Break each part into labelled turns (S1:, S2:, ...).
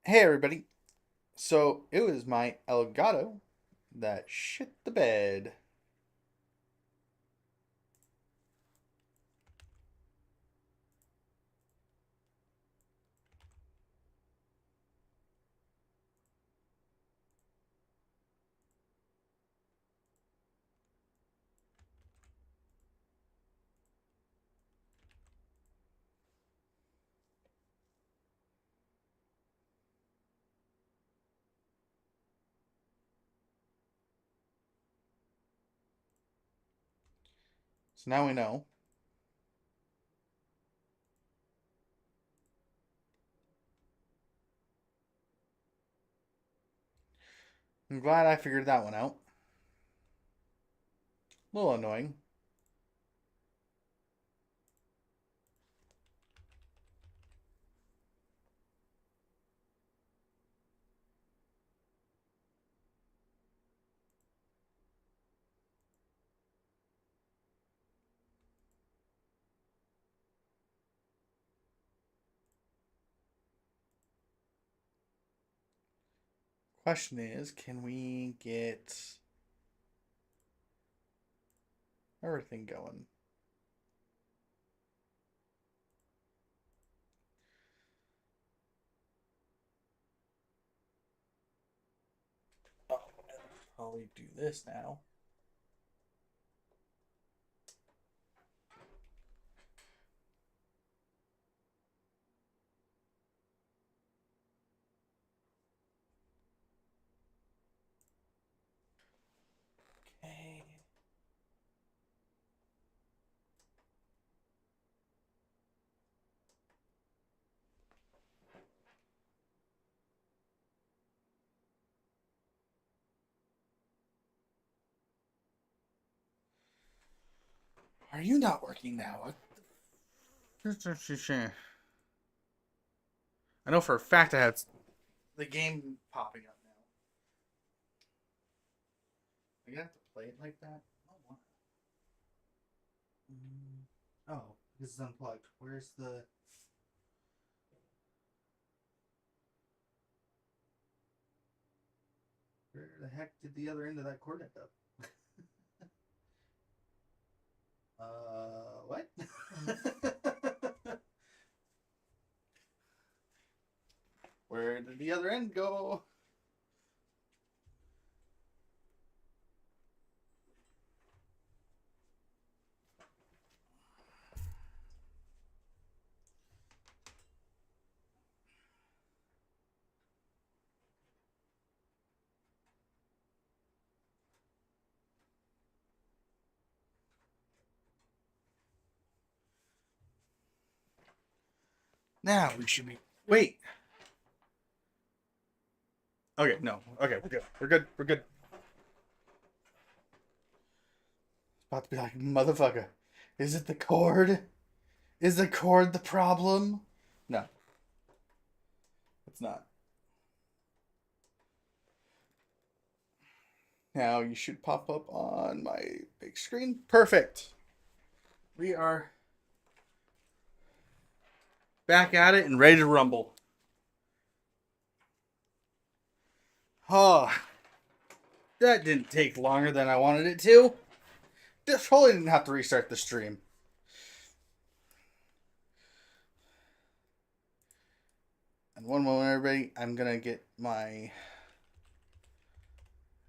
S1: Hey everybody. So it was my Elgato that shit the bed. So now we know. I'm glad I figured that one out. A little annoying. Question is, can we get everything going? Oh, I'll probably do this now. Okay. Are you not working now? I know for a fact I have the game popping up now. Are you gonna have to play it like that? Oh, wow. Oh, this is unplugged. Where's the? Where the heck did the other end of that cord end up? What? Where did the other end go? Now we should be. Wait. Okay, no. Okay, we're good. We're good. We're good. About to be like, motherfucker. Is it the cord? Is the cord the problem? No, it's not. Now you should pop up on my big screen. Perfect. We are back at it and ready to rumble. Oh, that didn't take longer than I wanted it to. This probably didn't have to restart the stream. And one moment, everybody, I'm gonna get my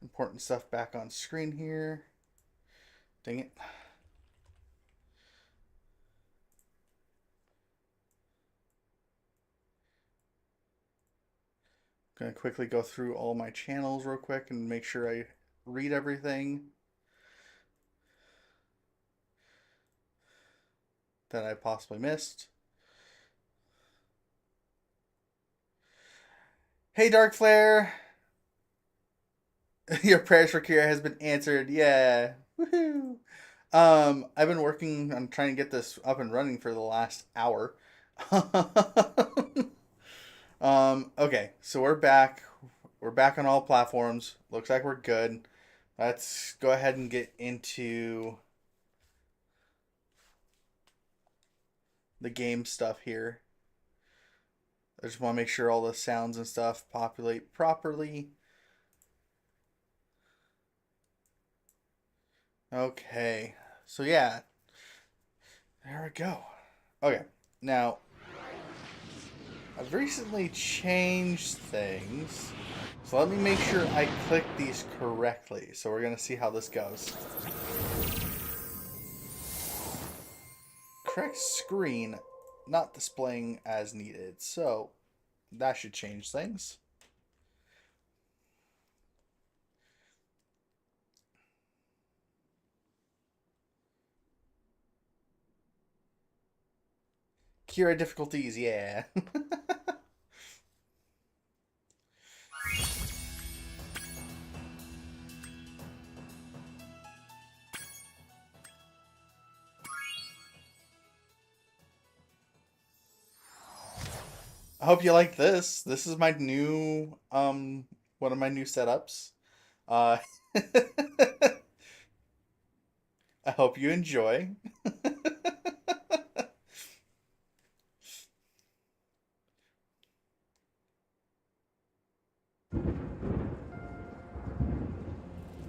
S1: important stuff back on screen here. Dang it. Gonna quickly go through all my channels real quick and make sure I read everything that I possibly missed. Hey, Dark Flare. Your prayers for Kira has been answered. Yeah. Woohoo. I've been working on trying to get this up and running for the last hour. Okay, so we're back. We're back on all platforms. Looks like we're good. Let's go ahead and get into the game stuff here. I just want to make sure all the sounds and stuff populate properly. Okay. So yeah, there we go. Okay. Now, I've recently changed things. So let me make sure I click these correctly. So we're going to see how this goes. Correct screen not displaying as needed. So that should change things. Cure difficulties, yeah. I hope you like this. This is my new one of my new setups. Uh I hope you enjoy.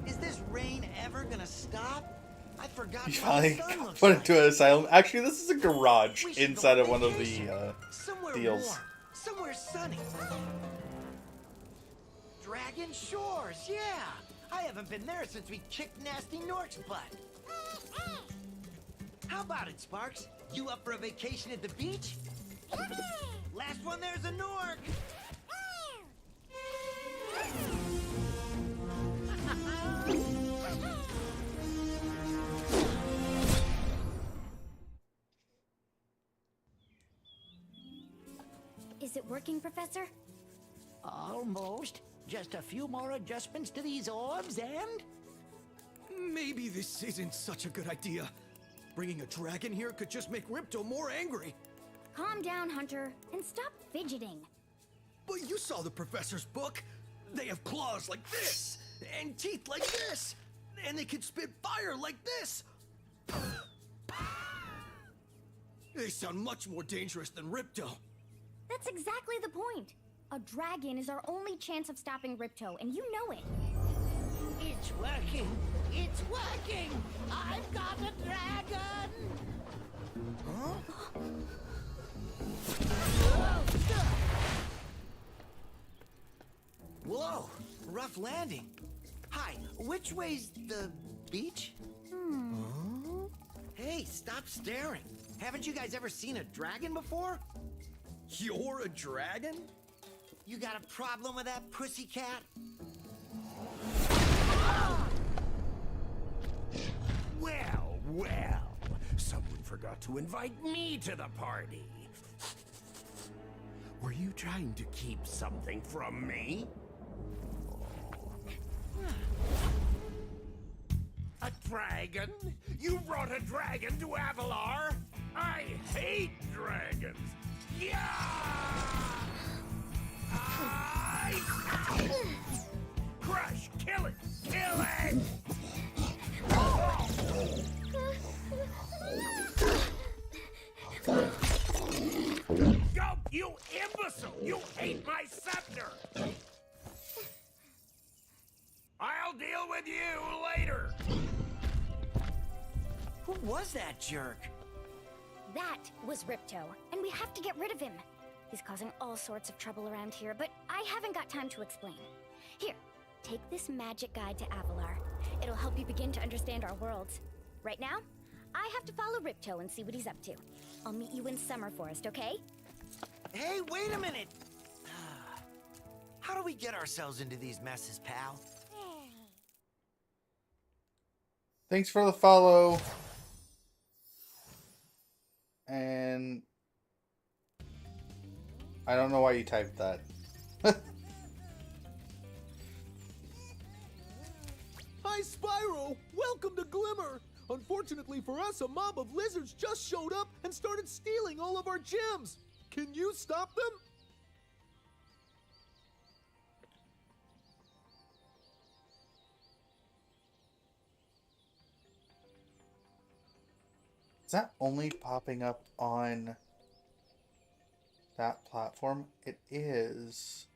S2: Is this rain ever gonna stop? I forgot
S1: You
S2: what the
S1: finally
S2: sun looks
S1: put
S2: like.
S1: into an asylum. Actually, this is a garage
S2: We should go
S1: inside of one of
S2: vacation.
S1: the
S2: Somewhere
S1: deals.
S2: warm, somewhere sunny. Dragon Shores, yeah. I haven't been there since we kicked Nasty Nork's butt. How about it, Sparks? You up for a vacation at the beach? Last one there's a Nork.
S3: Is it working, Professor?
S4: Almost. Just a few more adjustments to these orbs and...
S5: Maybe this isn't such a good idea. Bringing a dragon here could just make Ripto more angry.
S3: Calm down, Hunter, and stop fidgeting.
S5: But you saw the professor's book. They have claws like this, and teeth like this, and they can spit fire like this. They sound much more dangerous than Ripto.
S3: That's exactly the point. A dragon is our only chance of stopping Ripto, and you know it.
S4: It's working! It's working! I've got a dragon!
S2: Whoa, rough landing. Hi, which way's the beach? Hey, stop staring. Haven't you guys ever seen a dragon before?
S5: You're a dragon?
S2: You got a problem with that, pussycat?
S6: Well, well, someone forgot to invite me to the party. Were you trying to keep something from me? A dragon? You brought a dragon to Avalar? I hate dragons. Yeah! Crush! Kill it! Kill it! Go, you imbecile! You ate my scepter! I'll deal with you later!
S2: Who was that jerk?
S3: That was Ripto, and we have to get rid of him. He's causing all sorts of trouble around here, but I haven't got time to explain. Here, take this magic guide to Avalar. It'll help you begin to understand our worlds. Right now, I have to follow Ripto and see what he's up to. I'll meet you in Summer Forest, okay?
S2: Hey, wait a minute! How do we get ourselves into these messes, pal?
S1: Thanks for the follow. And I don't know why you typed that.
S5: Hi, Spyro! Welcome to Glimmer! Unfortunately for us, a mob of lizards just showed up and started stealing all of our gems. Can you stop them?
S1: Is that only popping up on... that platform? It is.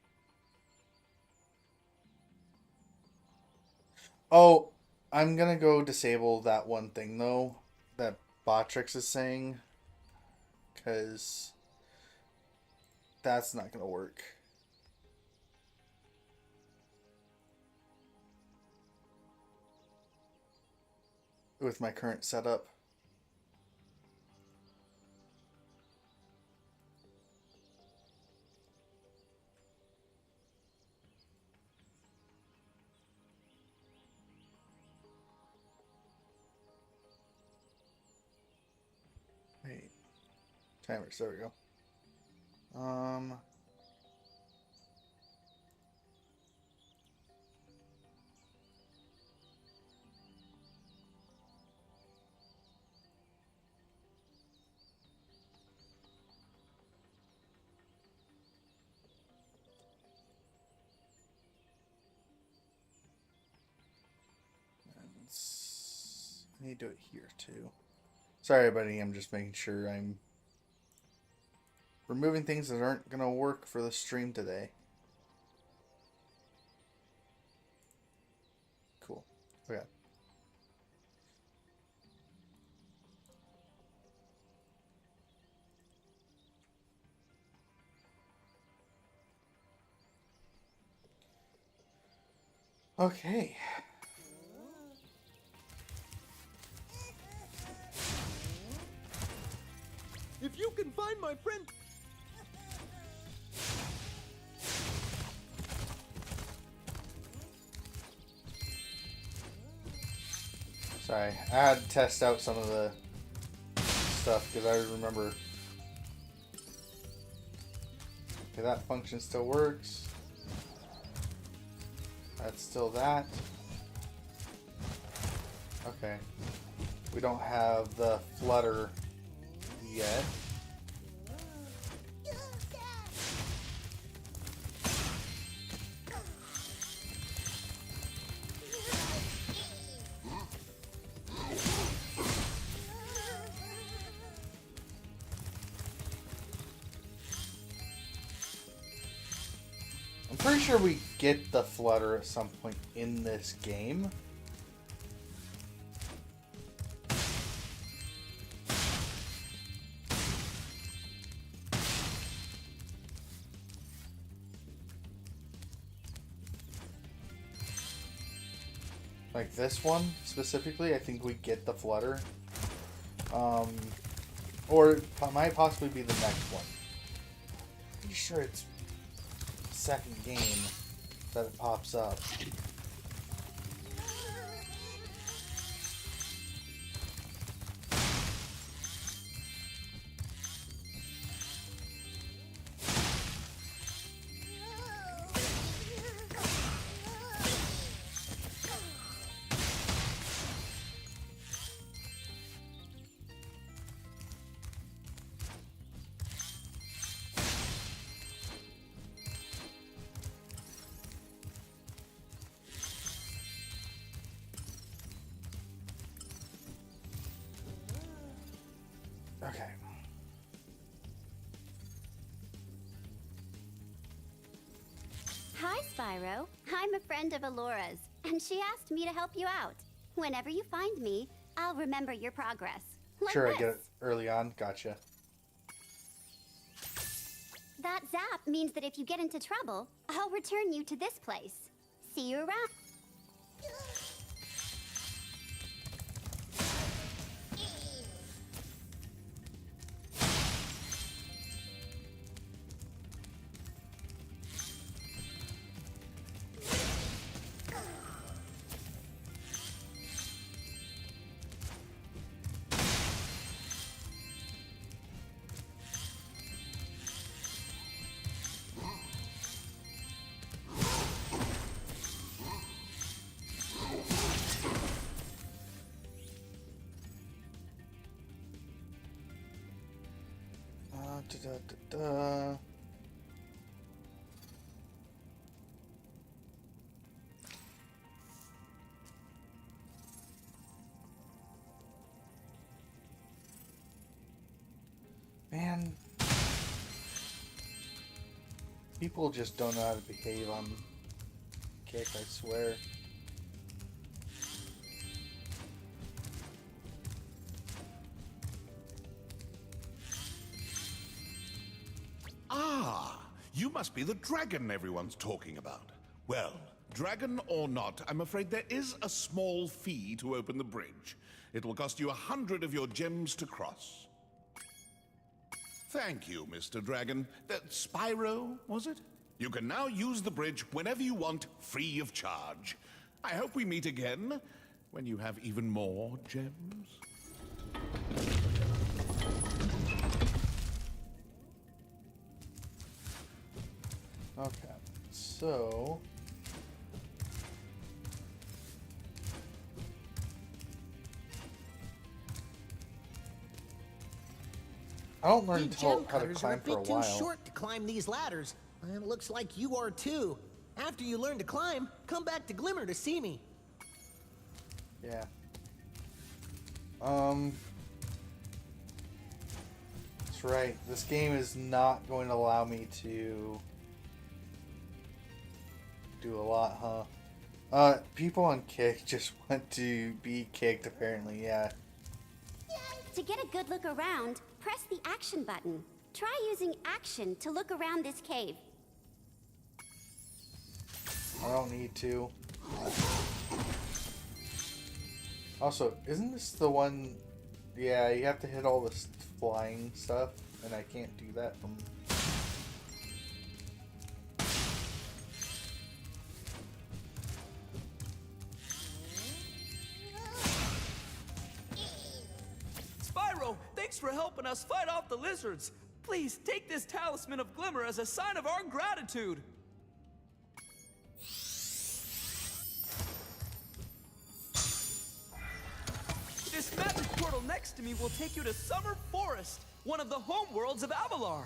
S1: Oh, I'm gonna go disable that one thing though that Botrix is saying, because that's not gonna work with my current setup. Wait, timers. There we go. I need to do it here too. Sorry, buddy. I'm just making sure I'm removing things that aren't gonna work for the stream today. Cool. Okay. Okay.
S5: If you can find my friend...
S1: Sorry, I had to test out some of the stuff because I remember. Okay, that function still works. That's still that. Okay. We don't have the flutter yet. I'm pretty sure we get the flutter at some point in this game. Like this one specifically, I think we get the flutter. Or it might possibly be the next one. Pretty sure it's second game that it pops up. Okay.
S7: Hi, Spyro. I'm a friend of Alora's, and she asked me to help you out. Whenever you find me, I'll remember your progress. Like
S1: Sure,
S7: this.
S1: I get it early on. Gotcha.
S7: That zap means that if you get into trouble, I'll return you to this place. See you around.
S1: Da. Man. People just don't know how to behave on Kick, I swear.
S6: Ah, you must be the dragon everyone's talking about. Well, dragon or not, I'm afraid there is a small fee to open the bridge. It will cost you 100 of your gems to cross. Thank you, Mr. Dragon. Spyro, was it? You can now use the bridge whenever you want, free of charge. I hope we meet again when you have even more gems.
S1: Okay, so... I don't learn
S2: You
S1: how
S2: gem
S1: to
S2: cutters are a
S1: climb for a
S2: bit too
S1: while.
S2: short to climb these ladders. And it looks like you are too. After you learn to climb, come back to Glimmer to see me.
S1: Yeah. That's right. This game is not going to allow me to do a lot, huh? People on Kick just want to be kicked, apparently, yeah.
S7: To get a good look around, press the action button. Try using action to look around this cave.
S1: I don't need to. Also, isn't this the one... Yeah, you have to hit all this flying stuff, and I can't do that from...
S8: Spyro, thanks for helping us fight off the lizards. Please take this talisman of Glimmer as a sign of our gratitude. This magic portal next to me will take you to Summer Forest, one of the homeworlds of Avalar.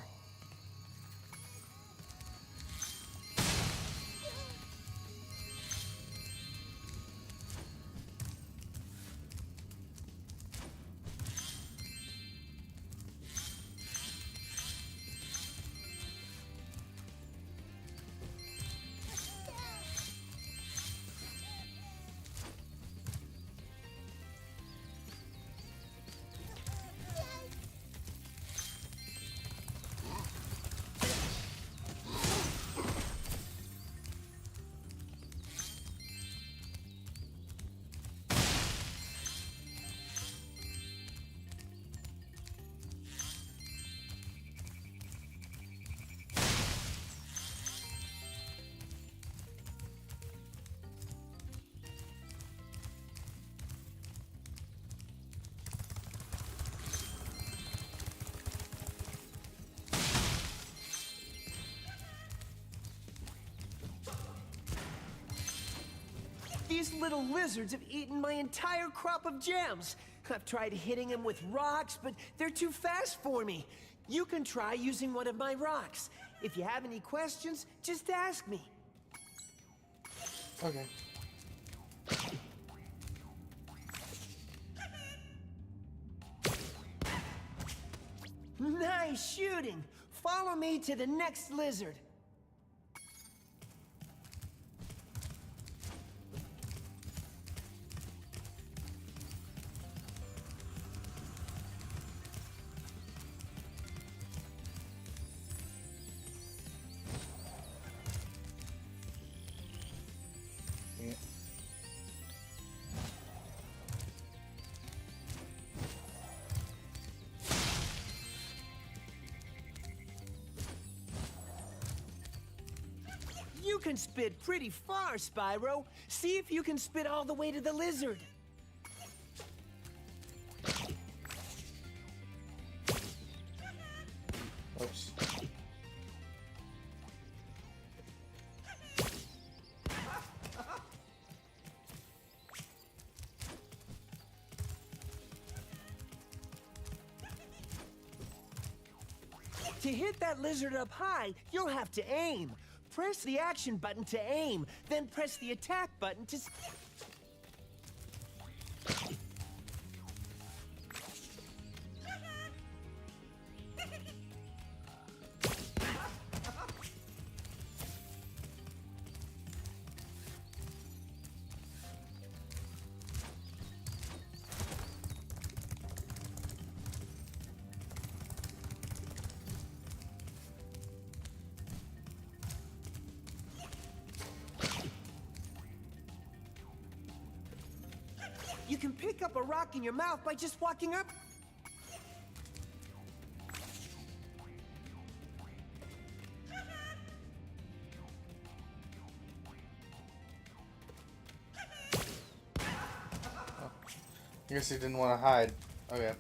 S8: These little lizards have eaten my entire crop of gems. I've tried hitting them with rocks, but they're too fast for me. You can try using one of my rocks. If you have any questions, just ask me.
S1: Okay.
S2: Nice shooting. Follow me to the next lizard.
S1: Yeah.
S2: You can spit pretty far, Spyro. See if you can spit all the way to the lizard.
S1: Oops.
S2: To hit that lizard up high, you'll have to aim. Press the action button to aim, then press the attack button to...
S8: You can pick up a rock in your mouth by just walking up.
S1: I guess he didn't want to hide. Okay.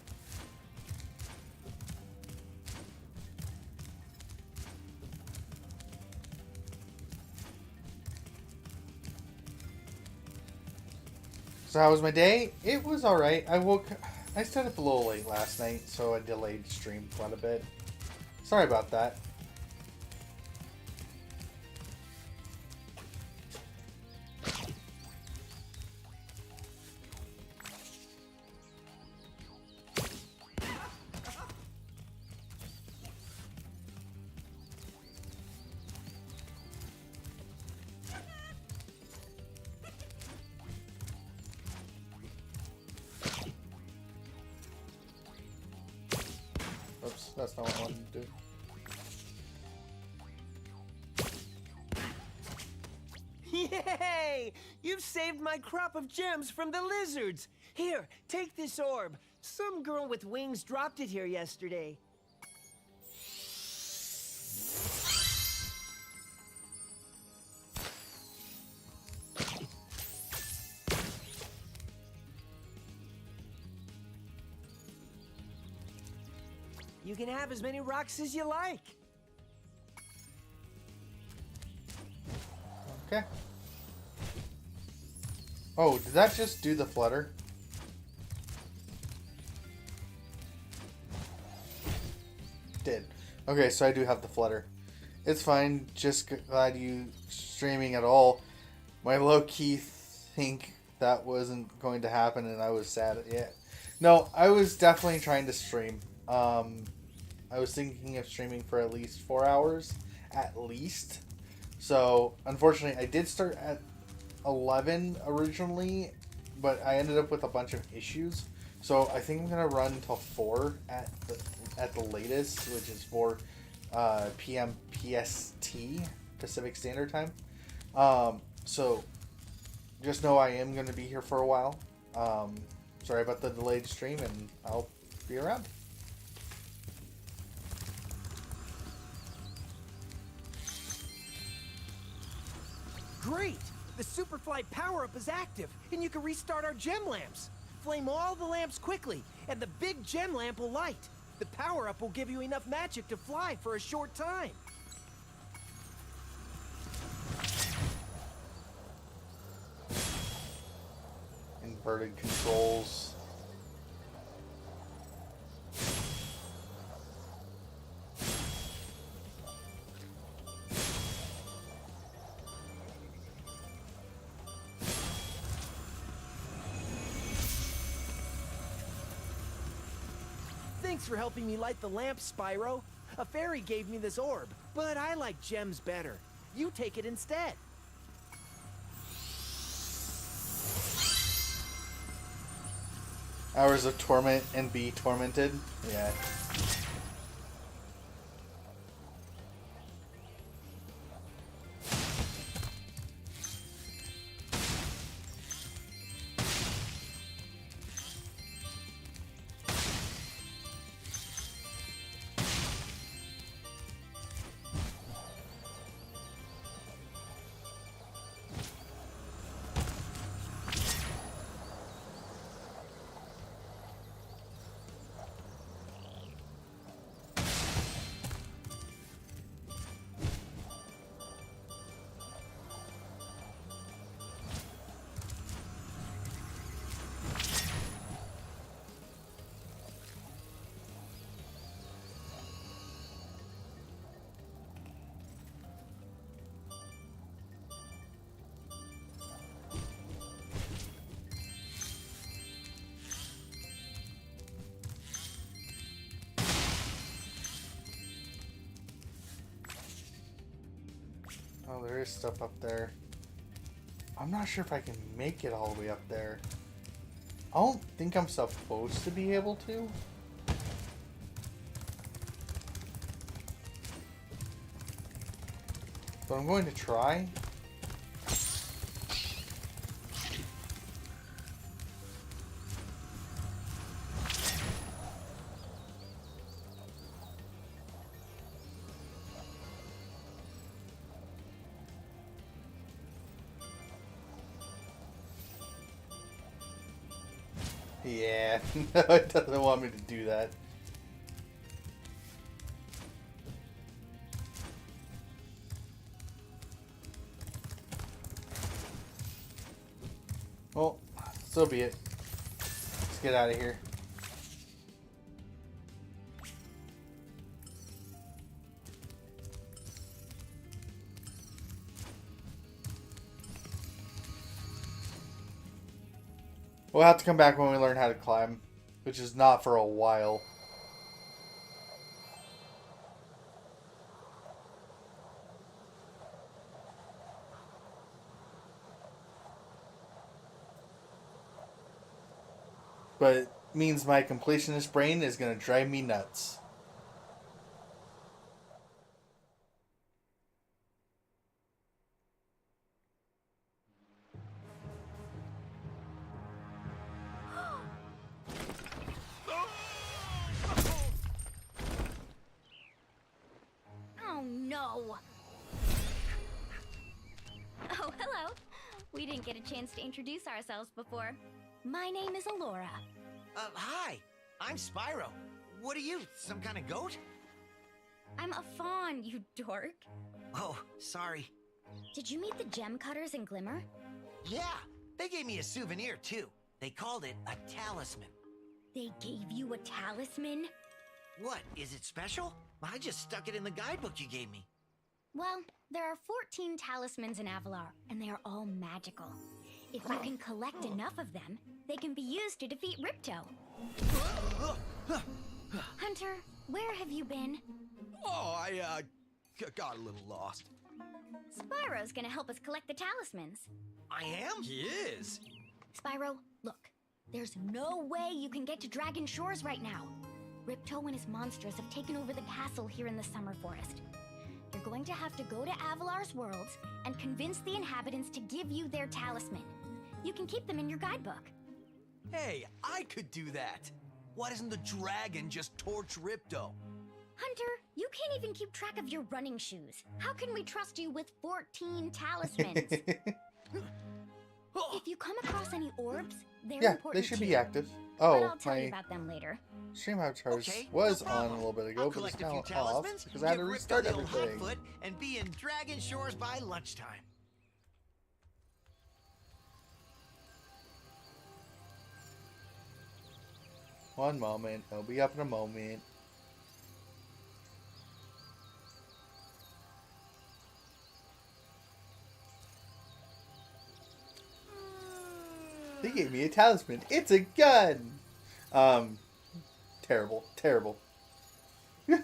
S1: So how was my day? It was alright. I stayed up a little late last night, so I delayed the stream quite a bit. Sorry about that. Oops, that's not what I wanted to do.
S8: Yay! You've saved my crop of gems from the lizards. Here, take this orb. Some girl with wings dropped it here yesterday. You can have as many rocks as you like.
S1: Okay. Oh, did that just do the flutter? Did. Okay, so I do have the flutter. It's fine. Just glad you streaming at all. My low-key think that wasn't going to happen and I was sad. Yeah. No, I was definitely trying to stream. I was thinking of streaming for at least 4 hours. At least. So, unfortunately, I did start at 11 originally, but I ended up with a bunch of issues. So, I think I'm going to run until 4 at the latest, which is 4 p.m. PST, Pacific Standard Time. So, just know I am going to be here for a while. Sorry about the delayed stream, and I'll be around.
S8: Great! The Superfly power-up is active, and you can restart our gem lamps. Flame all the lamps quickly, and the big gem lamp will light. The power-up will give you enough magic to fly for a short time.
S1: Inverted controls.
S8: Thanks for helping me light the lamp, Spyro. A fairy gave me this orb, but I like gems better. You take it instead.
S1: Hours of torment and be tormented? Yeah. Oh, there is stuff up there. I'm not sure if I can make it all the way up there. I don't think I'm supposed to be able to. But I'm going to try. Yeah, no, it doesn't want me to do that. Well, so be it. Let's get out of here. We'll have to come back when we learn how to climb, which is not for a while. But it means my completionist brain is going to drive me nuts.
S3: Oh no! Oh, hello. We didn't get a chance to introduce ourselves before. My name is Alora.
S2: Hi. I'm Spyro. What are you, some kind of goat?
S3: I'm a fawn, you dork.
S2: Oh, sorry.
S3: Did you meet the gem cutters in Glimmer?
S2: Yeah, they gave me a souvenir, too. They called it a talisman.
S3: They gave you a talisman?
S2: What, is it special? I just stuck it in the guidebook you gave me.
S3: Well, there are 14 talismans in Avalar, and they are all magical. If you can collect enough of them, they can be used to defeat Ripto. Hunter, where have you been?
S9: Oh, I got a little lost.
S3: Spyro's gonna help us collect the talismans.
S2: I am?
S9: He is.
S3: Spyro, look. There's no way you can get to Dragon Shores right now. Ripto and his monsters have taken over the castle here in the Summer Forest. You're going to have to go to Avalar's worlds and convince the inhabitants to give you their talisman. You can keep them in your guidebook.
S9: Hey, I could do that. Why doesn't the dragon just torch Ripto?
S3: Hunter, you can't even keep track of your running shoes. How can we trust you with 14 talismans? If you come across any orbs, they're
S1: Yeah,
S3: important
S1: they should
S3: too.
S1: be active.
S3: But
S1: Oh,
S3: I'll tell you
S1: my
S3: about them later.
S1: stream avatars
S2: Okay,
S1: was
S2: no
S1: on a
S2: problem.
S1: little bit ago,
S2: I'll
S1: but it's
S2: collect a
S1: now
S2: few
S1: off
S2: talismans,
S1: because I had to
S2: give
S1: restart
S2: Ripto the old
S1: everything.
S2: hot foot, and be in Dragon Shores by lunchtime.
S1: One moment. I'll be up in a moment. They gave me a talisman. It's a gun! Terrible. Terrible. Okay,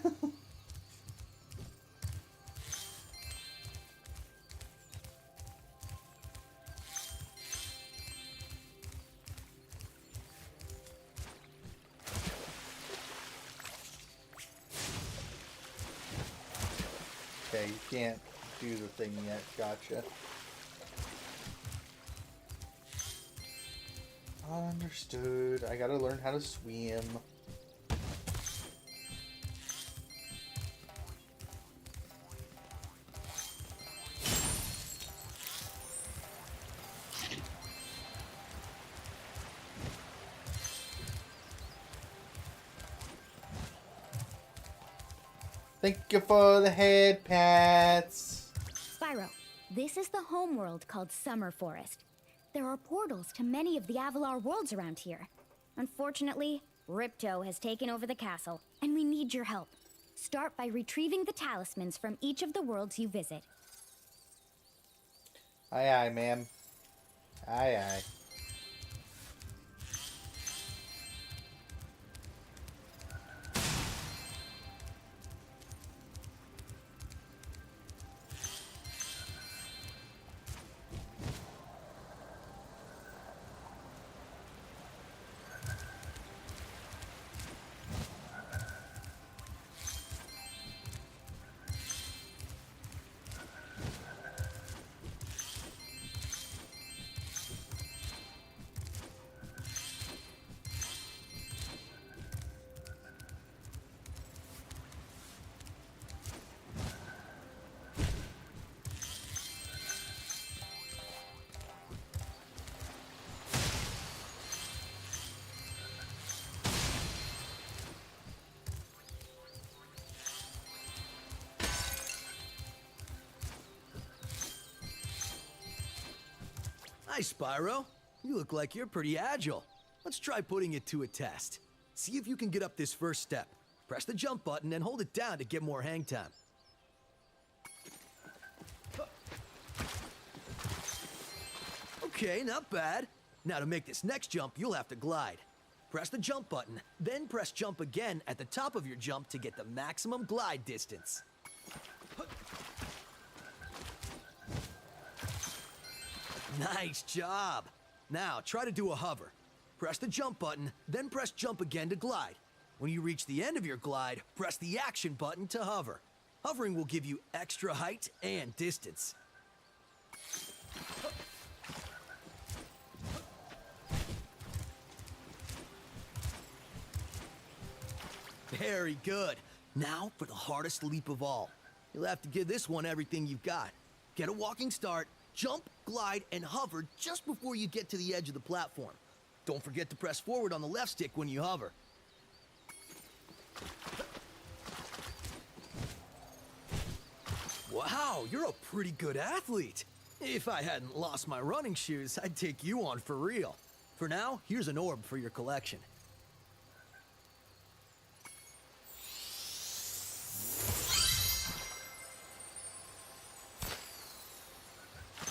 S1: you can't do the thing yet. Gotcha. Understood. I gotta learn how to swim. Thank you for the head pats.
S3: Spyro, this is the homeworld called Summer Forest. There are portals to many of the Avalar worlds around here. Unfortunately, Ripto has taken over the castle, and we need your help. Start by retrieving the talismans from each of the worlds you visit.
S1: Aye, aye, ma'am. Aye, aye.
S9: Hi, Spyro. You look like you're pretty agile. Let's try putting it to a test. See if you can get up this first step. Press the jump button and hold it down to get more hang time. Okay, not bad. Now to make this next jump, you'll have to glide. Press the jump button, then press jump again at the top of your jump to get the maximum glide distance. Nice job. Now try to do a hover. Press the jump button, then press jump again to glide. When you reach the end of your glide, press the action button to hover. Hovering will give you extra height and distance. Very good. Now for the hardest leap of all. You'll have to give this one everything you've got. Get a walking start, jump, glide, and hover just before you get to the edge of the platform. Don't forget to press forward on the left stick when you hover. Wow, you're a pretty good athlete. If I hadn't lost my running shoes, I'd take you on for real. For now, here's an orb for your collection.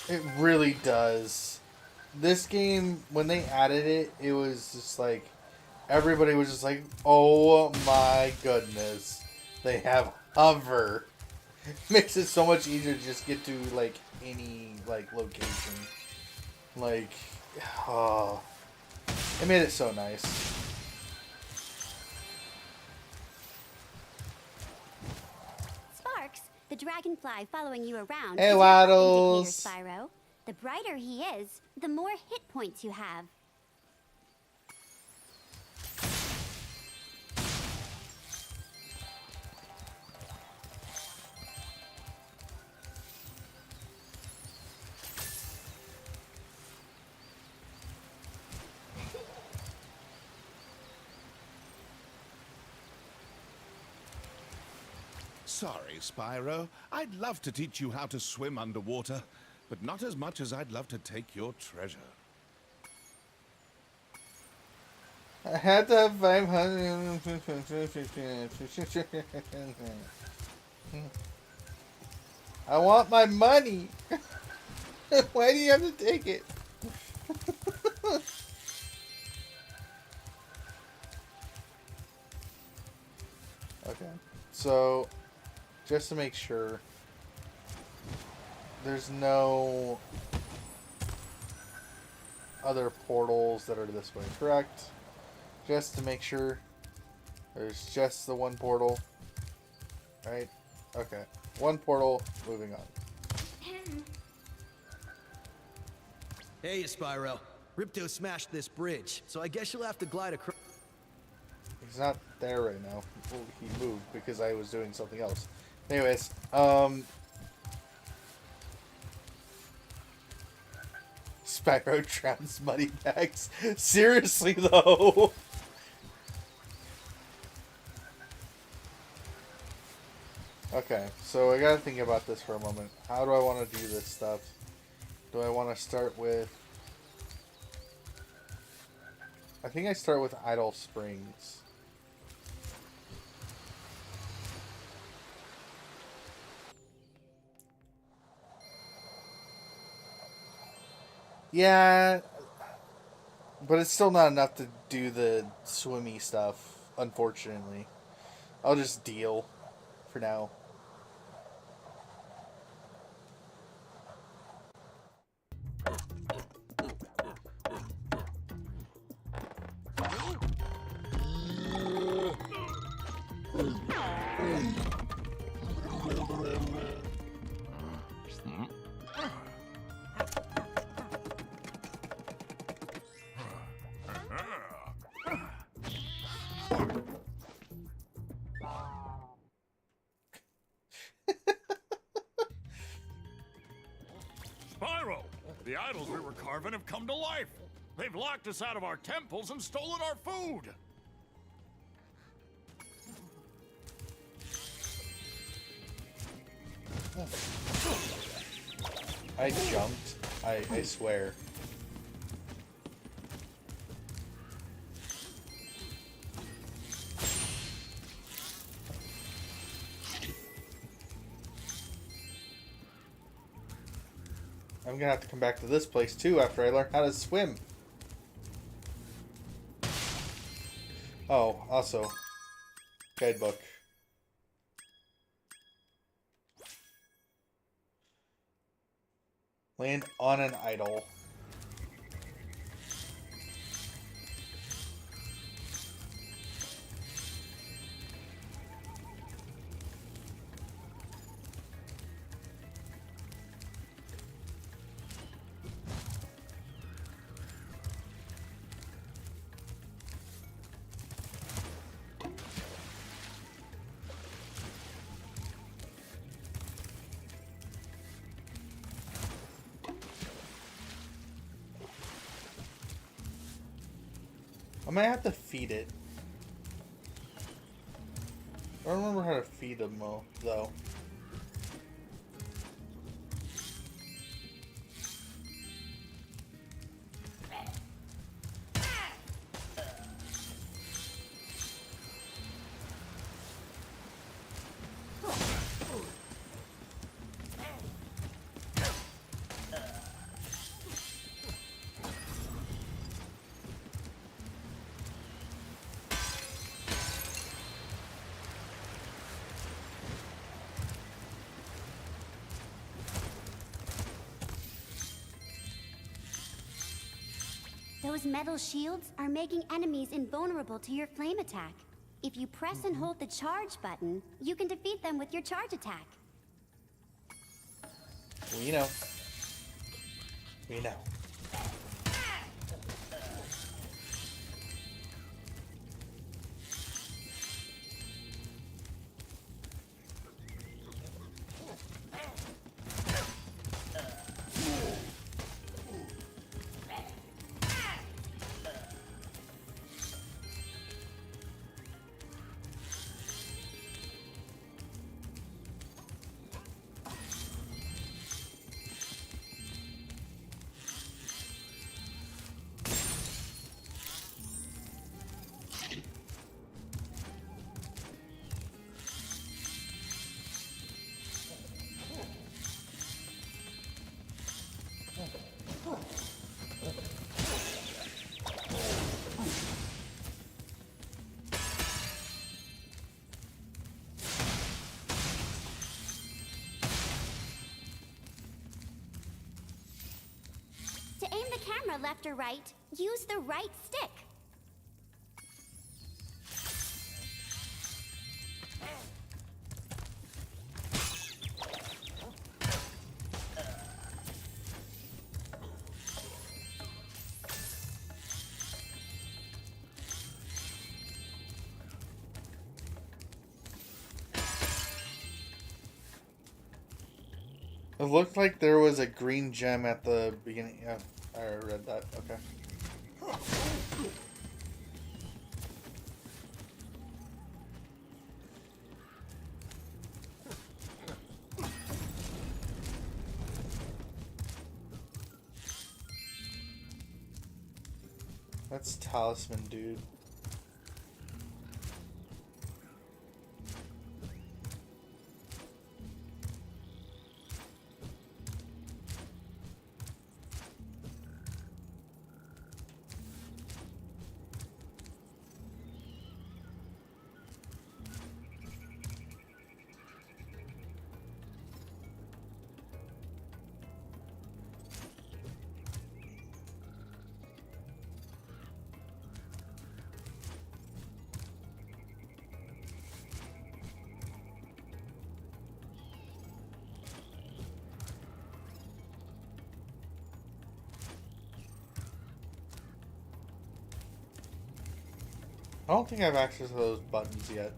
S1: It really does. This game, when they added it, it was just like, everybody was just like, oh my goodness. They have hover. Makes it so much easier to just get to, like, any, like, location. Like, oh. It made it so nice.
S7: Sparks, the dragonfly following you around,
S1: Hey,
S7: is your
S1: Waddles.
S7: indicator, Spyro. The brighter he is, the more hit points you have.
S6: Sorry, Spyro. I'd love to teach you how to swim underwater, but not as much as I'd love to take your treasure.
S1: I had to have 500. I want my money. Why do you have to take it? Okay, so just to make sure, there's no other portals that are this way, correct? Just to make sure, there's just the one portal, right? Okay, one portal, moving on.
S9: Hey, Spyro. Ripto smashed this bridge, so I guess you'll have to glide across.
S1: He's not there right now. Well, he moved because I was doing something else. Anyways, Spyro drowns money bags. Seriously, though. Okay, so I gotta think about this for a moment. How do I want to do this stuff? Do I want to start with... I think I start with Idle Springs. Yeah, but it's still not enough to do the swimmy stuff, unfortunately. I'll just deal for now.
S10: Spyro! The idols we were carving have come to life! They've locked us out of our temples and stolen our food!
S1: I jumped. I swear. I'm gonna have to come back to this place too after I learn how to swim. Oh, also, guidebook. Land on an idol. I might have to feed it. I don't remember how to feed them though.
S7: Those metal shields are making enemies invulnerable to your flame attack. If you press and hold the charge button, you can defeat them with your charge attack.
S1: We know. We know.
S7: To aim the camera left or right, use the right stick.
S1: It looked like there was a green gem at the beginning. Yeah, I read that. Okay. That's Talisman, dude. I don't think I have access to those buttons yet.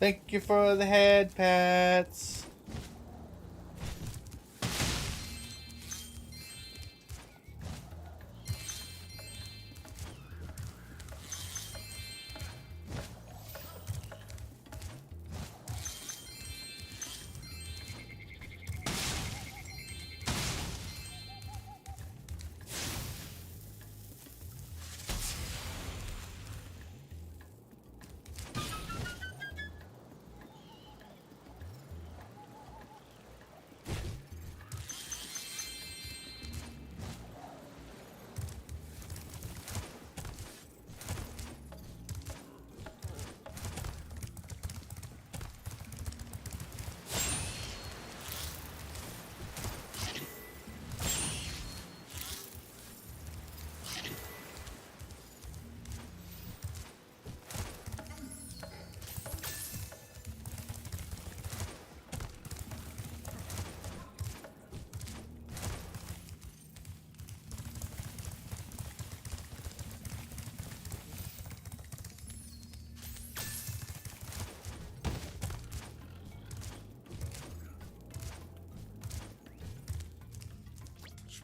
S1: Thank you for the head pats.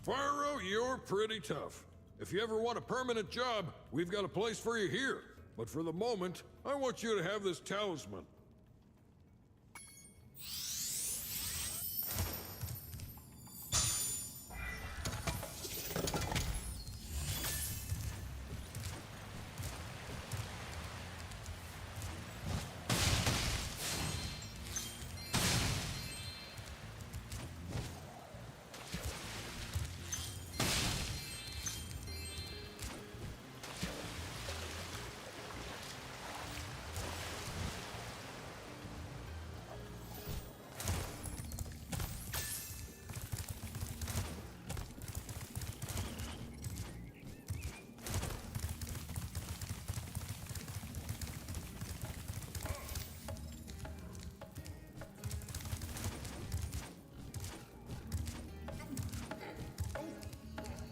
S11: Spyro, you're pretty tough. If you ever want a permanent job, we've got a place for you here. But for the moment, I want you to have this talisman.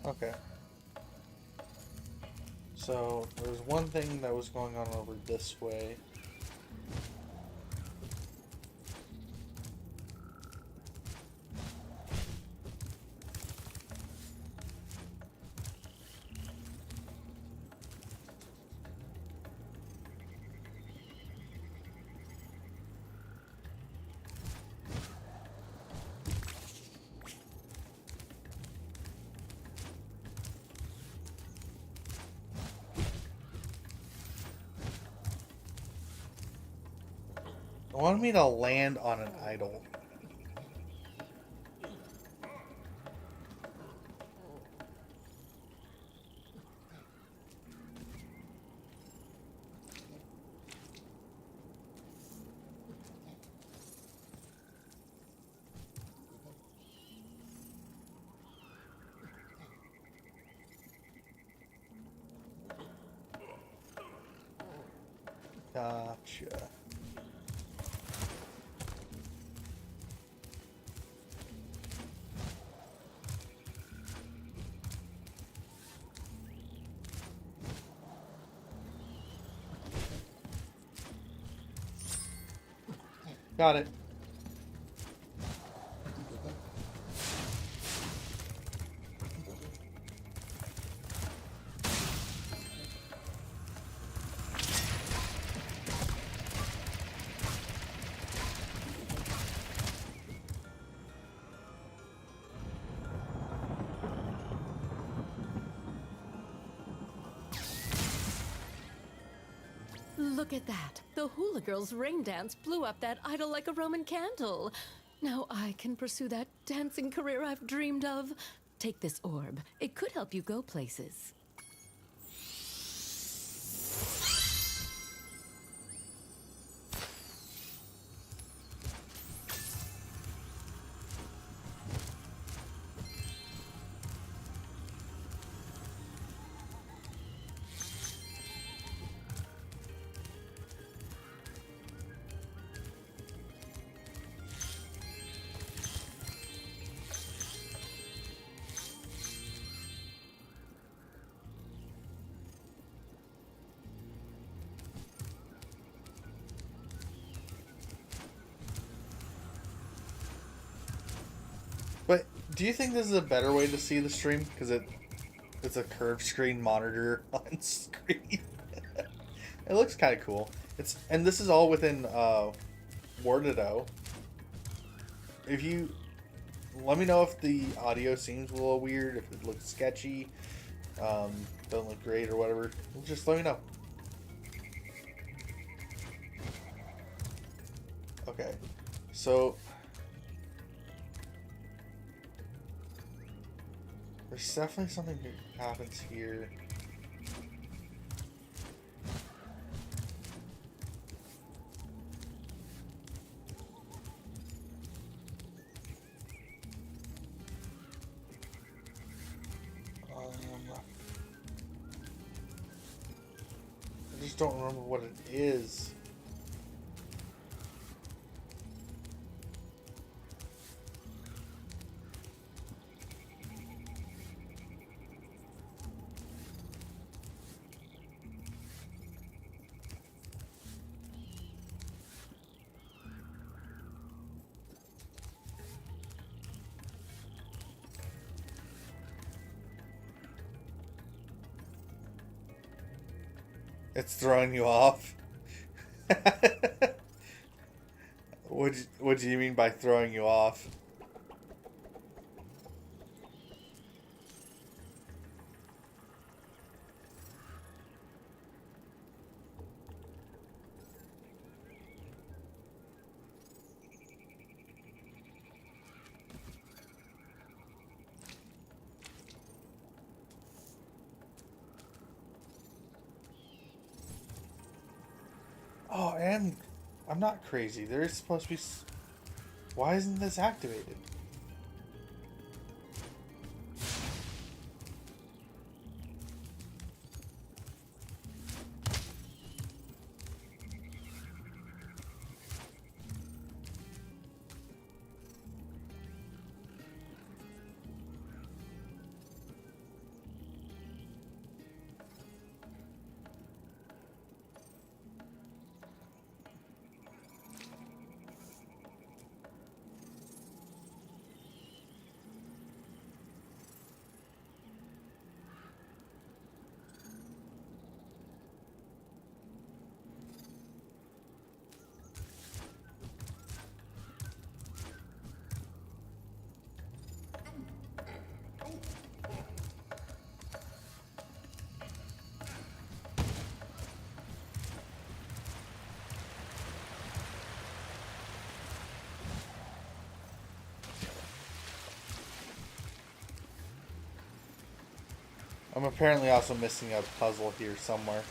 S1: Okay. So, there's one thing that was going on over this way. I wanted me to land on an idol. Gotcha. Got it.
S12: Look at that. The hula girl's rain dance blew up that idol like a Roman candle. Now I can pursue that dancing career I've dreamed of. Take this orb. It could help you go places.
S1: Do you think this is a better way to see the stream? Because it's a curved screen monitor on screen. It looks kind of cool. And this is all within Wordado. If you let me know if the audio seems a little weird, if it looks sketchy, doesn't look great or whatever, just let me know. Okay, so there's definitely something that happens here. I just don't remember what it is. It's throwing you off. What do you mean by throwing you off? Oh, and I'm not crazy. There is supposed to be... Why isn't this activated? I'm apparently also missing a puzzle here somewhere.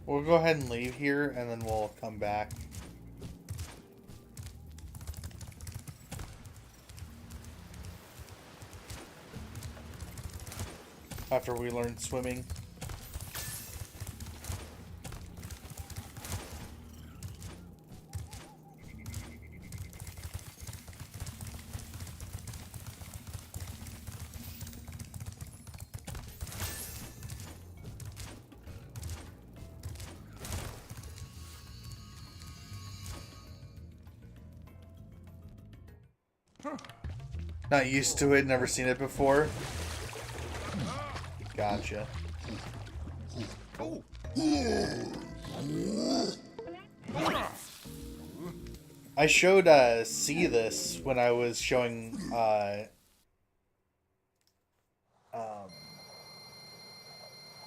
S1: We'll go ahead and leave here, and then we'll come back. After we learn swimming. Not used to it, never seen it before. Gotcha. I showed C this when I was showing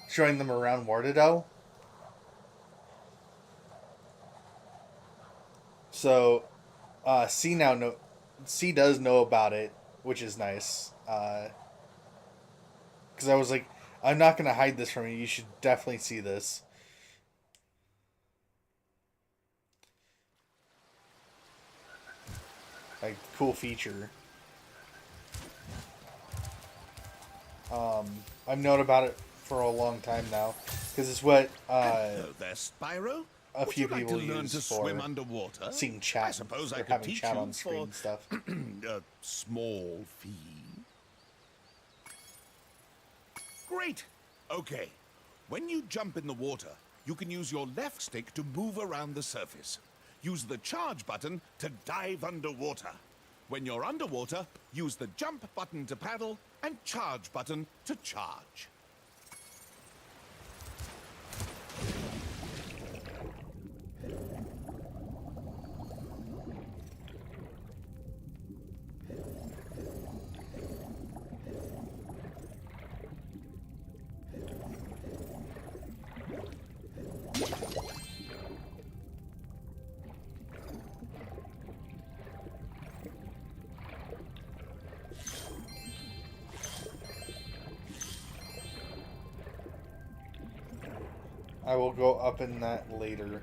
S1: showing them around Wardado. So C does know about it, which is nice. Because I was like, I'm not gonna hide this from you. You should definitely see this. Like, cool feature. I've known about it for a long time now, because it's what
S6: Hello there, Spyro.
S1: a few
S6: Would you like
S1: people
S6: to learn
S1: use
S6: to
S1: for
S6: swim underwater?
S1: seeing chat.
S6: I suppose I
S1: or
S6: could
S1: having
S6: teach
S1: chat
S6: you
S1: on screen
S6: for
S1: and stuff.
S6: a small fee. Great! Okay, when you jump in the water, you can use your left stick to move around the surface. Use the charge button to dive underwater. When you're underwater, use the jump button to paddle and charge button to charge.
S1: I will go up in that later.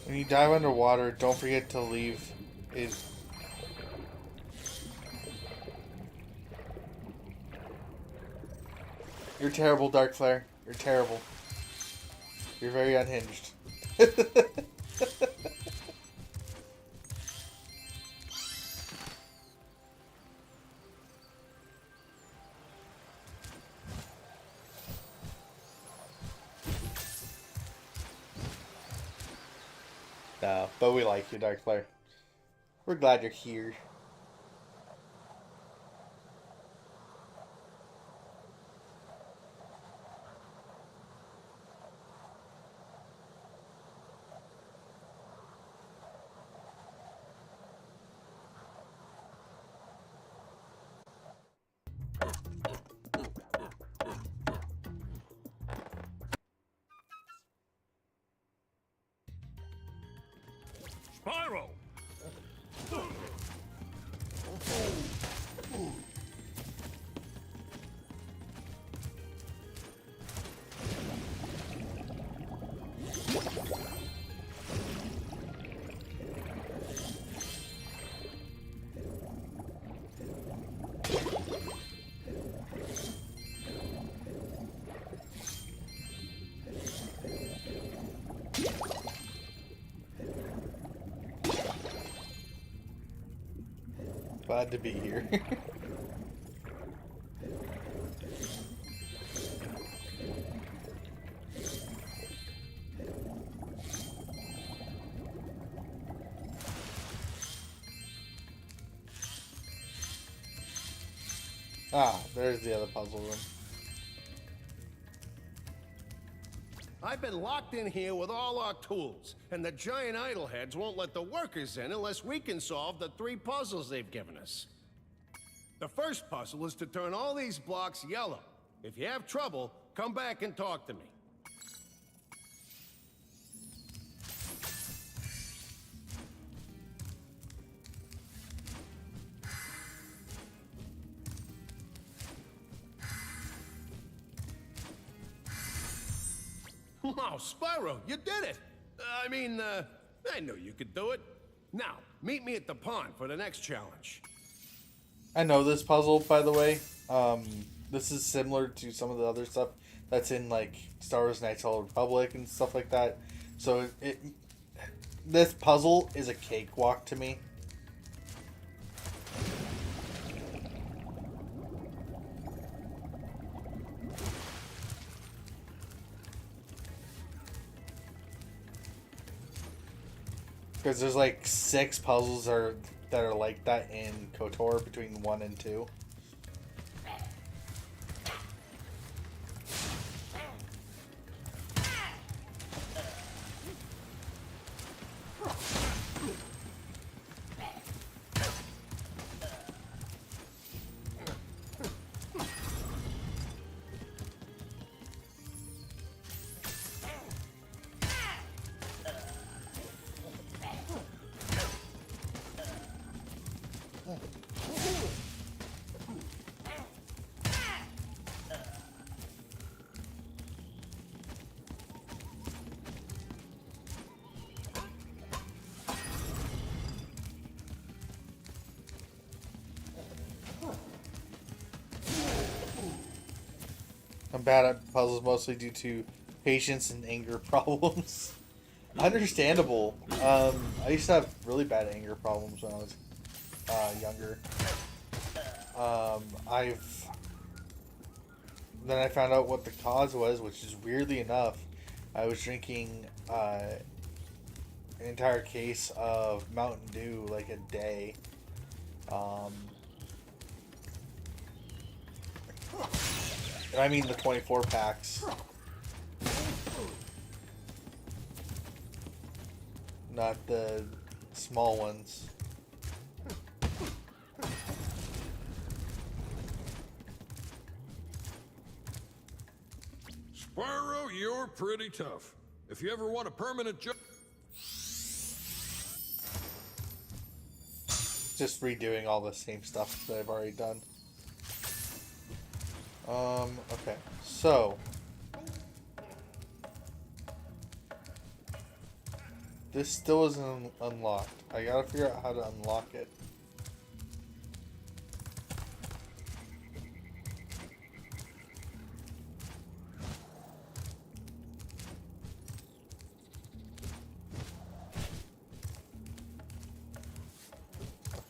S1: When you dive underwater, don't forget to leave it. You're terrible, Dark Flare. You're terrible. You're very unhinged. No, but we like you, Dark Flare. We're glad you're here.
S10: Spyro!
S1: Glad to be here. Ah, there's the other puzzle room.
S13: I've been locked in here with all our tools, and the giant idol heads won't let the workers in unless we can solve the 3 puzzles they've given us. The first puzzle is to turn all these blocks yellow. If you have trouble, come back and talk to me. Wow, Spyro, you did it! I knew you could do it. Now, meet me at the pond for the next challenge.
S1: I know this puzzle, by the way. This is similar to some of the other stuff that's in, like, Star Wars Knights of the Old Republic and stuff like that. So, this puzzle is a cakewalk to me. Because there's like 6 puzzles that are like that in KOTOR between 1 and 2. I'm bad at puzzles mostly due to patience and anger problems. Understandable. I used to have really bad anger problems when I was younger. Then I found out what the cause was, which is weirdly enough, I was drinking an entire case of Mountain Dew like a day. And I mean the 24 packs. Not the small ones.
S11: Spyro, you're pretty tough. If you ever want a permanent job...
S1: Just redoing all the same stuff that I've already done. Okay. So... this still isn't unlocked. I gotta figure out how to unlock it.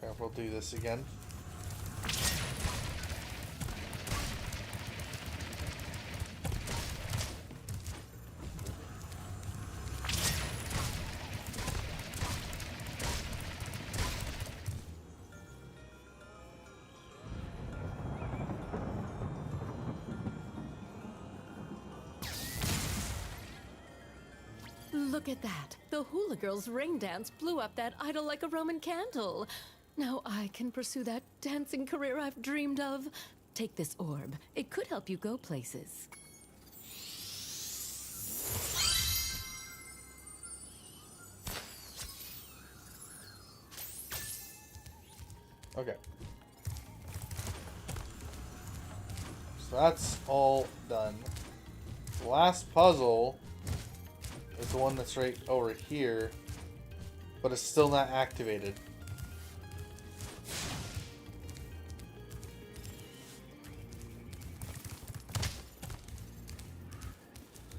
S1: Okay, we'll do this again.
S12: Look at that. The hula girl's ring dance blew up that idol like a Roman candle. Now I can pursue that dancing career I've dreamed of. Take this orb. It could help you go places.
S1: Okay. So that's all done. The last puzzle is the one that's right over here, but it's still not activated.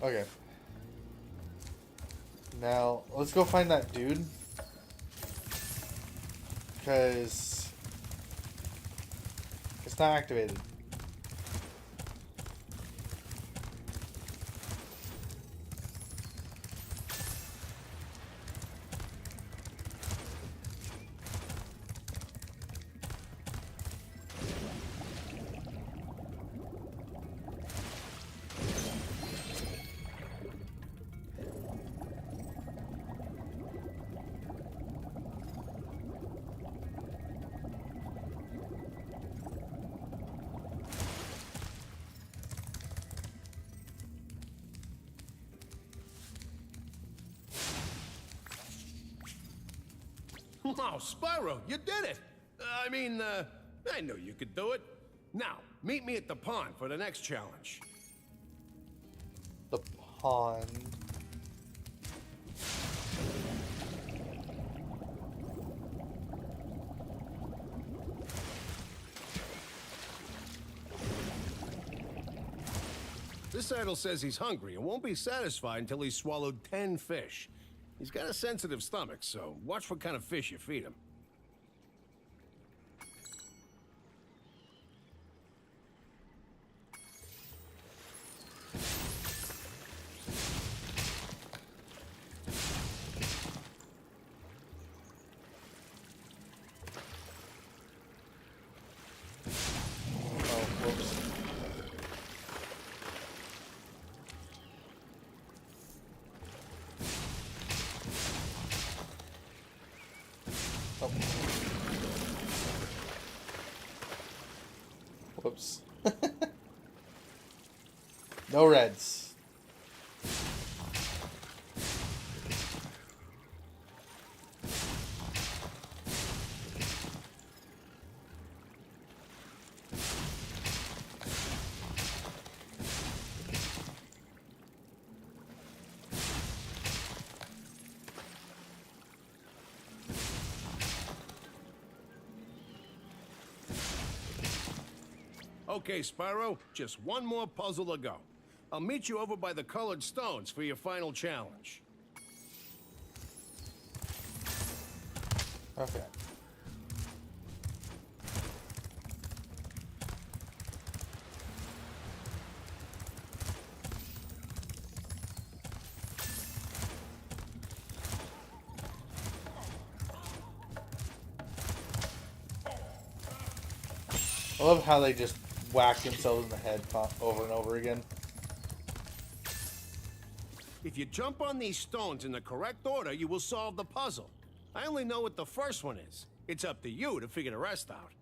S1: Okay. Now, let's go find that dude. Because it's not activated.
S13: Wow, Spyro, you did it! I knew you could do it. Now, meet me at the pond for the next challenge.
S1: The pond.
S13: This idol says he's hungry and won't be satisfied until he's swallowed 10 fish. He's got a sensitive stomach, so watch what kind of fish you feed him.
S1: Oh, whoops. Oh. Whoops. No reds.
S13: Okay, Spyro, just one more puzzle to go. I'll meet you over by the colored stones for your final challenge.
S1: Okay. I love how they just whack themselves in the head over and over again.
S13: If you jump on these stones in the correct order, you will solve the puzzle. I only know what the first one is. It's up to you to figure the rest out.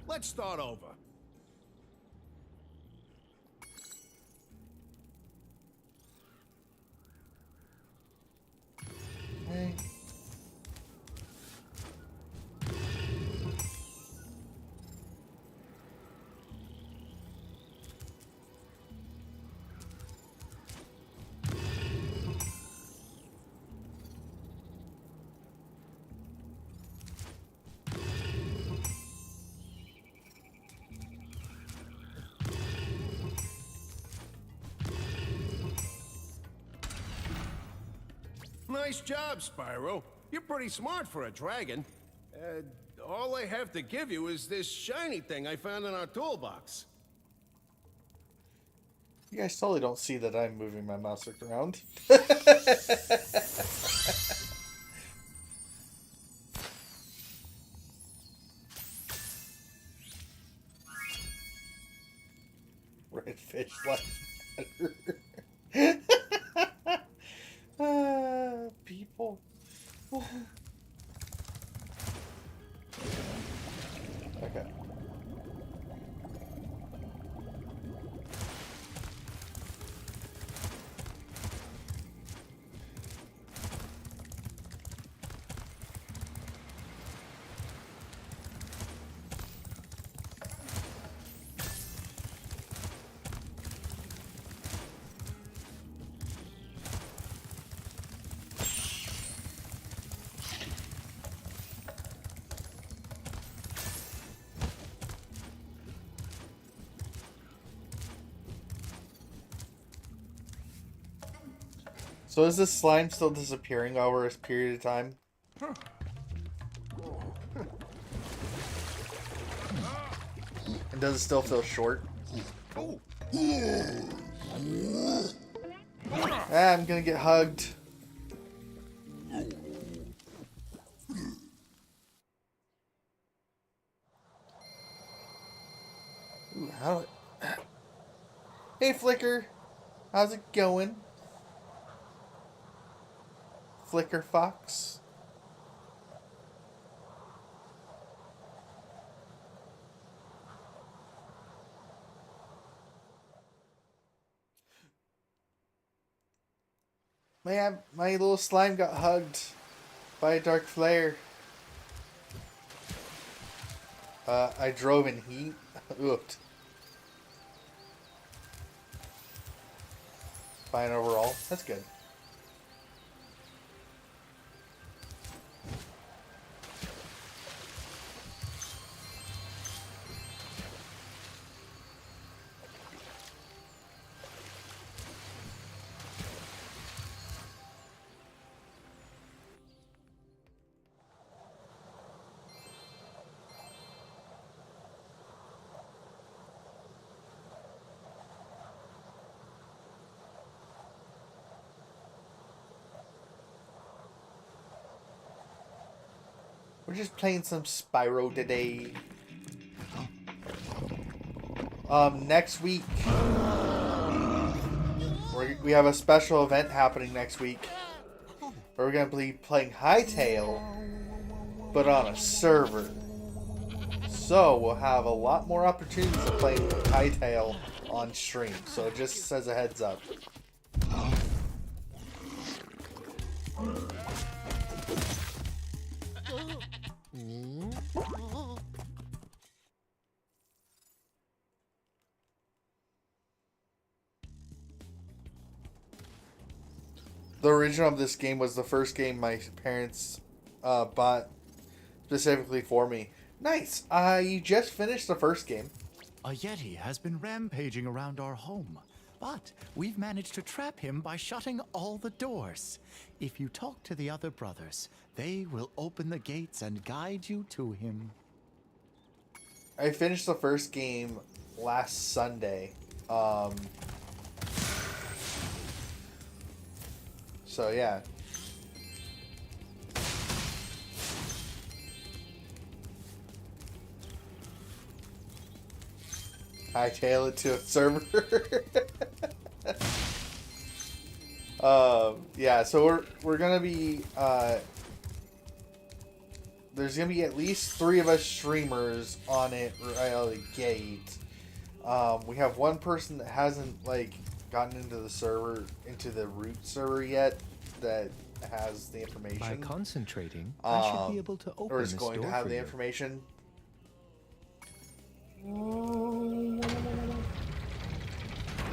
S13: Let's start over.
S1: Okay.
S13: Nice job, Spyro. You're pretty smart for a dragon. All I have to give you is this shiny thing I found in our toolbox.
S1: You guys totally don't see that I'm moving my mouse around. Red fish life matter. People. Okay. So is this slime still disappearing over a period of time? And does it still feel short? I'm gonna get hugged. Ooh, hey, Flicker. How's it going? Flicker Fox. Man, my little slime got hugged by a dark flare. I drove in heat. Ooped. Fine overall. That's good. We're just playing some Spyro today. Next week, we have a special event happening next week. Where we're going to be playing Hytale, but on a server. So we'll have a lot more opportunities of playing Hytale on stream. So just as a heads up. the original of this game was the first game my parents bought specifically for me. Nice. You just finished the first game.
S14: A Yeti has been rampaging around our home, but we've managed to trap him by shutting all the doors. If you talk to the other brothers, they will open the gates and guide you to him.
S1: I finished the first game last Sunday. So yeah. Hightail it to a server. Yeah, so we're gonna be there's gonna be at least 3 of us streamers on it right out of the gate. We have one person that hasn't like gotten into the server, into the root server yet, that has the information.
S2: By concentrating, I should be able to open
S1: or is
S2: this
S1: going
S2: door
S1: to have
S2: for
S1: the
S2: you.
S1: information.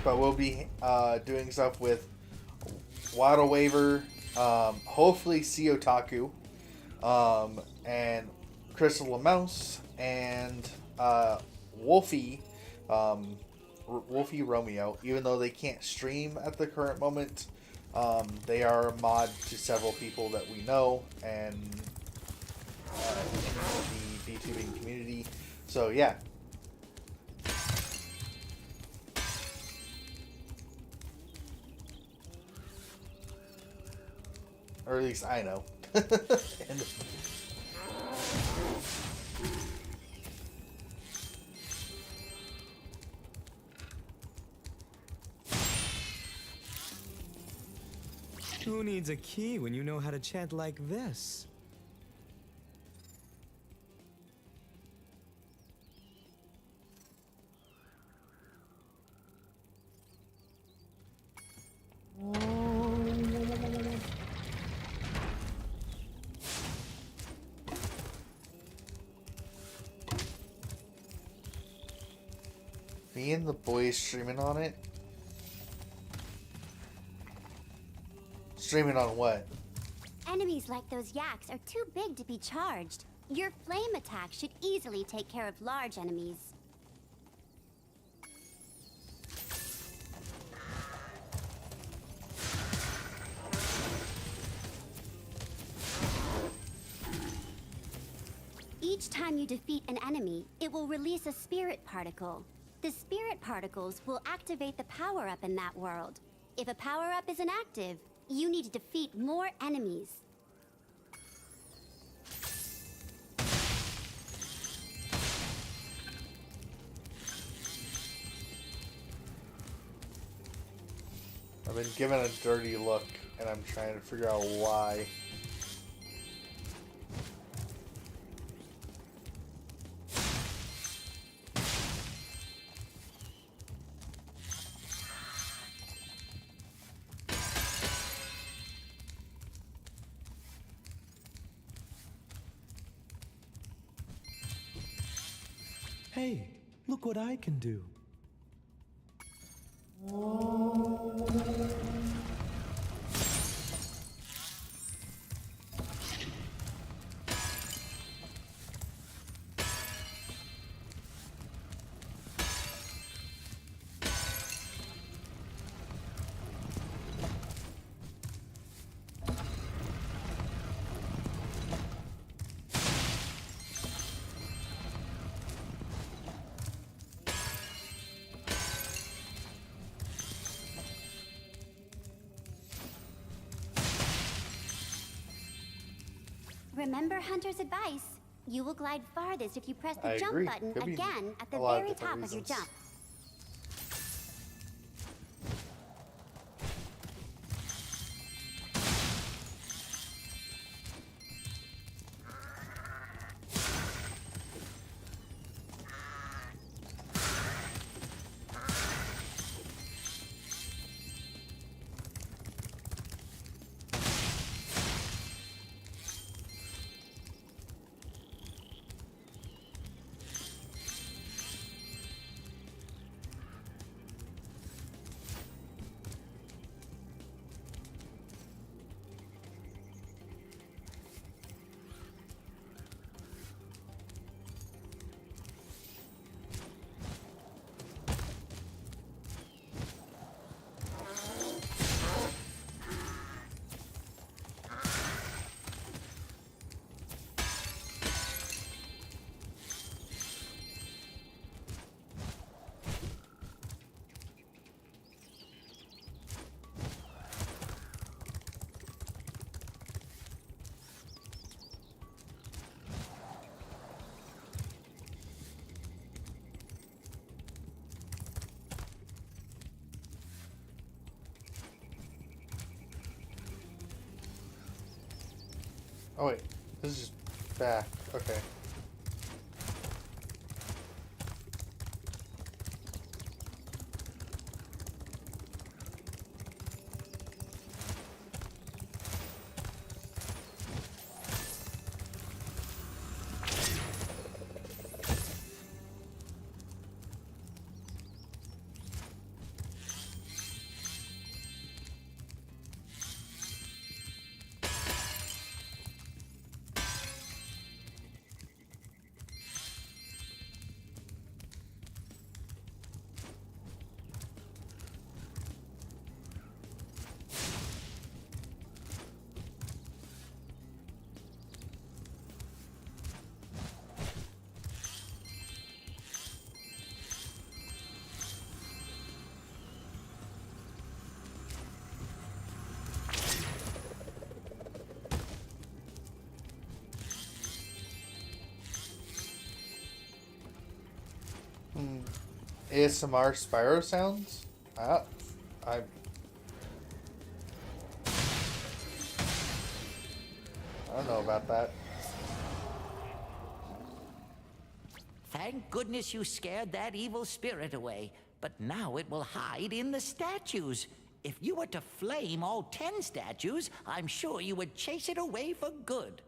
S1: But we'll be doing stuff with Waddle Waver, hopefully C Otaku, and Crystal the Mouse, and Wolfie, Wolfie Romeo. Even though they can't stream at the current moment, they are a mod to several people that we know and in the VTubing community. So yeah. Or at least I know. And
S2: Who needs a key when you know how to chant like this?
S1: me and the boys streaming on it. Streaming on what?
S7: Enemies like those yaks are too big to be charged. Your flame attack should easily take care of large enemies. Each time you defeat an enemy, it will release a spirit particle. The spirit particles will activate the power-up in that world. If a power-up is inactive, you need to defeat more enemies.
S1: I've been given a dirty look, and I'm trying to figure out why.
S2: Hey, look what I can do.
S7: Remember Hunter's advice. You will glide farthest if you press the
S1: I
S7: jump
S1: agree.
S7: button
S1: Could be
S7: again at the
S1: a lot of
S7: very
S1: different
S7: top of your
S1: reasons.
S7: jump.
S1: Oh wait, this is just back. Okay. ASMR Spyro sounds? I don't know about that.
S4: Thank goodness you scared that evil spirit away. But now it will hide in the statues. If you were to flame all 10 statues, I'm sure you would chase it away for good.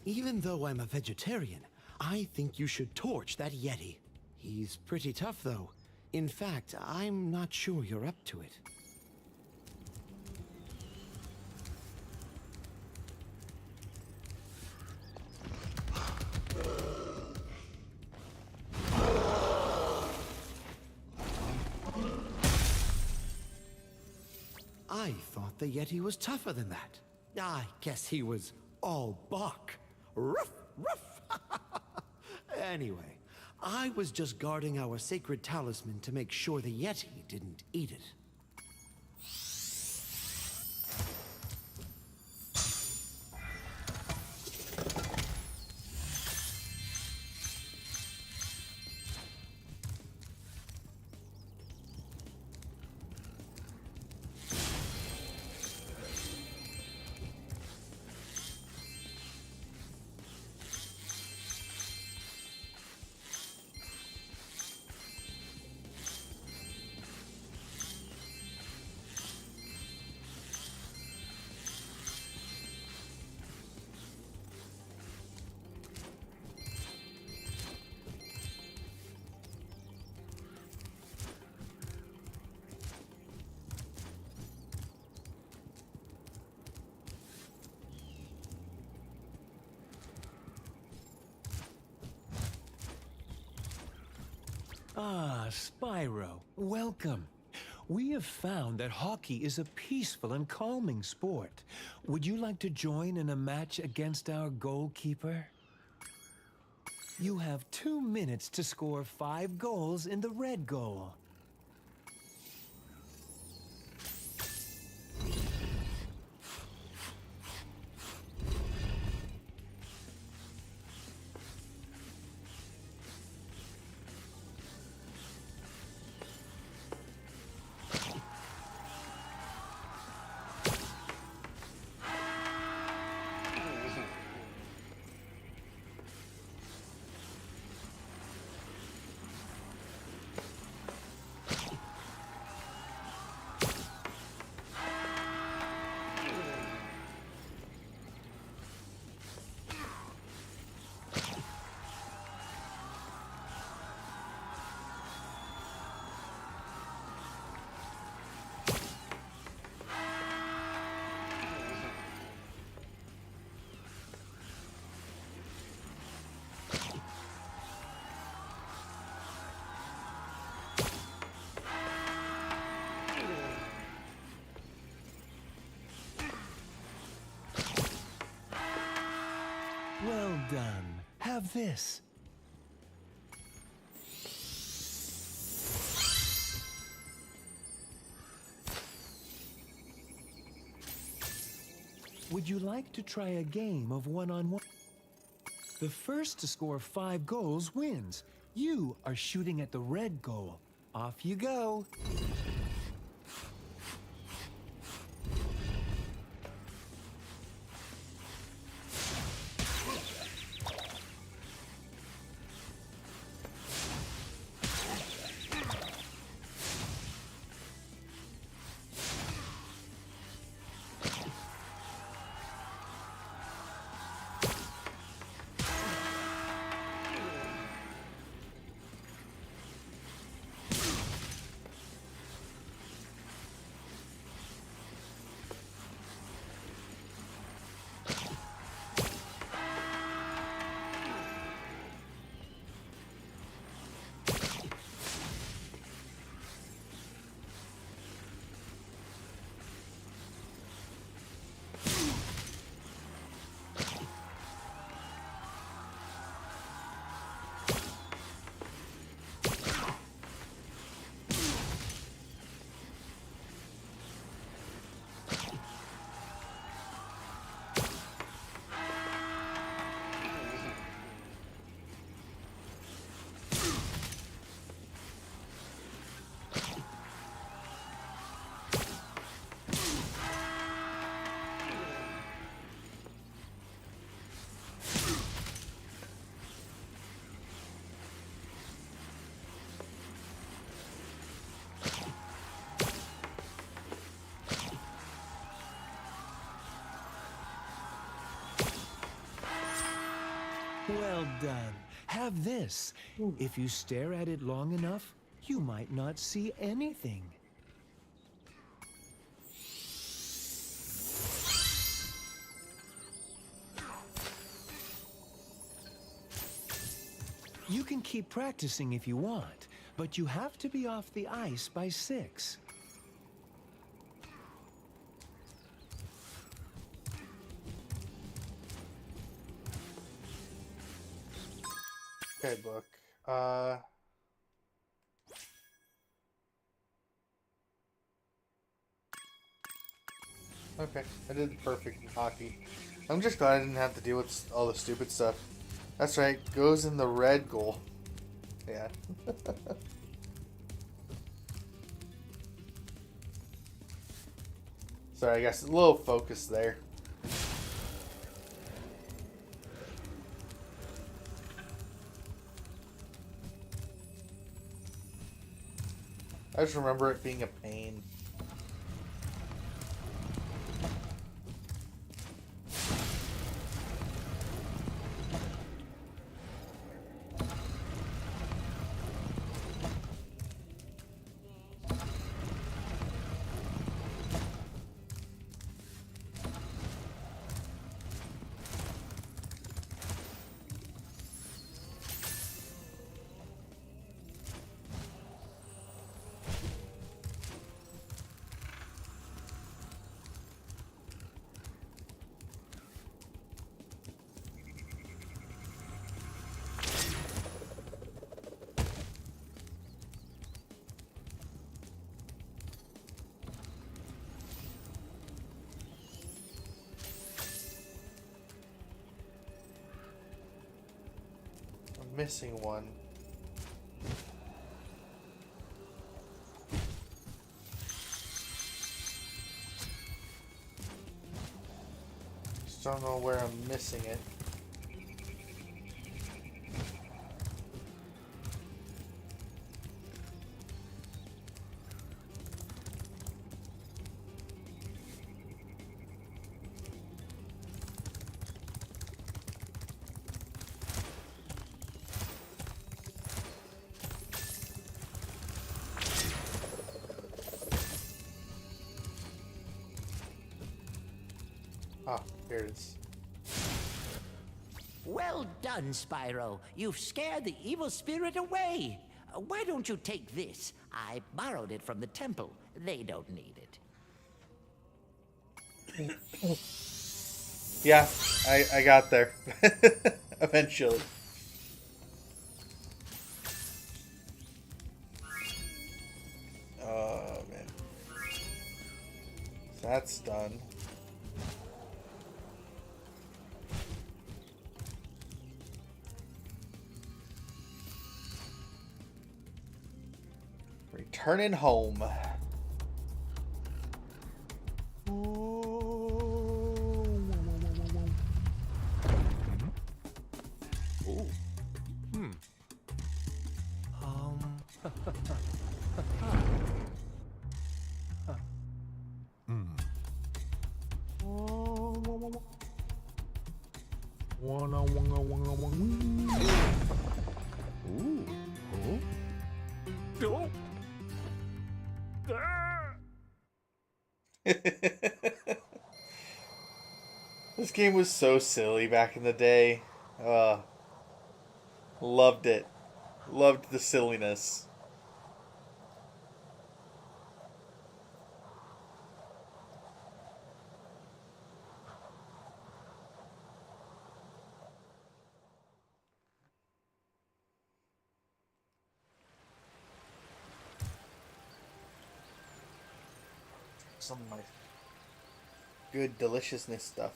S2: Even though I'm a vegetarian, I think you should torch that Yeti. He's pretty tough, though. In fact, I'm not sure you're up to it. I thought the Yeti was tougher than that. I guess he was all bark. Ruff, ruff. Anyway, I was just guarding our sacred talisman to make sure the Yeti didn't eat it.
S15: Spyro, welcome. We have found that hockey is a peaceful and calming sport. Would you like to join in a match against our goalkeeper? You have 2 minutes to score 5 goals in the red goal. Well done. Have this. Would you like to try a game of one-on-one? The first to score 5 goals wins. You are shooting at the red goal. Off you go. Well done. Have this. If you stare at it long enough, you might not see anything. You can keep practicing if you want, but you have to be off the ice by 6.
S1: Okay, book. Okay, I did perfect in hockey. I'm just glad I didn't have to deal with all the stupid stuff. That's right, goes in the red goal. Yeah. Sorry, I guess a little focus there. I just remember it being a pain. missing one. Just don't know where I'm missing it. Ah, here it is.
S4: Well done, Spyro. You've scared the evil spirit away. Why don't you take this? I borrowed it from the temple. They don't need it.
S1: Yeah, I got there. Eventually. Oh, man. That's done. Returning home.
S15: Ooh.
S1: This game was so silly back in the day. Loved it. Loved the silliness. Some of my good deliciousness stuff.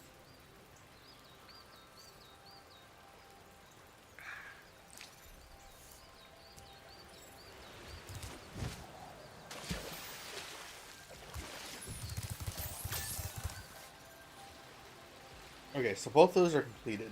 S1: Okay, so both those are completed.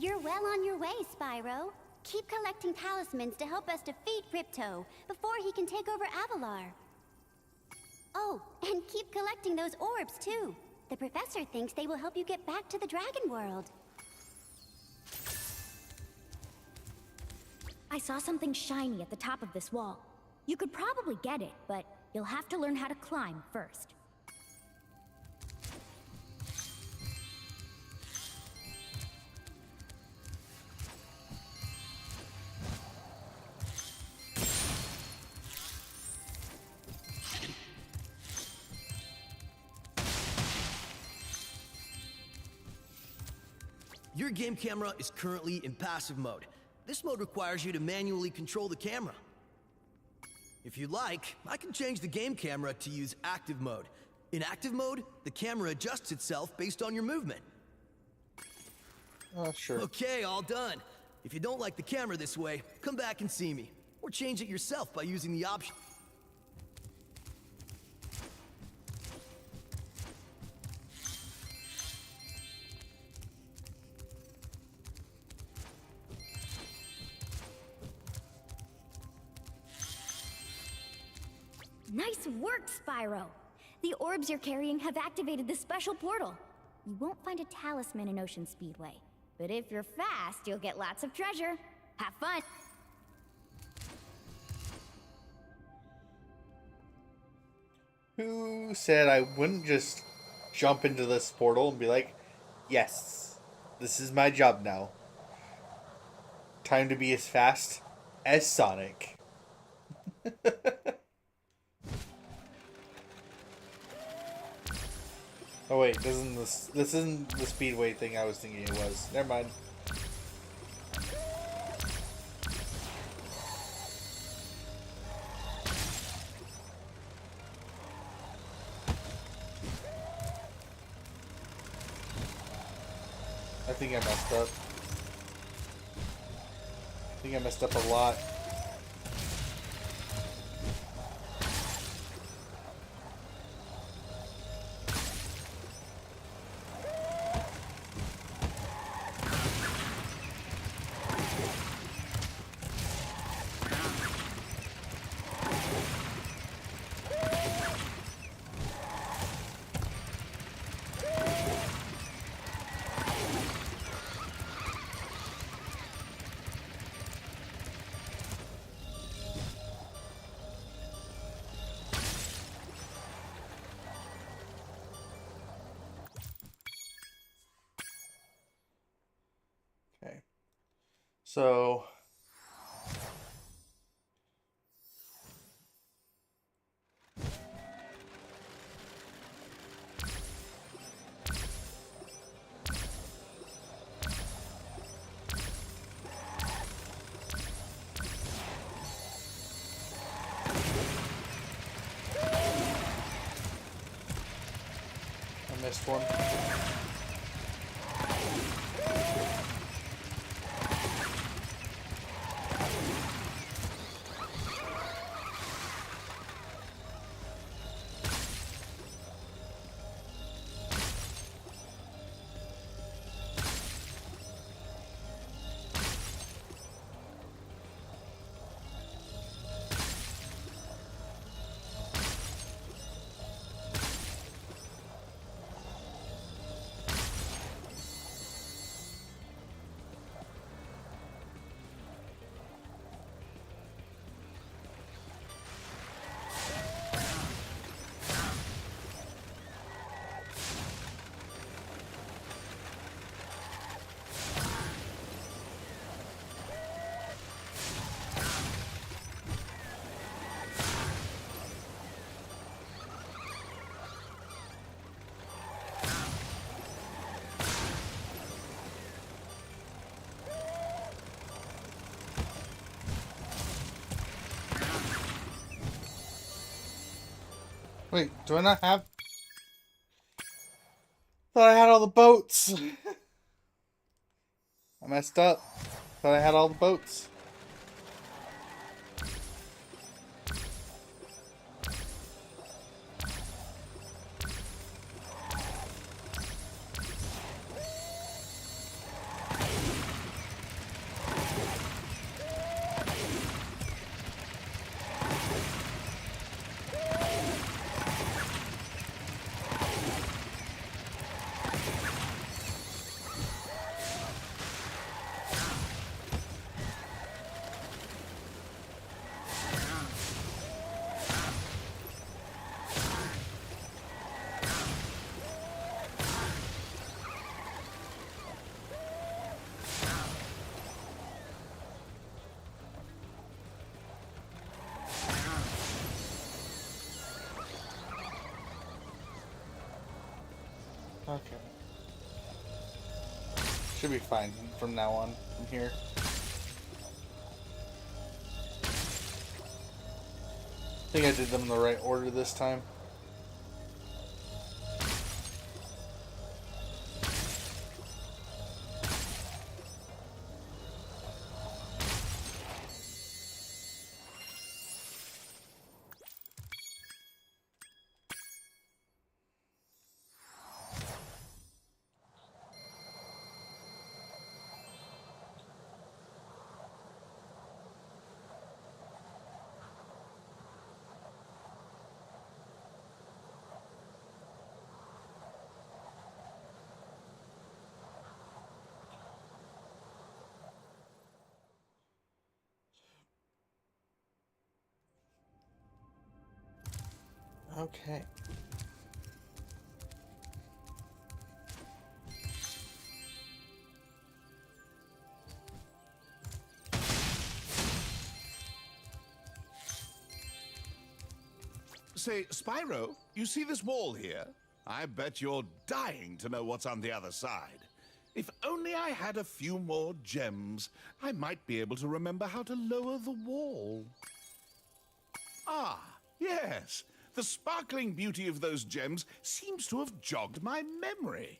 S7: You're well on your way, Spyro. Keep collecting talismans to help us defeat Ripto before he can take over Avalar. Oh, and keep collecting those orbs, too. The professor thinks they will help you get back to the Dragon World.
S3: I saw something shiny at the top of this wall. You could probably get it, but you'll have to learn how to climb first.
S2: Your game camera is currently in passive mode. This mode requires you to manually control the camera. If you'd like, I can change the game camera to use active mode. In active mode, the camera adjusts itself based on your movement.
S1: Oh, sure.
S2: Okay, all done. If you don't like the camera this way, come back and see me. Or change it yourself by using the option.
S3: Nice work, Spyro! The orbs you're carrying have activated this special portal. You won't find a talisman in Ocean Speedway, but if you're fast, you'll get lots of treasure. Have fun!
S1: Who said I wouldn't just jump into this portal and be like, yes, this is my job now. Time to be as fast as Sonic. Oh wait, this isn't the speedway thing I was thinking it was. Never mind. I think I messed up. I think I messed up a lot. Okay. So I missed one. Wait, do I not have... Thought I had all the boats. I messed up. Thought I had all the boats. Okay. Should be fine from now on, from here. I think I did them in the right order this time. Okay.
S6: Say, Spyro, you see this wall here? I bet you're dying to know what's on the other side. If only I had a few more gems, I might be able to remember how to lower the wall. Ah, yes. The sparkling beauty of those gems seems to have jogged my memory.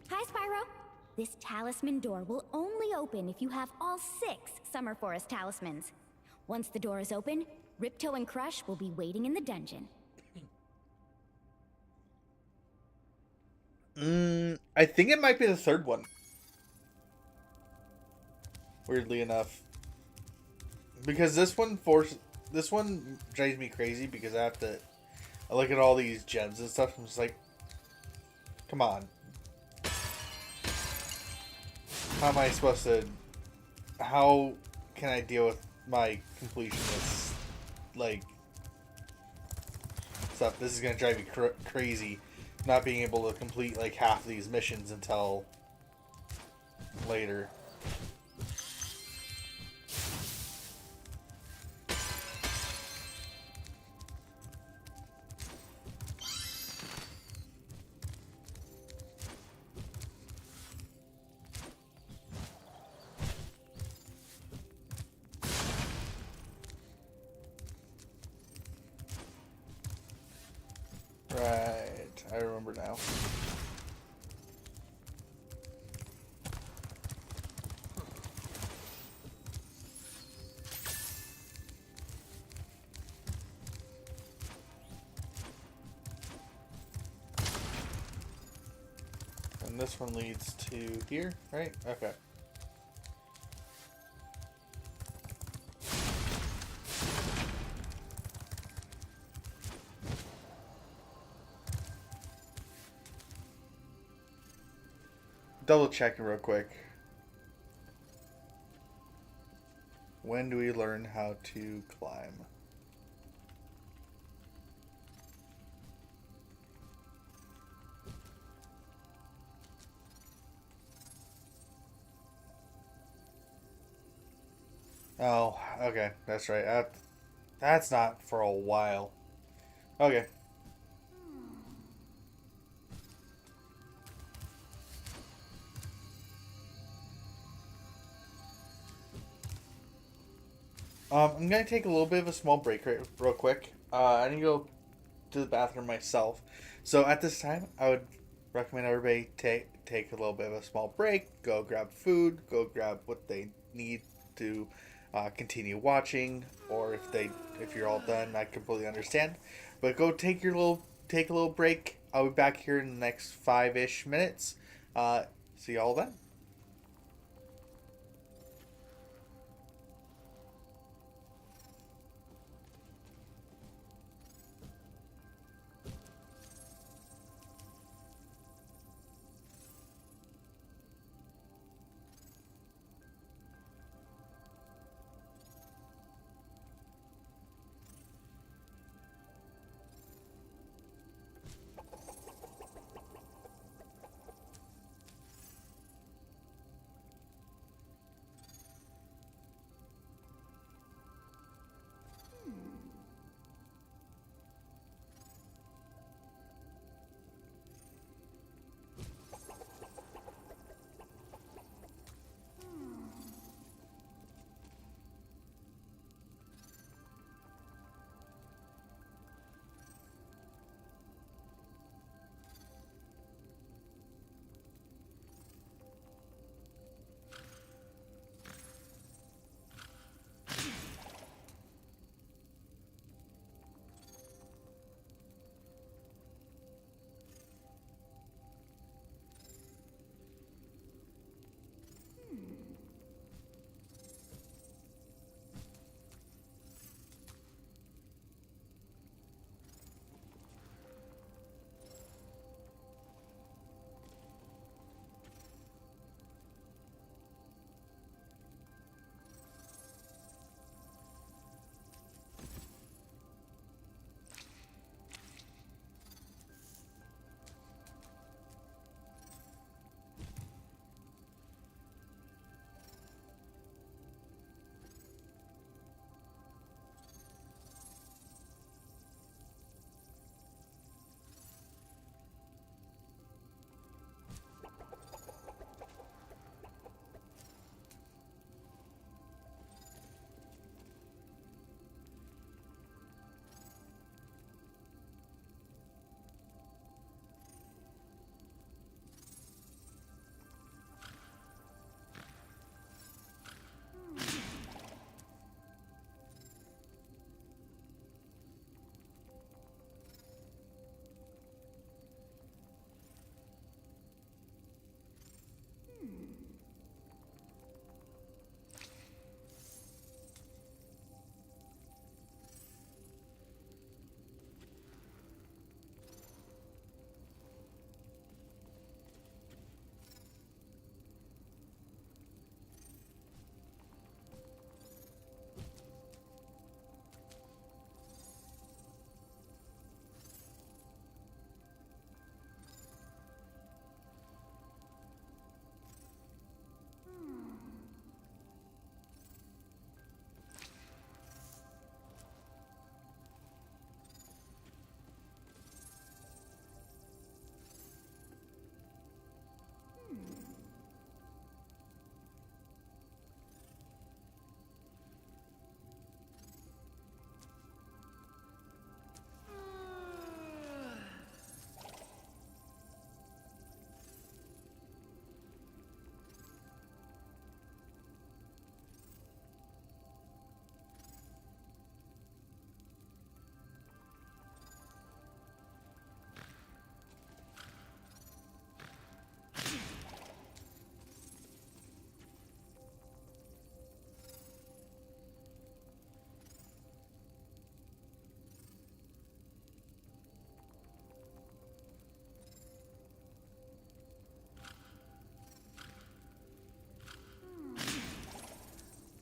S3: Hi, Spyro. This talisman door will only open if you have all 6 Summer Forest talismans. Once the door is open, Ripto and Crush will be waiting in the dungeon.
S1: I think it might be the third one. Weirdly enough. Because this one drives me crazy because I look at all these gems and stuff. I'm just like, come on. How can I deal with my completionist, like, stuff? This is going to drive me crazy, not being able to complete, like, half of these missions until later. Right, I remember now. And this one leads to here, right? Okay. Double checking real quick. When do we learn how to climb? Oh, okay, that's right. That's not for a while. Okay. I'm gonna take a little bit of a small break real quick. I need to go to the bathroom myself. So at this time, I would recommend everybody take a little bit of a small break. Go grab food. Go grab what they need to continue watching. Or if you're all done, I completely understand. But go take a little break. I'll be back here in the next 5-ish minutes. See y'all then.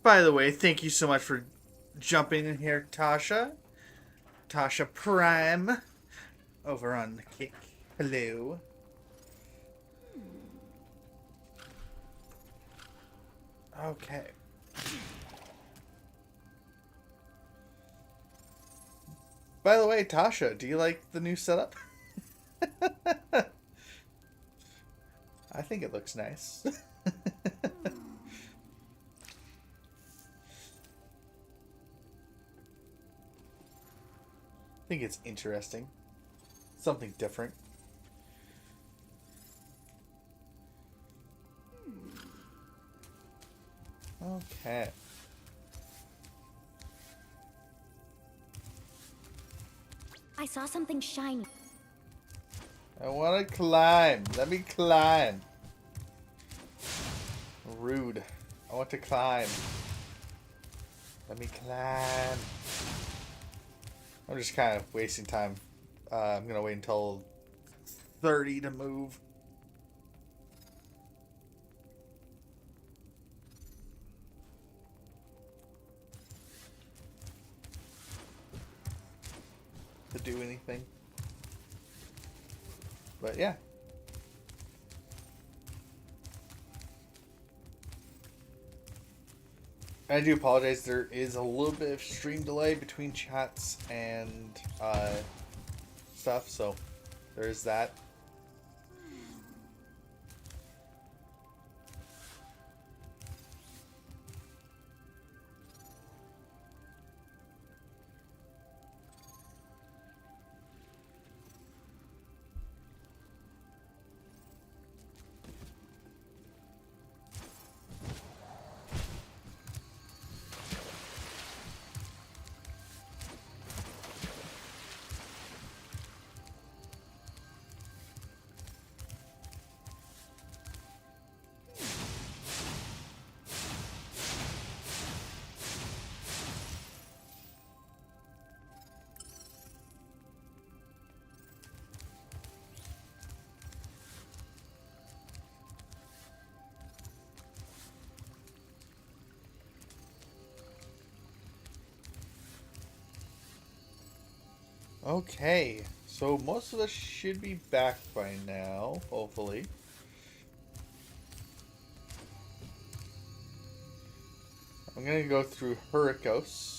S1: by the way, thank you so much for jumping in here, Tasha. Tasha Prime. Over on the Kick. Hello. Okay. By the way, Tasha, do you like the new setup? I think it looks nice. I think it's interesting. Something different. Okay.
S3: I saw something shiny.
S1: I want to climb. Let me climb. Rude. I want to climb. Let me climb. I'm just kind of wasting time. I'm going to wait until 30 to move. To do anything. But yeah. I do apologize, there is a little bit of stream delay between chats and stuff, so there is that. Okay, so most of us should be back by now, hopefully. I'm gonna go through Hurricos.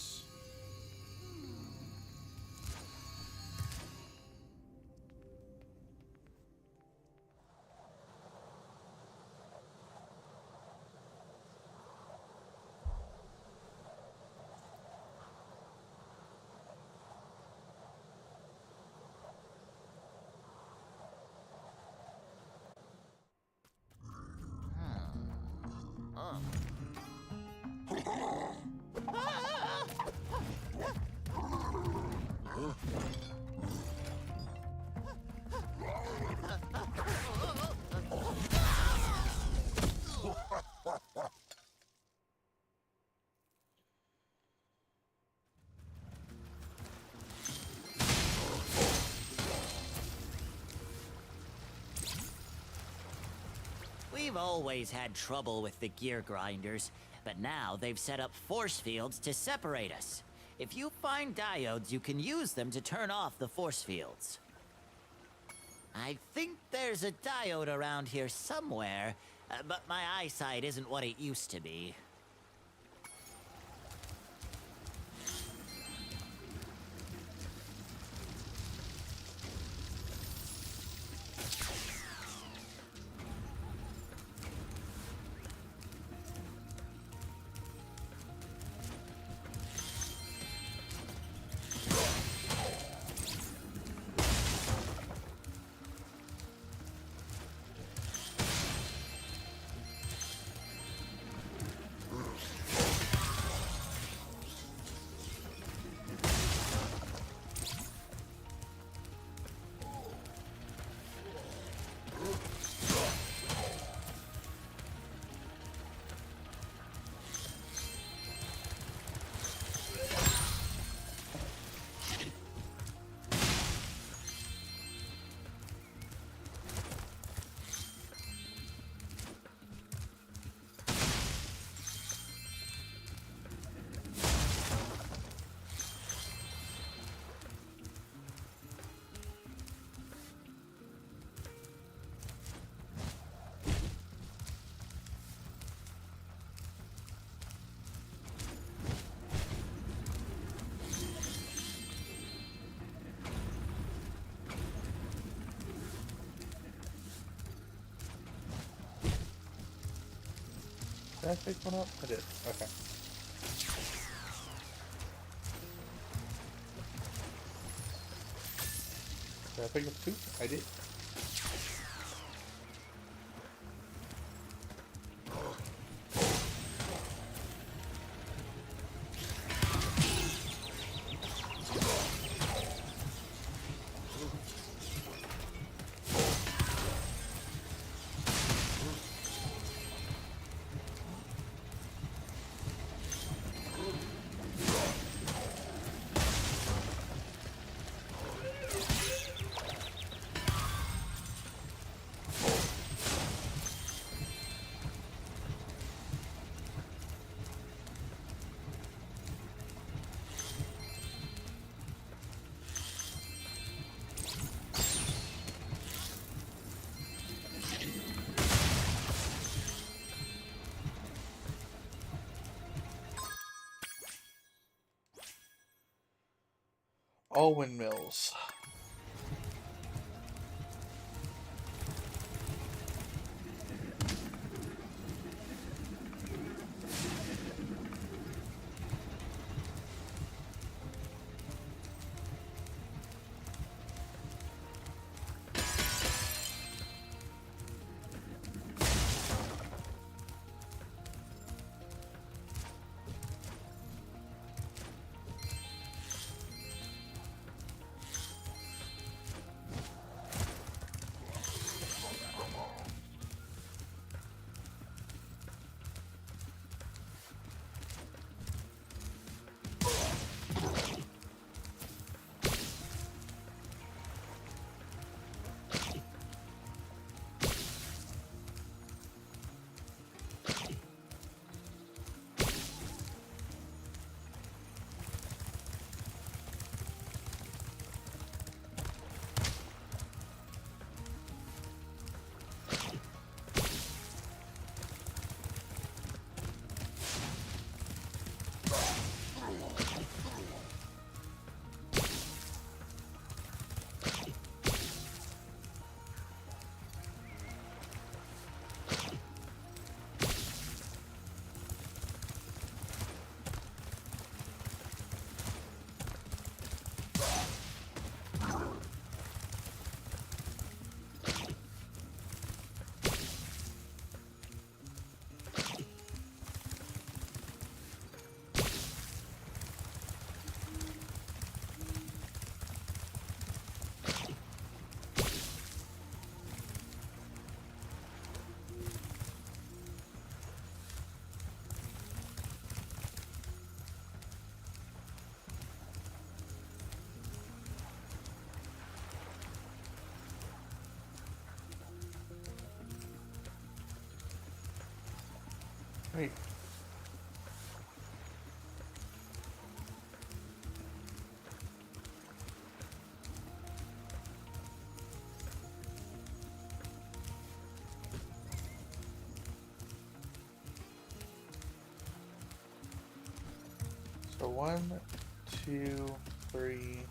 S4: We've always had trouble with the gear grinders, but now they've set up force fields to separate us. If you find diodes, you can use them to turn off the force fields. I think there's a diode around here somewhere, but my eyesight isn't what it used to be.
S1: Did I pick one up? I did. Okay. Did I pick up 2? I did. All windmills. Wait. So 1, 2, 3.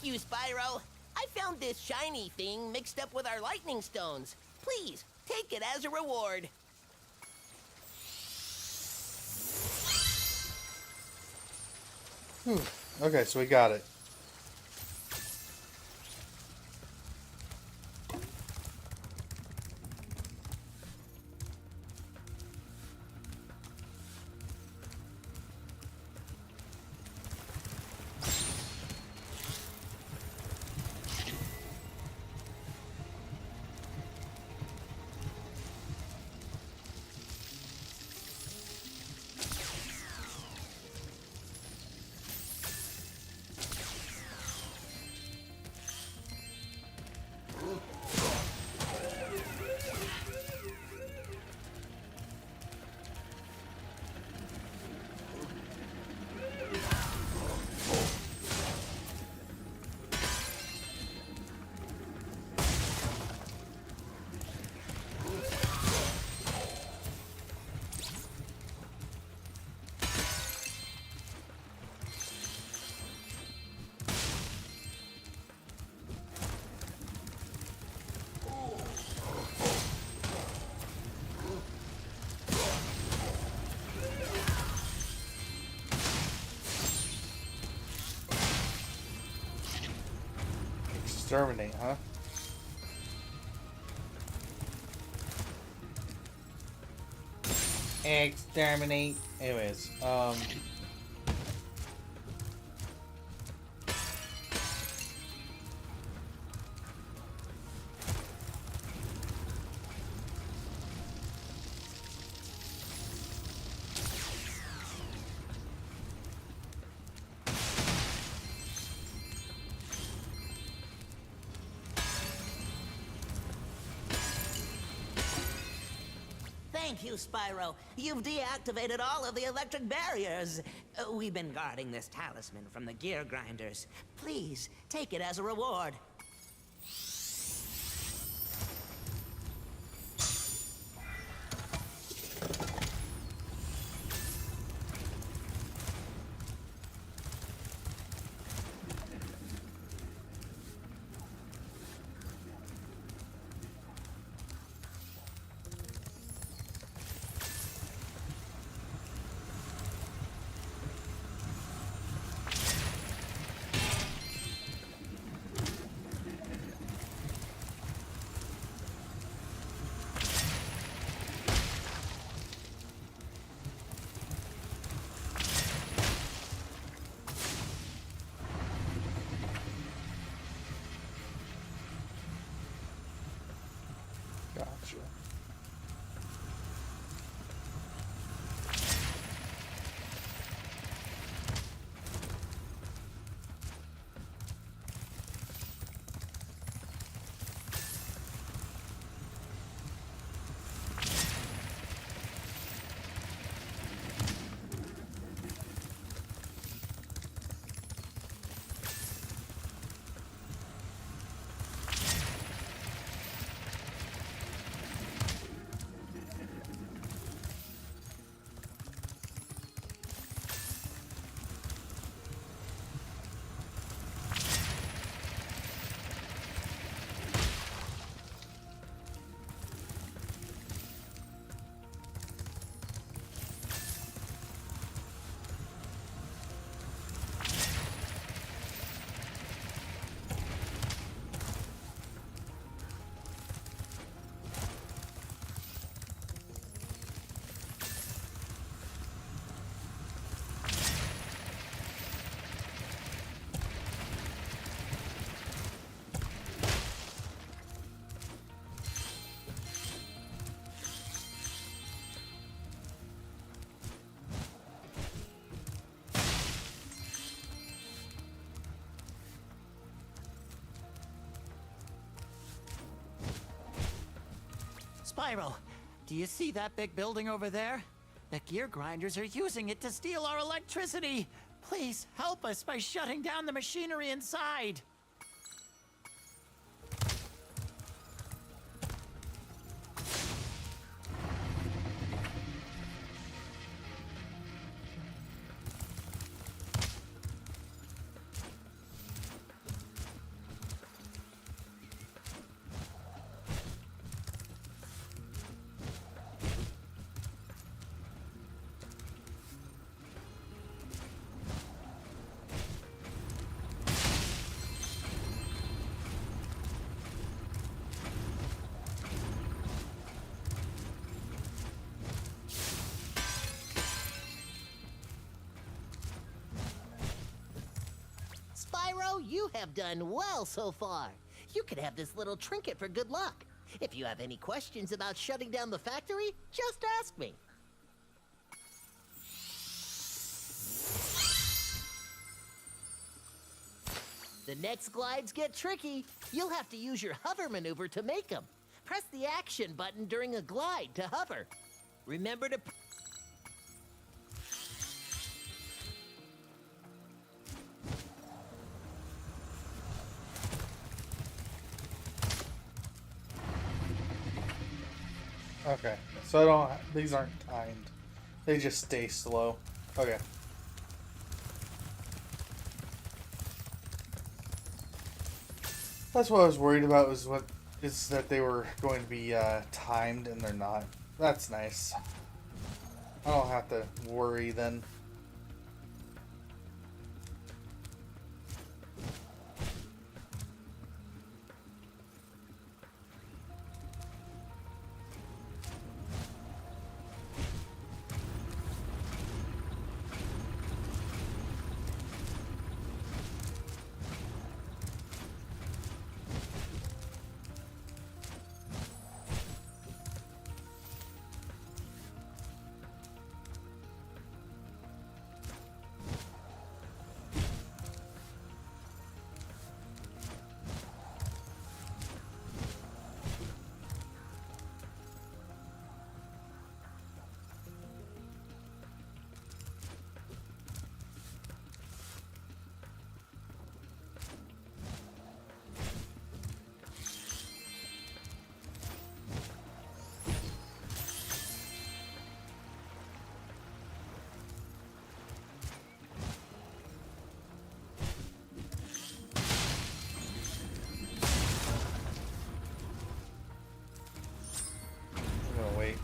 S16: you, Spyro. I found this shiny thing mixed up with our lightning stones. Please, take it as a reward.
S1: Okay, so we got it. Exterminate, huh? Exterminate. Anyways,
S16: Thank you, Spyro. You've deactivated all of the electric barriers. We've been guarding this talisman from the gear grinders. Please, take it as a reward. gotcha.
S4: Spyro, do you see that big building over there? The gear grinders are using it to steal our electricity. Please help us by shutting down the machinery inside.
S17: Spyro, you have done well so far. You could have this little trinket for good luck. If you have any questions about shutting down the factory, just ask me. The next glides get tricky. You'll have to use your hover maneuver to make them. Press the action button during a glide to hover. Remember to...
S1: Okay, so I don't. These aren't timed. They just stay slow. Okay. That's what I was worried about. Was what is that they were going to be timed and they're not. That's nice. I don't have to worry then. I'm gonna wait.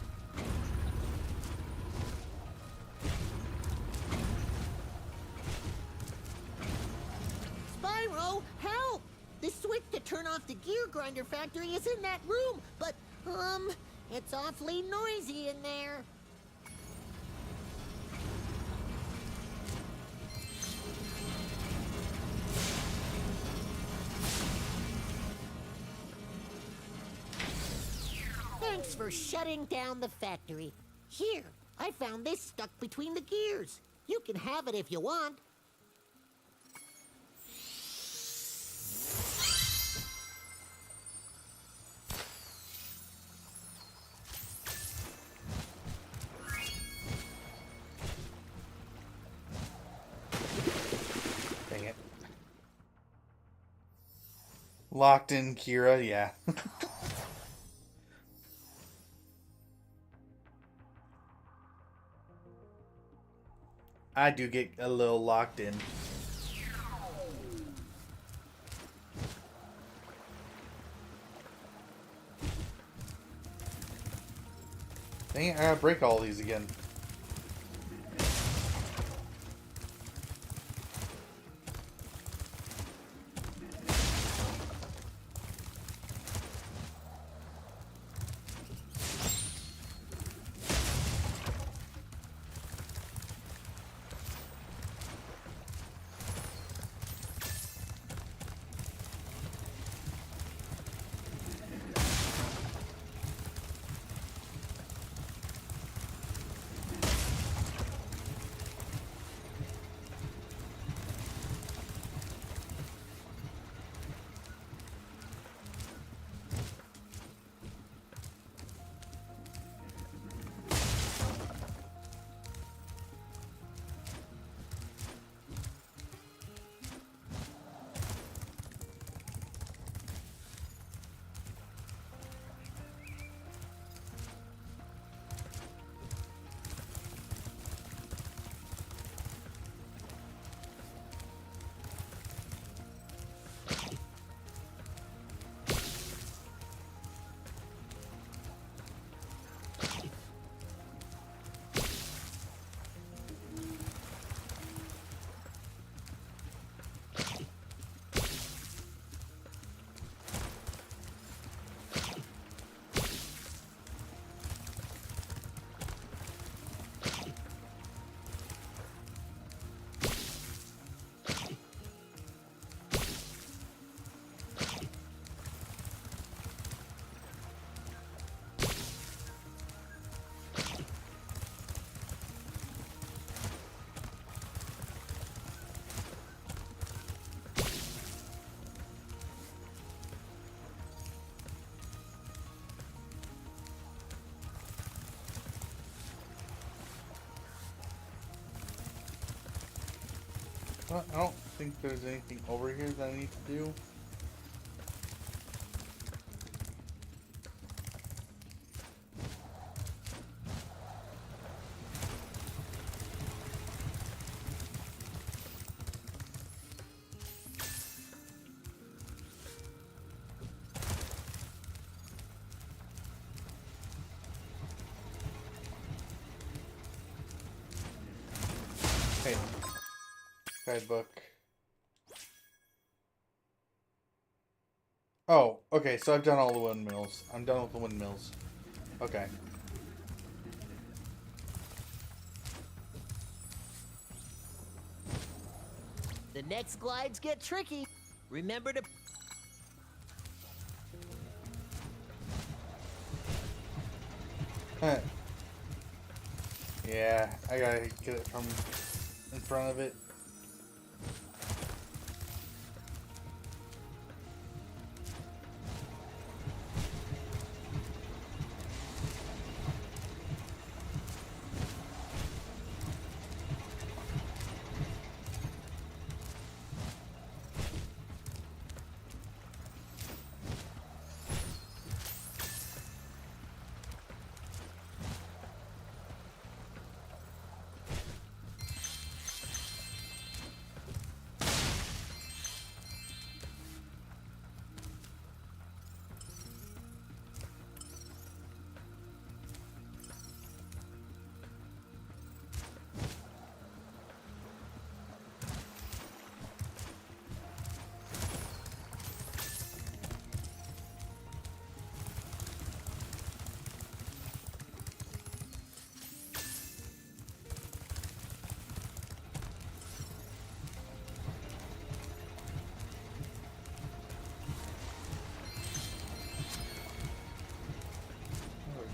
S17: Spyro, help! The switch to turn off the gear grinder factory is in that room, but, it's awfully noisy in there. Thanks for shutting down the factory. Here, I found this stuck between the gears. You can have it if you want.
S1: Dang it. Locked in Kira, yeah. I do get a little locked in. Dang it, I gotta break all these again. I don't think there's anything over here that I need to do. Hey, guidebook. Oh, okay, so I've done all the windmills. I'm done with the windmills. Okay.
S17: The next glides get tricky. Remember to...
S1: Yeah, I gotta get it from in front of it.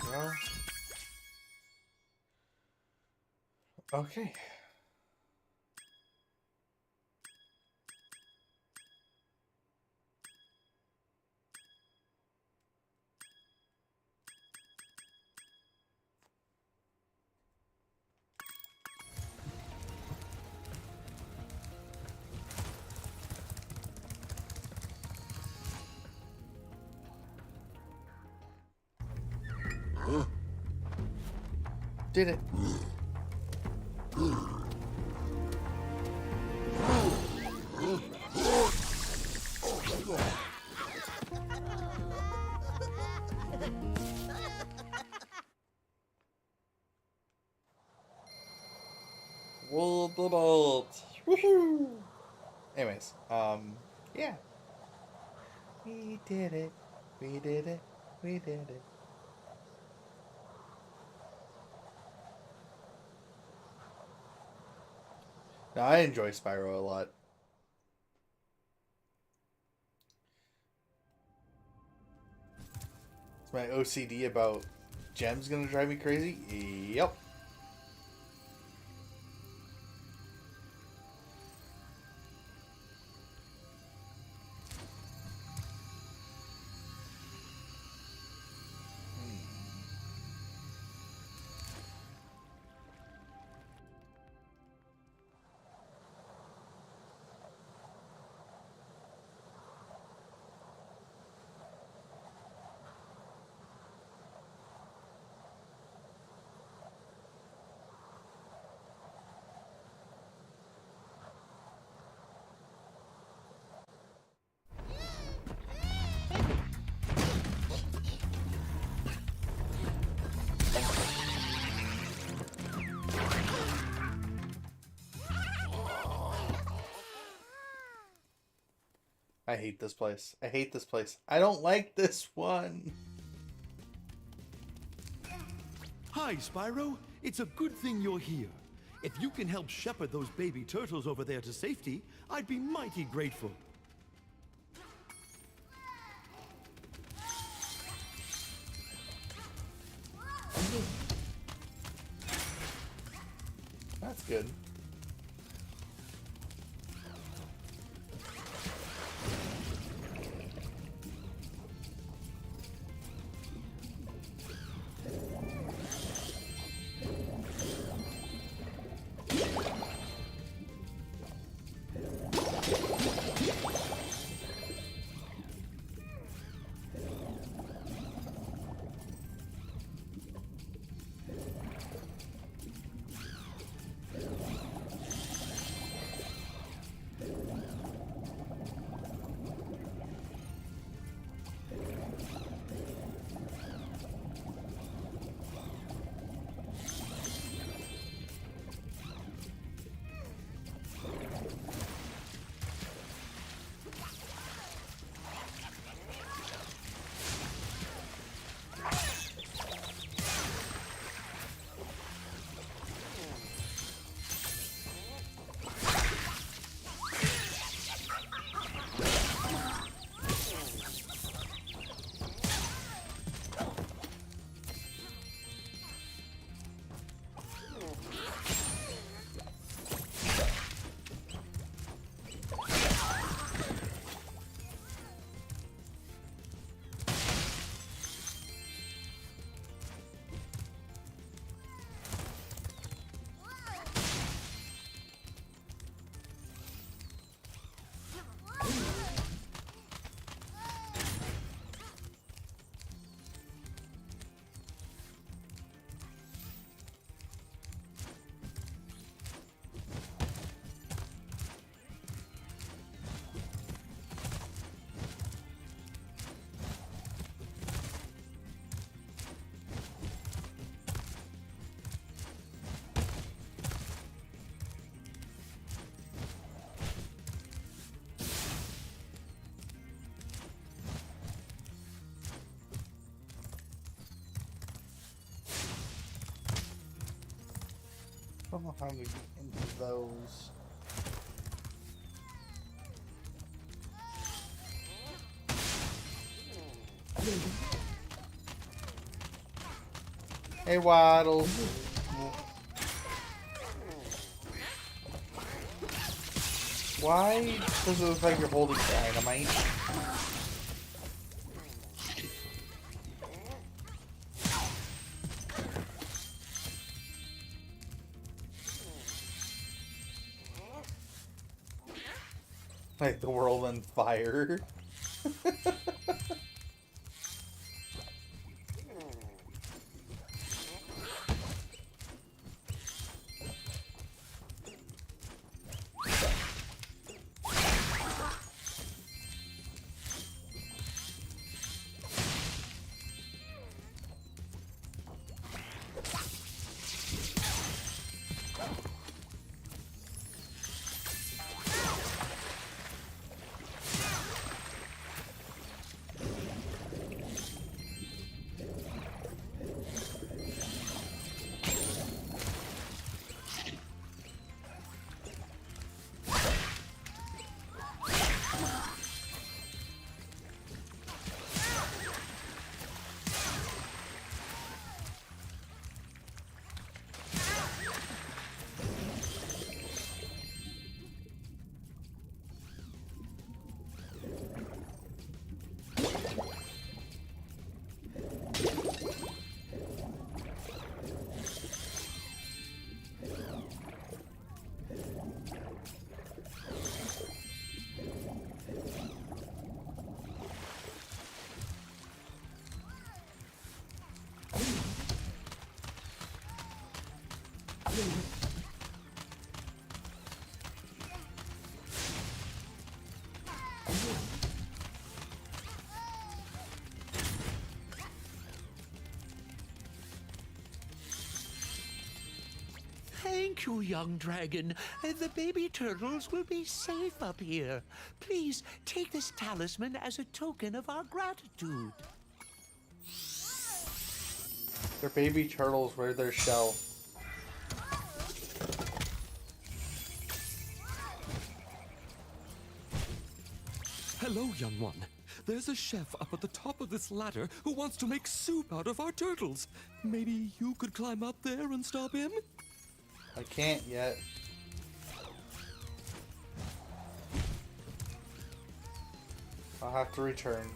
S1: There we go. Okay. Did it. Roll the bolt. Woohoo! Anyways, yeah. We did it. We did it. We did it. Now, I enjoy Spyro a lot. Is my OCD about gems gonna drive me crazy? Yep. I hate this place. I hate this place. I don't like this one.
S2: Hi, Spyro. It's a good thing you're here. If you can help shepherd those baby turtles over there to safety, I'd be mighty grateful.
S1: That's good. don't know how to get into those. Hey, Waddle. Why does it look like you're holding dynamite? Like the world on fire.
S4: Thank you, young dragon. The baby turtles will be safe up here. Please take this talisman as a token of our gratitude.
S1: They're baby turtles. Where's their shell?
S18: Hello, young one. There's a chef up at the top of this ladder who wants to make soup out of our turtles. Maybe you could climb up there and stop him?
S1: I can't yet. I'll have to return.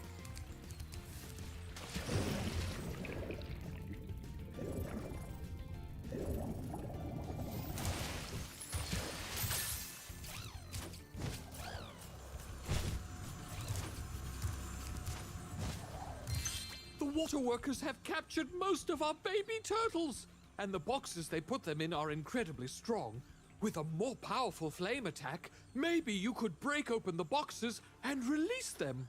S18: The water workers have captured most of our baby turtles, and the boxes they put them in are incredibly strong. With a more powerful flame attack, maybe you could break open the boxes and release them.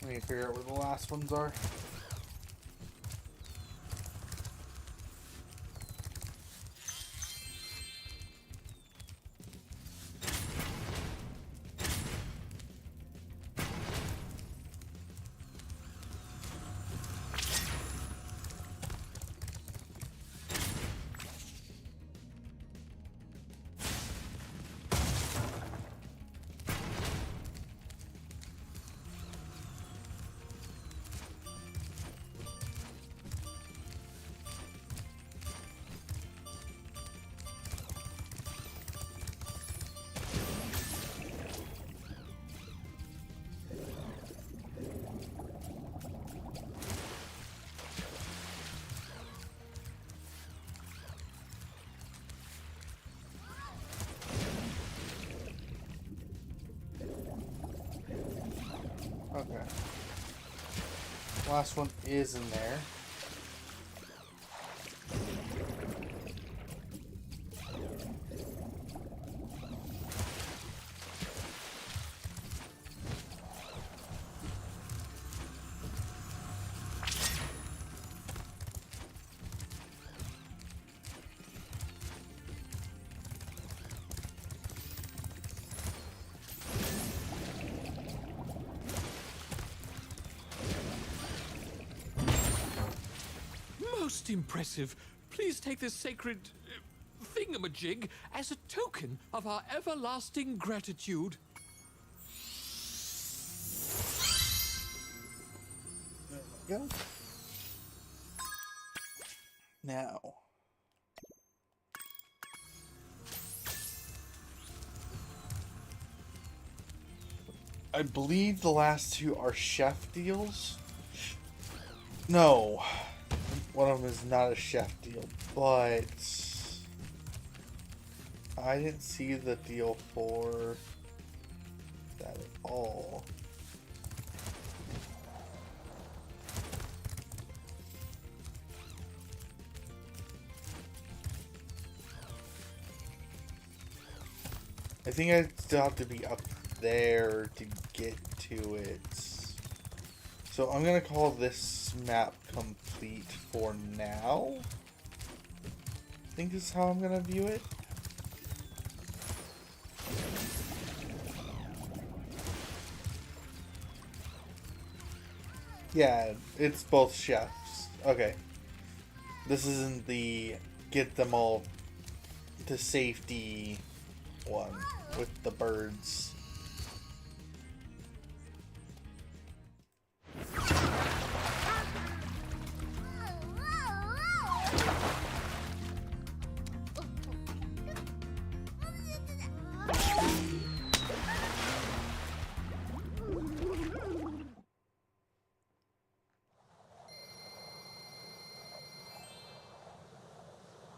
S1: Let me figure out where the last ones are. Okay. Last one is in there.
S18: Most impressive. Please take this sacred thingamajig as a token of our everlasting gratitude.
S1: There we go. Now. I believe the last two are chef deals. No. One of them is not a chef deal, but I didn't see the deal for that at all. I think I still have to be up there to get to it. So I'm gonna call this map complete for now. I think this is how I'm gonna view it. Yeah, it's both chefs. Okay. This isn't the get them all to safety one with the birds.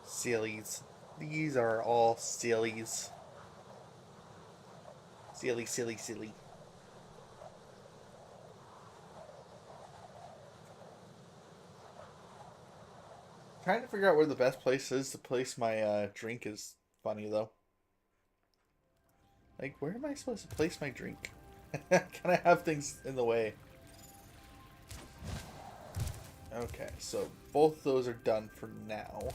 S1: Sillies. These are all sillies. Silly, silly, silly. Trying to figure out where the best place is to place my drink is funny though. Like, where am I supposed to place my drink? Can I have things in the way? Okay, so both those are done for now.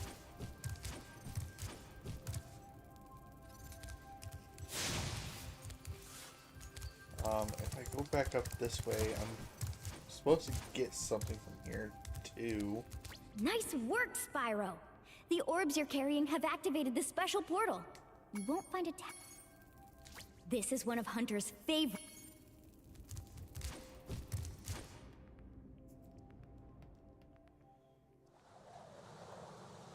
S1: If I go back up this way, I'm supposed to get something from here too.
S3: Nice work, Spyro! The orbs you're carrying have activated the special portal. You won't find a This is one of Hunter's favorite.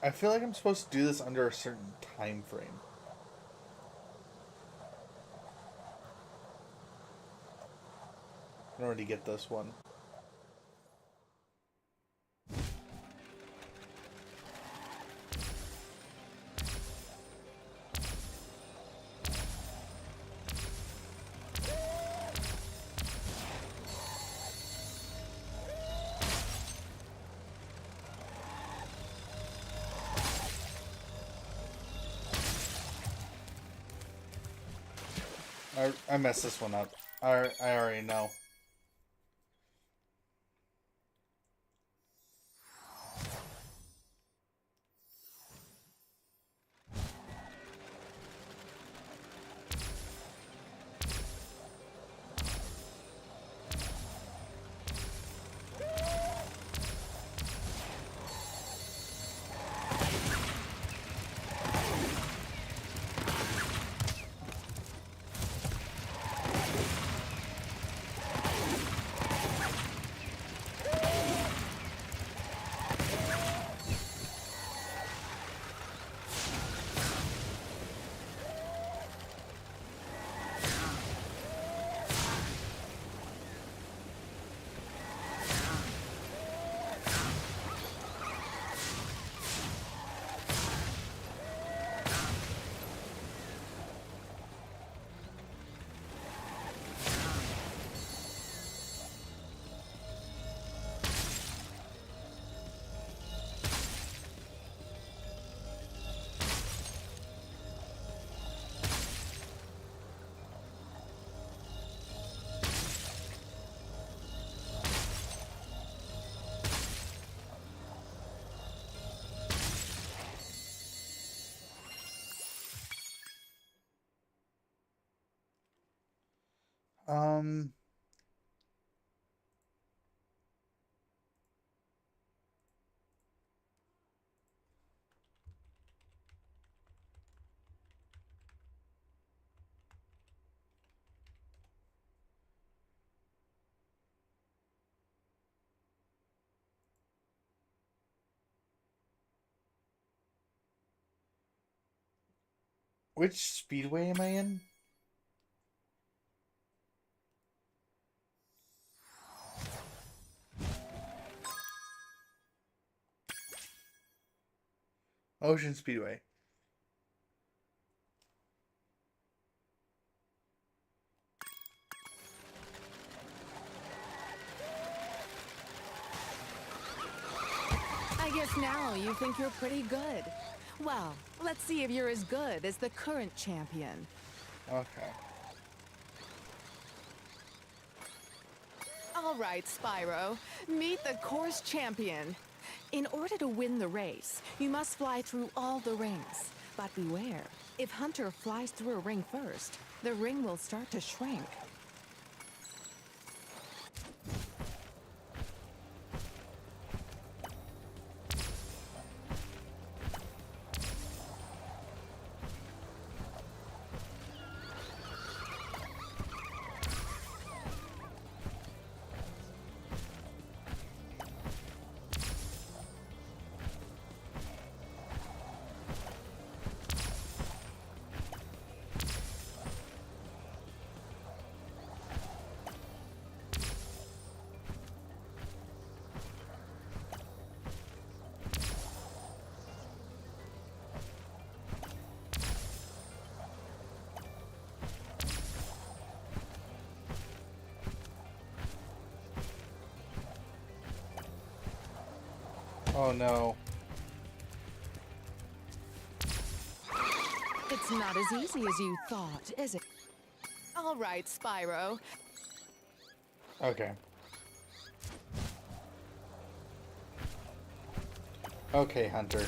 S1: I feel like I'm supposed to do this under a certain time frame. in order to get this one. I messed this one up. I already know. Um, which speedway am I in? Ocean Speedway.
S19: I guess now you think you're pretty good. Well, let's see if you're as good as the current champion.
S1: Okay.
S19: All right, Spyro. Meet the course champion. In order to win the race, you must fly through all the rings. But beware, if Hunter flies through a ring first, the ring will start to shrink.
S1: Oh no.
S19: It's not as easy as you thought, is it? All right, Spyro.
S1: Okay. Okay, Hunter.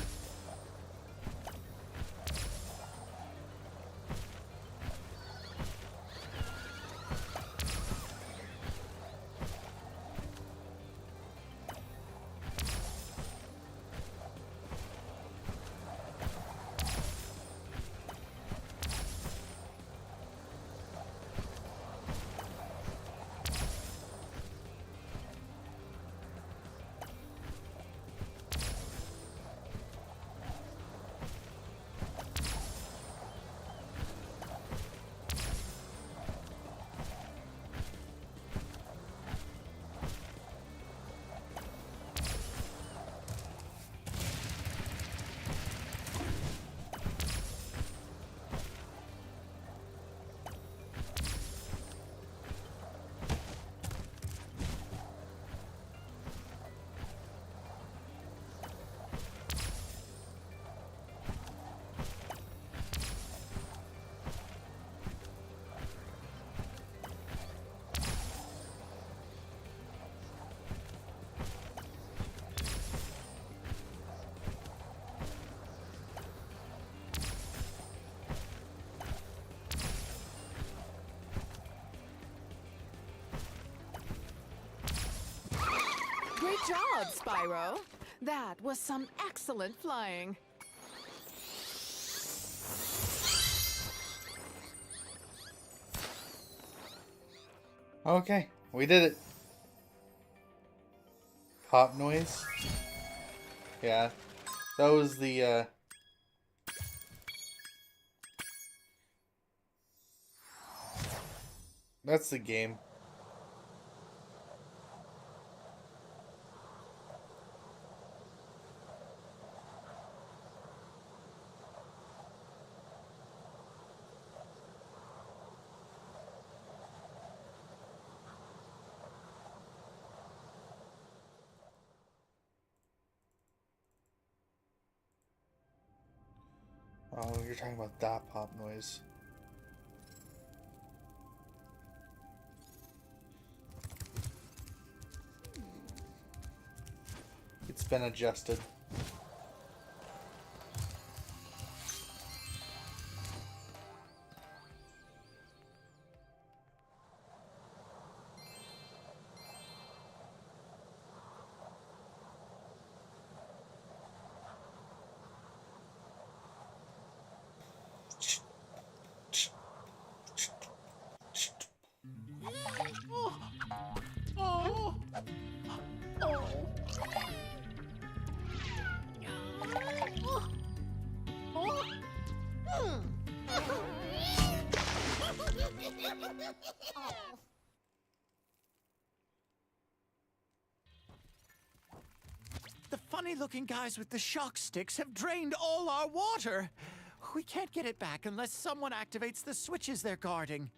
S19: Great job, Spyro. That was some excellent flying.
S1: Okay, we did it. Pop noise. Yeah, that was the, that's the game. Oh, you're talking about that pop noise. It's been adjusted.
S14: The funny-looking guys with the shock sticks have drained all our water. We can't get it back unless someone activates the switches they're guarding.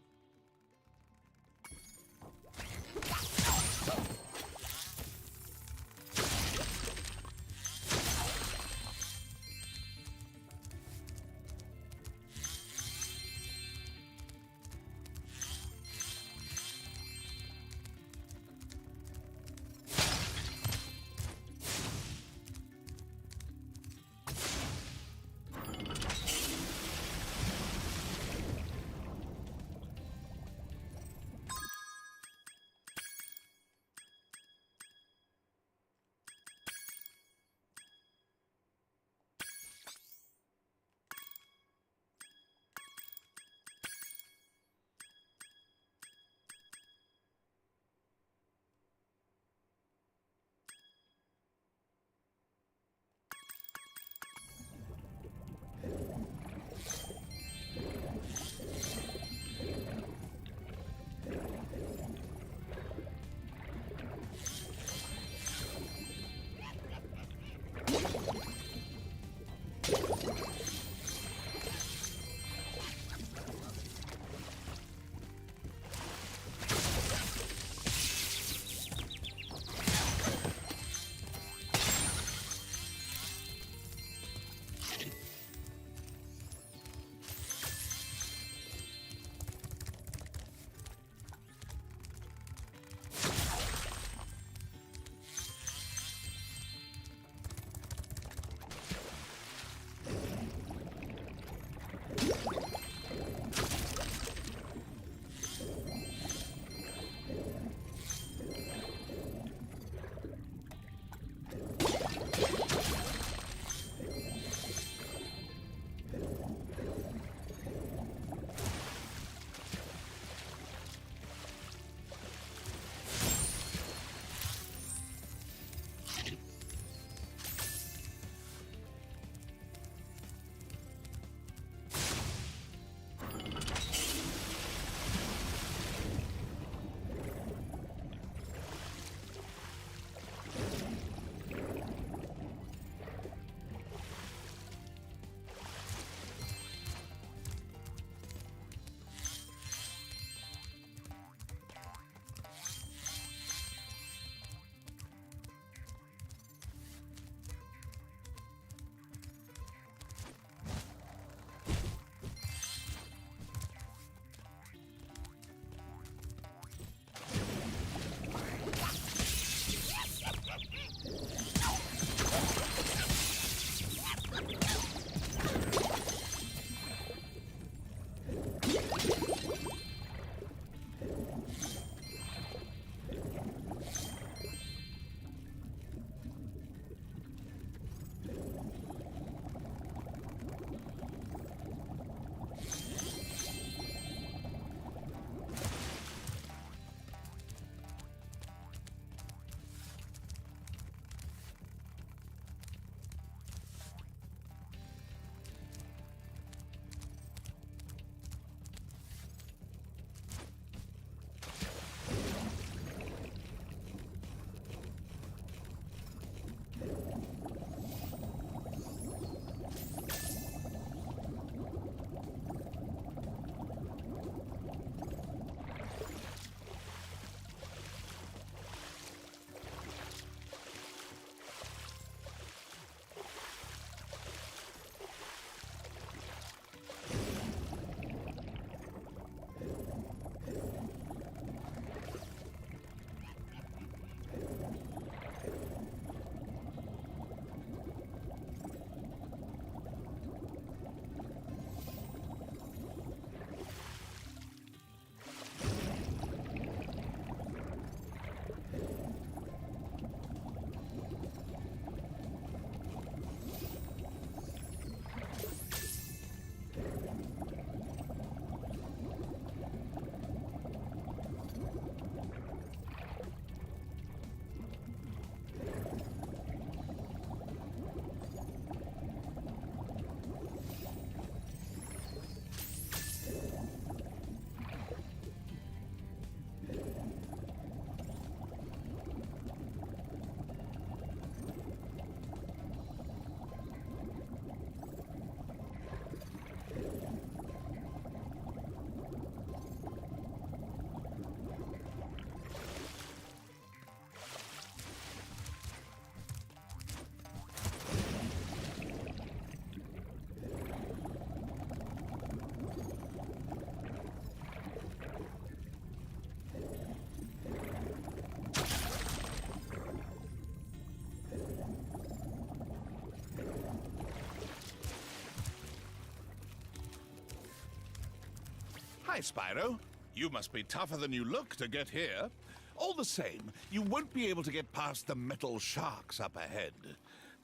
S6: Hi, Spyro. You must be tougher than you look to get here. All the same, you won't be able to get past the metal sharks up ahead.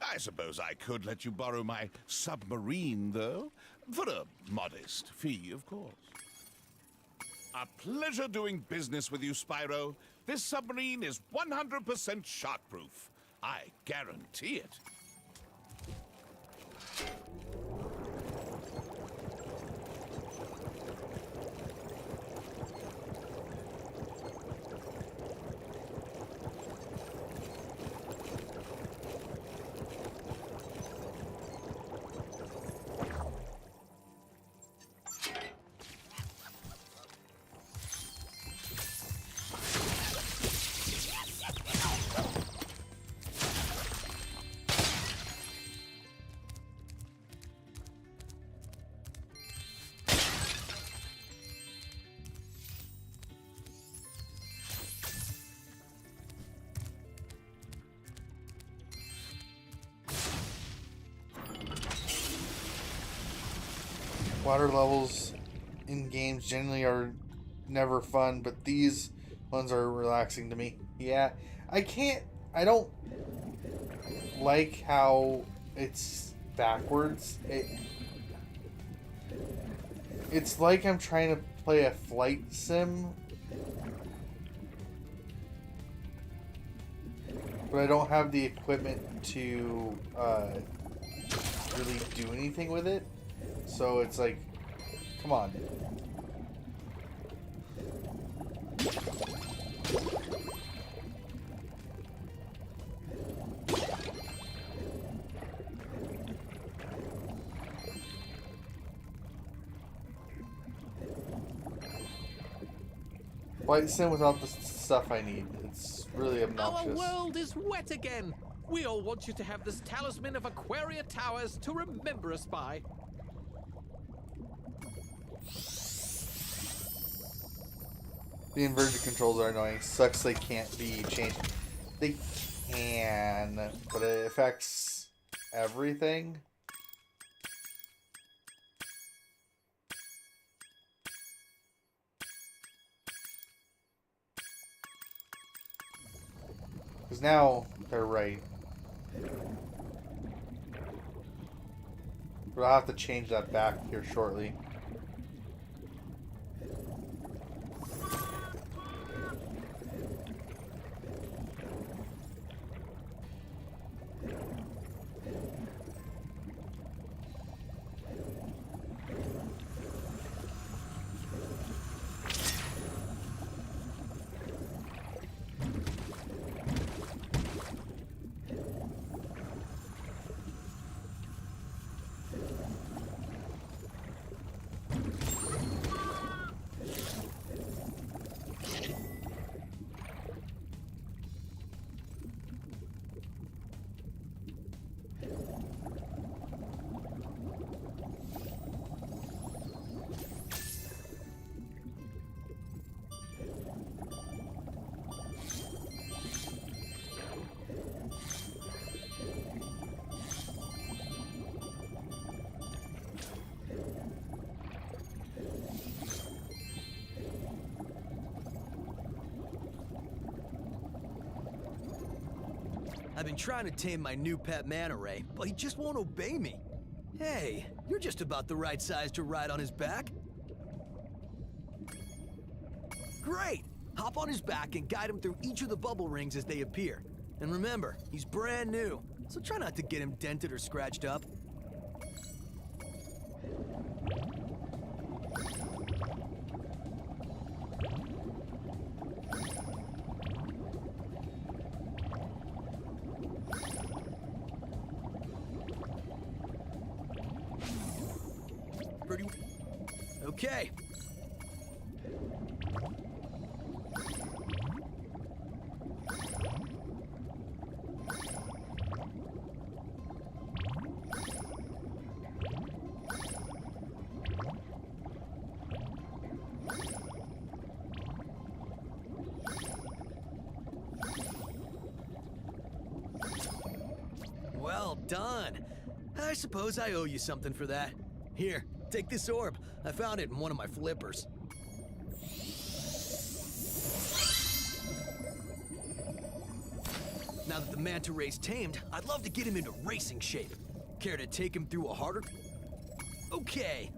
S6: I suppose I could let you borrow my submarine, though. For a modest fee, of course. A pleasure doing business with you, Spyro. This submarine is 100% shark-proof. I guarantee it.
S1: Water levels in games generally are never fun, but these ones are relaxing to me. Yeah, I don't like how it's backwards. It's like I'm trying to play a flight sim, but I don't have the equipment to really do anything with it. So it's like, come on. Flight sim without the stuff I need. It's really obnoxious.
S18: Our world is wet again. We all want you to have this talisman of Aquaria Towers to remember us by.
S1: The inverted controls are annoying. Sucks they can't be changed. They can, but it affects everything. Because now they're right. But I'll have to change that back here shortly.
S9: I've been trying to tame my new pet manta ray, but he just won't obey me. Hey, you're just about the right size to ride on his back. Great! Hop on his back and guide him through each of the bubble rings as they appear. And remember, he's brand new, so try not to get him dented or scratched up. Okay. Well done. I suppose I owe you something for that. Here, take this orb. I found it in one of my flippers. Now that the manta ray's tamed, I'd love to get him into racing shape. Care to take him through a harder... Okay.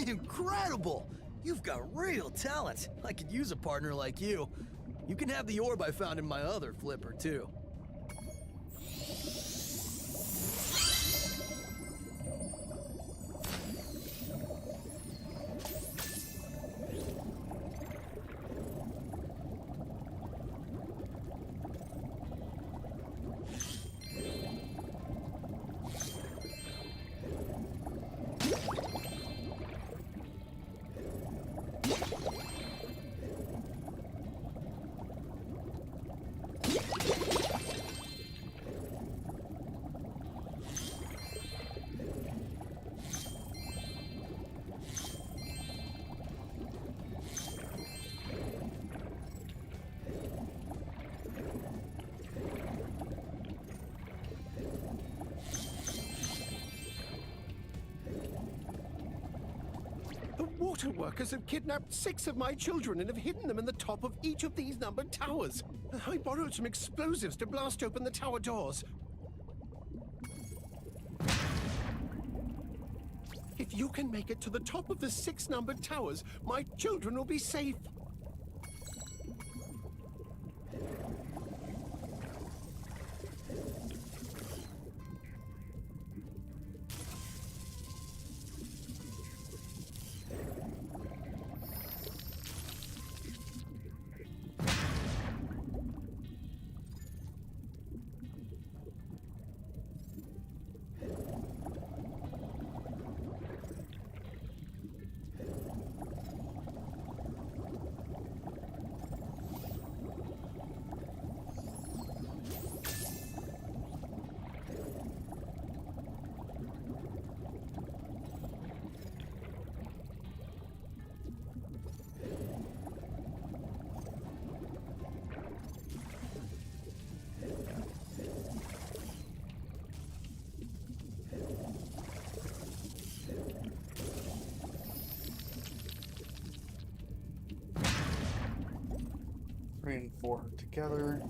S9: Incredible! You've got real talent. I could use a partner like you. You can have the orb I found in my other flipper, too.
S13: The water workers have kidnapped 6 of my children and have hidden them in the top of each of these numbered towers. I borrowed some explosives to blast open the tower doors. If you can make it to the top of the 6 numbered towers, my children will be safe.
S1: Three and 4 together.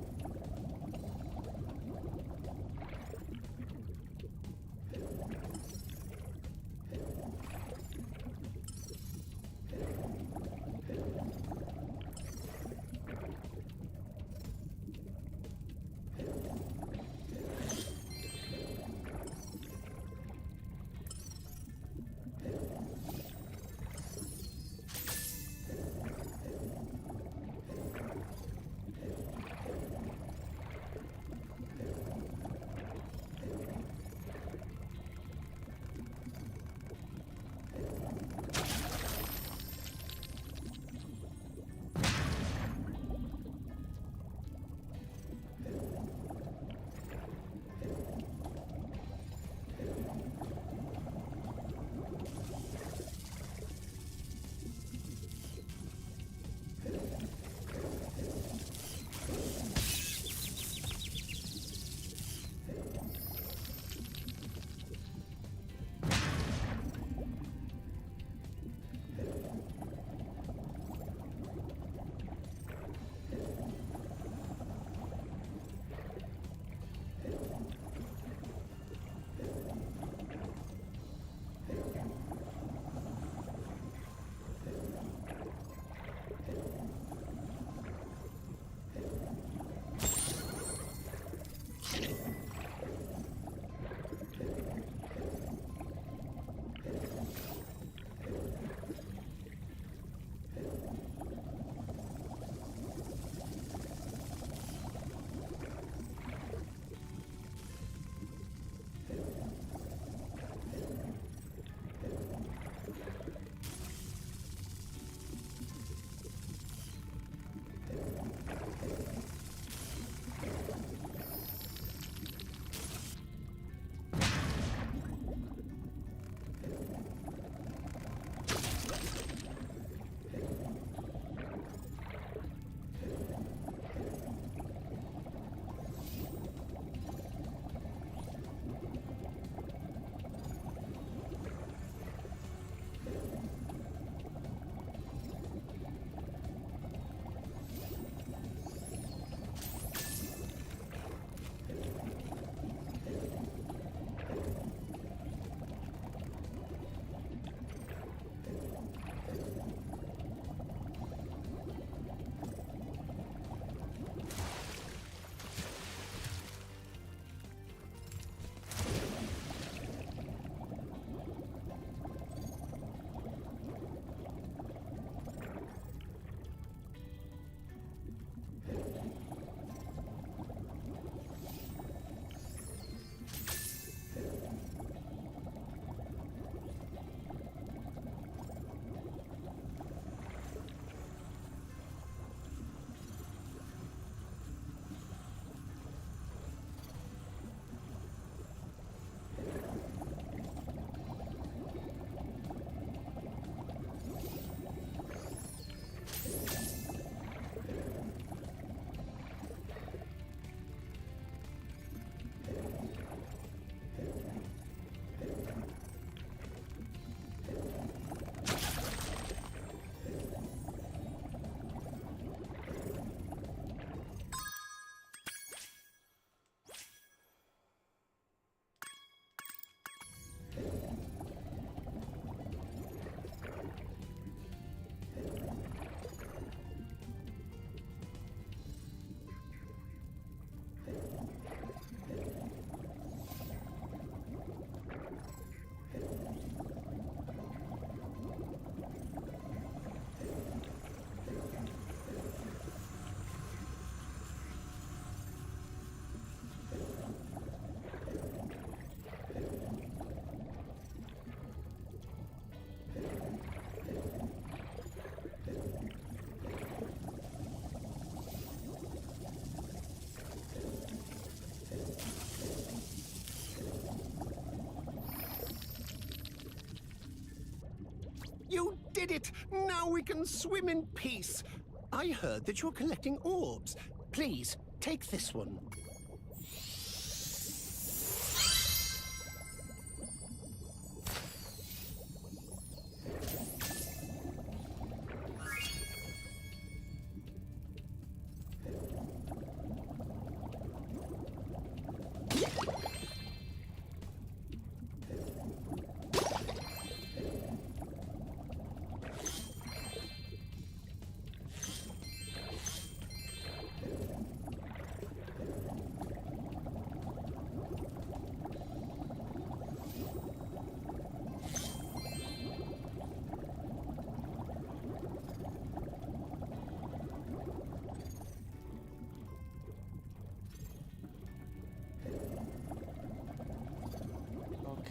S13: did it! Now we can swim in peace! I heard that you're collecting orbs. Please, take this one.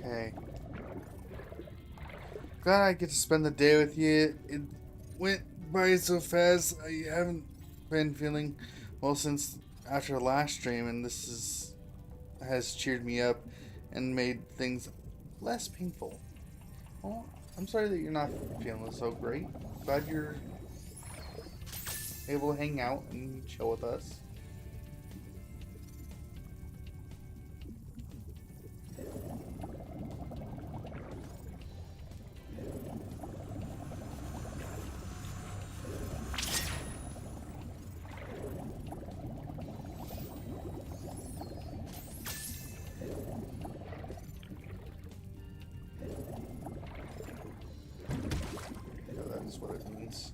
S1: Okay. Glad I get to spend the day with you. It went by so fast. I haven't been feeling well since after the last stream, and has cheered me up and made things less painful. Well, I'm sorry that you're not feeling so great. Glad you're able to hang out and chill with us. That's what it means.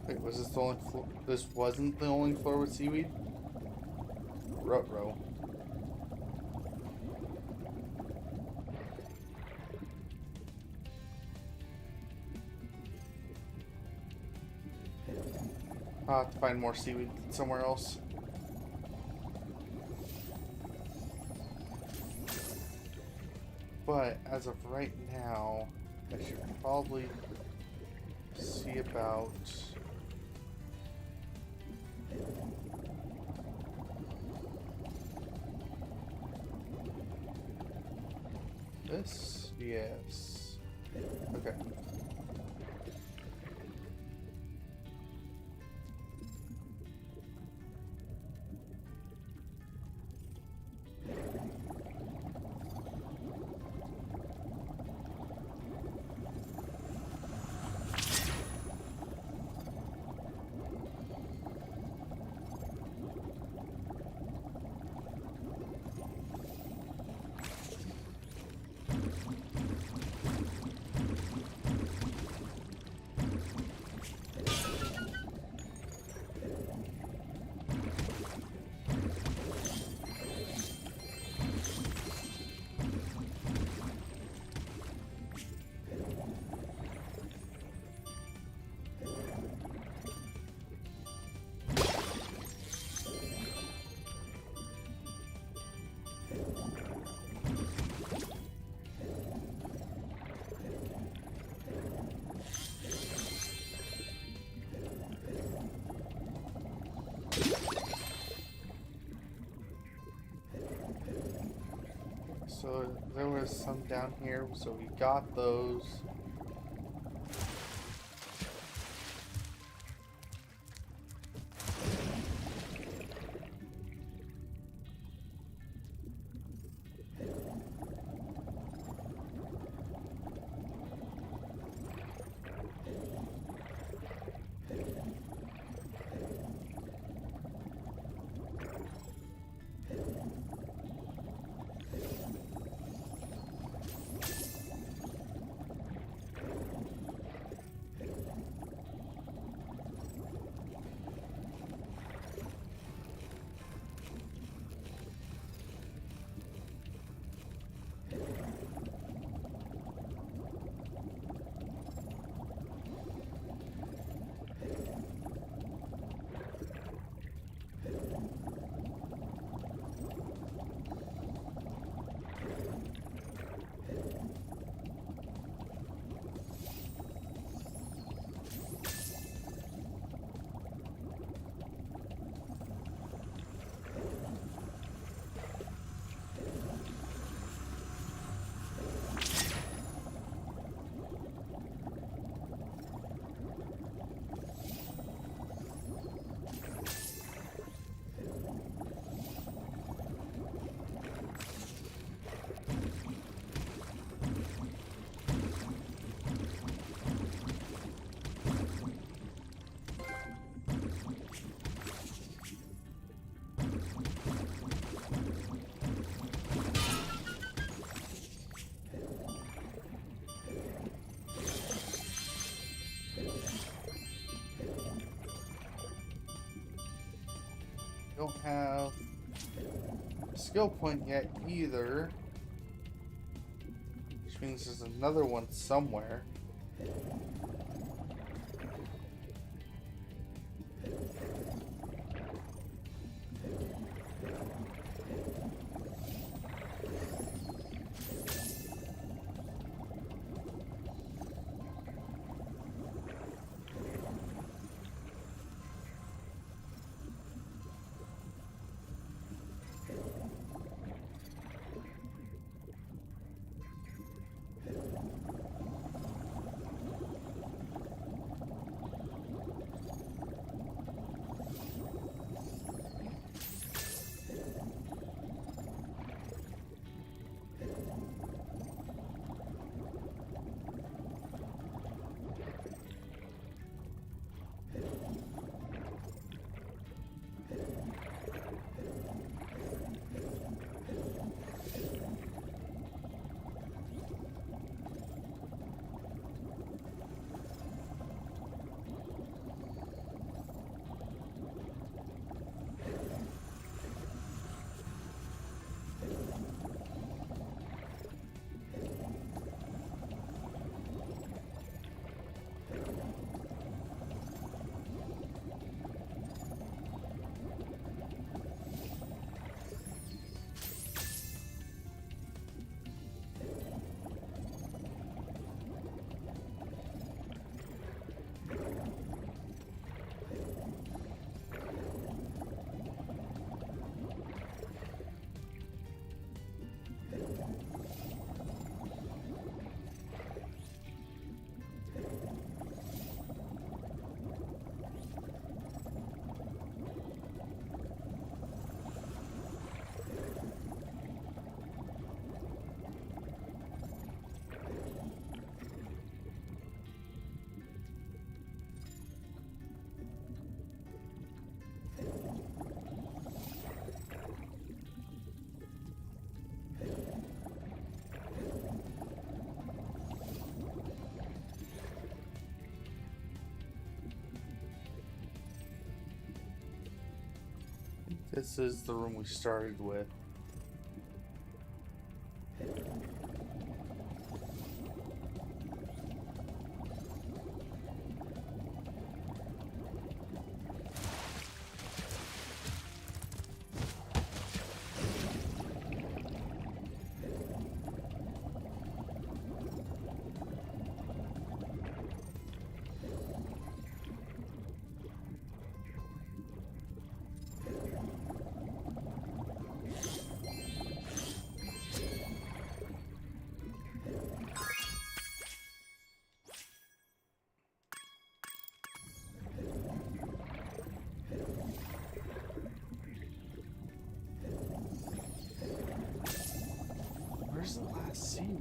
S1: Wait, was this the only floor? This wasn't the only floor with seaweed? Rutro. I'll have to find more seaweed somewhere else. But as of right now, I should probably see about this. Yes. Okay. So there was some down here, so we got those. don't have a skill point yet either. Which means there's another one somewhere. This is the room we started with. Where's the last seed?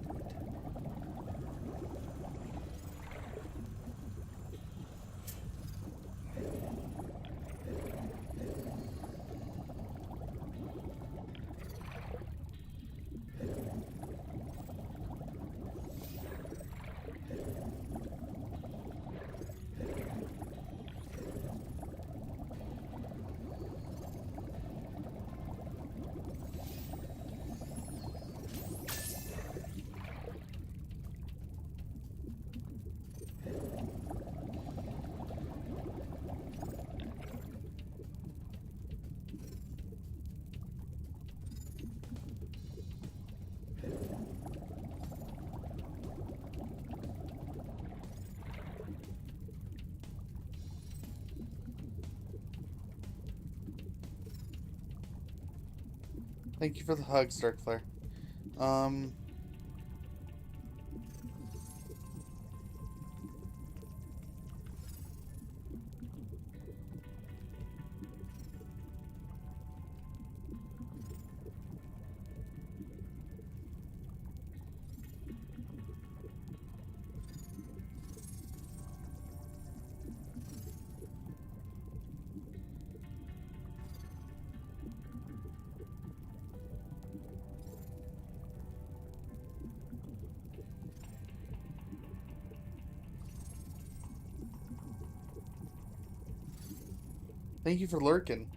S1: Thank you for the hug, Starkflare. Thank you for lurking.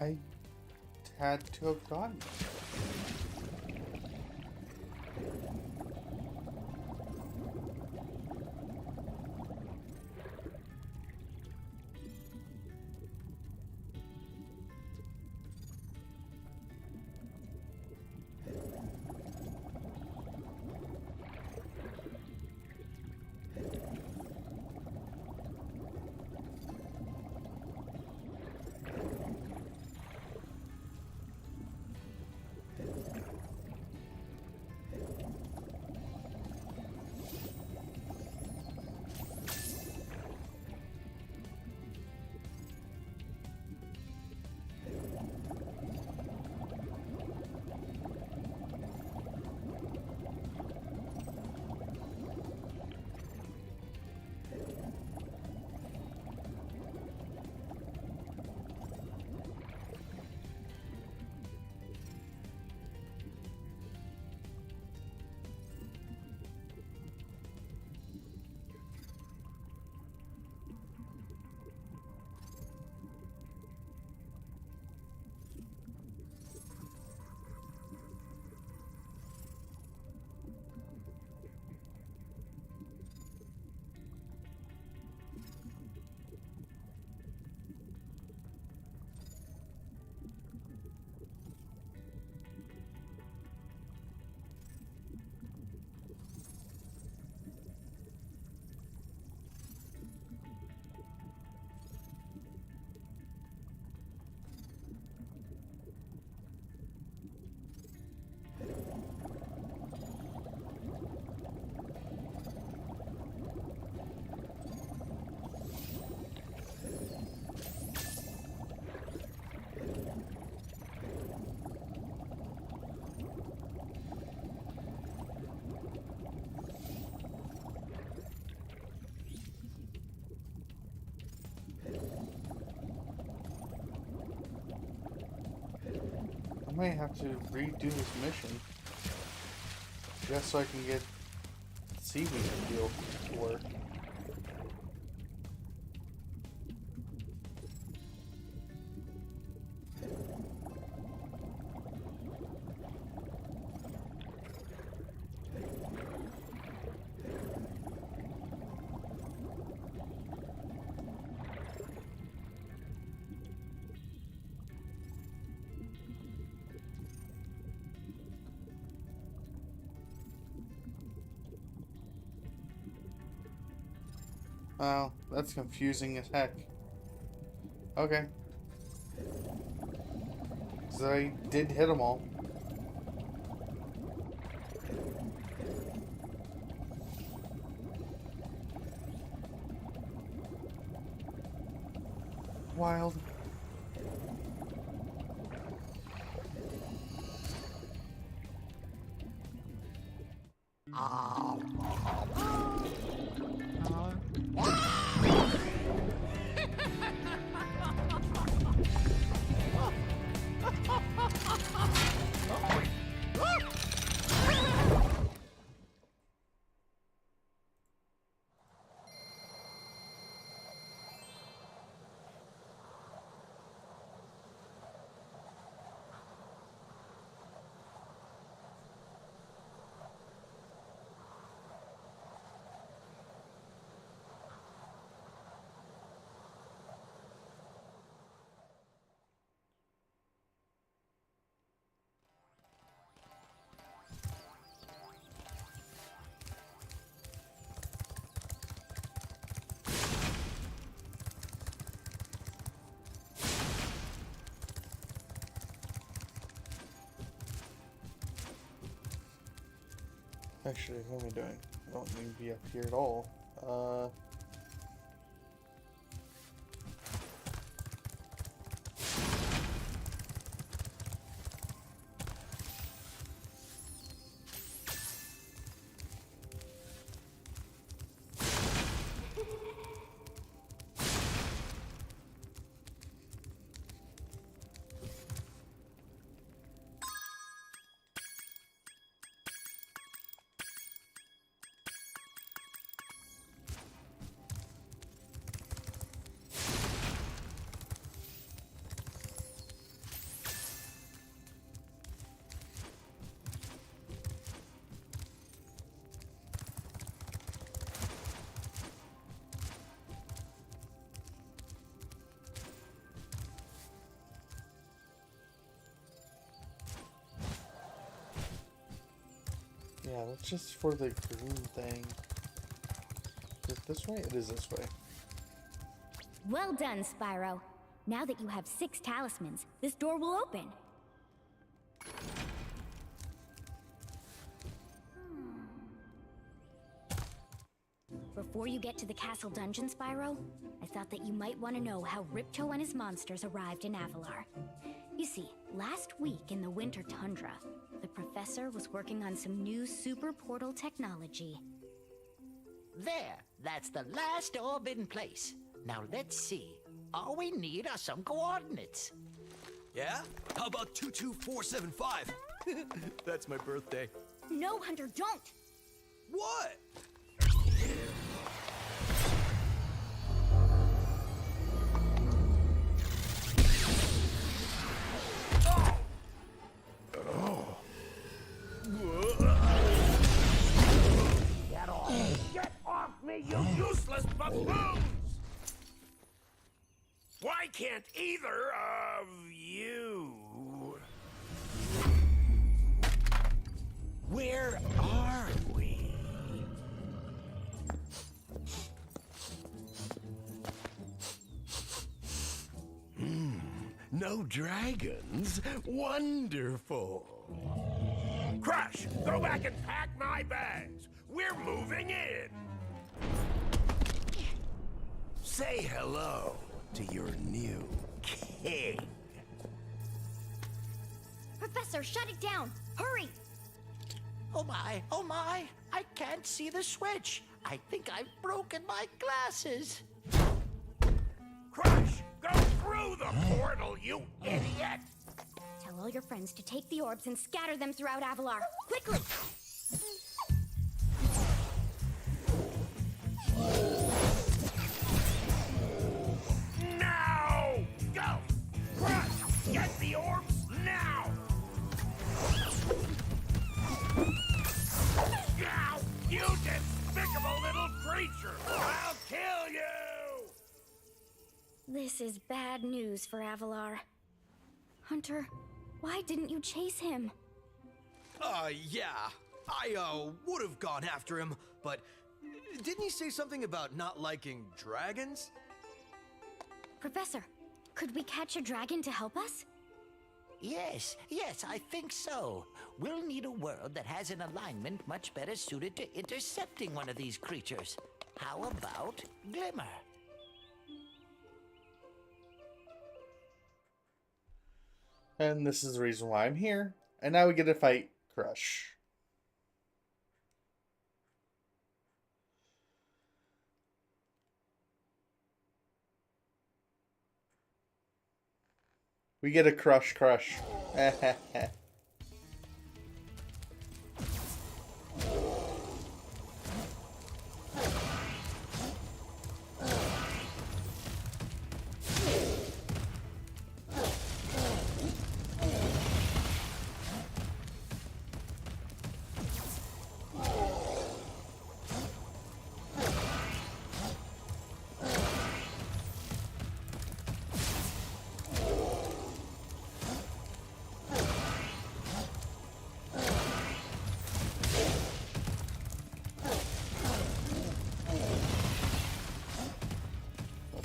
S1: I had to have gotten it. I might have to redo this mission just so I can get seaweed to deal to work. Wow, that's confusing as heck. Okay. So I did hit them all. Wild. Actually, what am I doing? I don't need to be up here at all. Yeah, that's just for the green thing. Is it this way? It is this way.
S3: Well done, Spyro. Now that you have 6 talismans, this door will open. Before you get to the castle dungeon, Spyro, I thought that you might want to know how Ripto and his monsters arrived in Avalar. You see, last week in the winter tundra, the professor was working on some new super portal technology.
S4: There, that's the last orb in place. Now let's see. All we need are some coordinates.
S9: Yeah? How about 22475? That's my birthday.
S3: No, Hunter, don't!
S9: What?
S10: Get off me, you useless buffoons! Why can't either of you... Where are we?
S13: No dragons? Wonderful.
S10: Crush, go back and pack my bags. We're moving in.
S13: Say hello to your new king.
S3: Professor, shut it down! Hurry!
S4: Oh my, I can't see the switch. I think I've broken my glasses.
S10: Crush, go through the portal, you idiot!
S3: Tell all your friends to take the orbs and scatter them throughout Avalar. Quickly!
S10: Now! Go! Crush, get the orbs now! Now, you despicable little creature! I'll kill you!
S3: This is bad news for Avalar. Hunter, why didn't you chase him?
S9: Yeah. I, would have gone after him, but didn't he say something about not liking dragons?
S3: Professor, could we catch a dragon to help us?
S4: Yes, I think so. We'll need a world that has an alignment much better suited to intercepting one of these creatures. How about Glimmer?
S1: And this is the reason why I'm here. And now we get to fight Crush. We get a crush.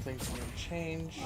S1: Things can change.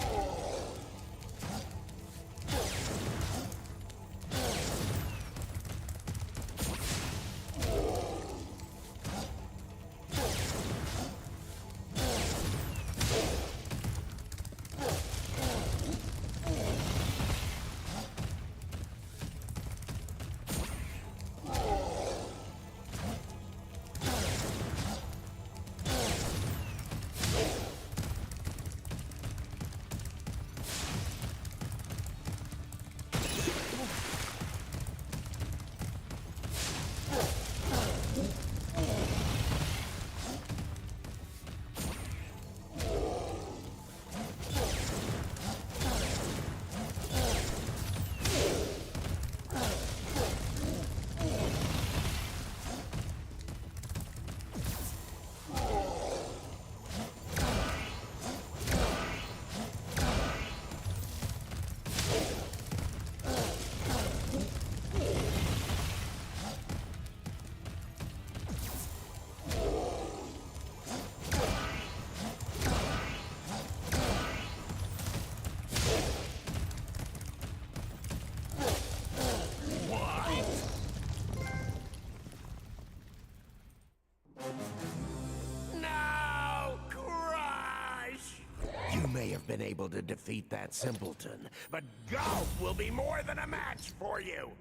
S13: able to defeat that simpleton, but golf will be more than a match for you!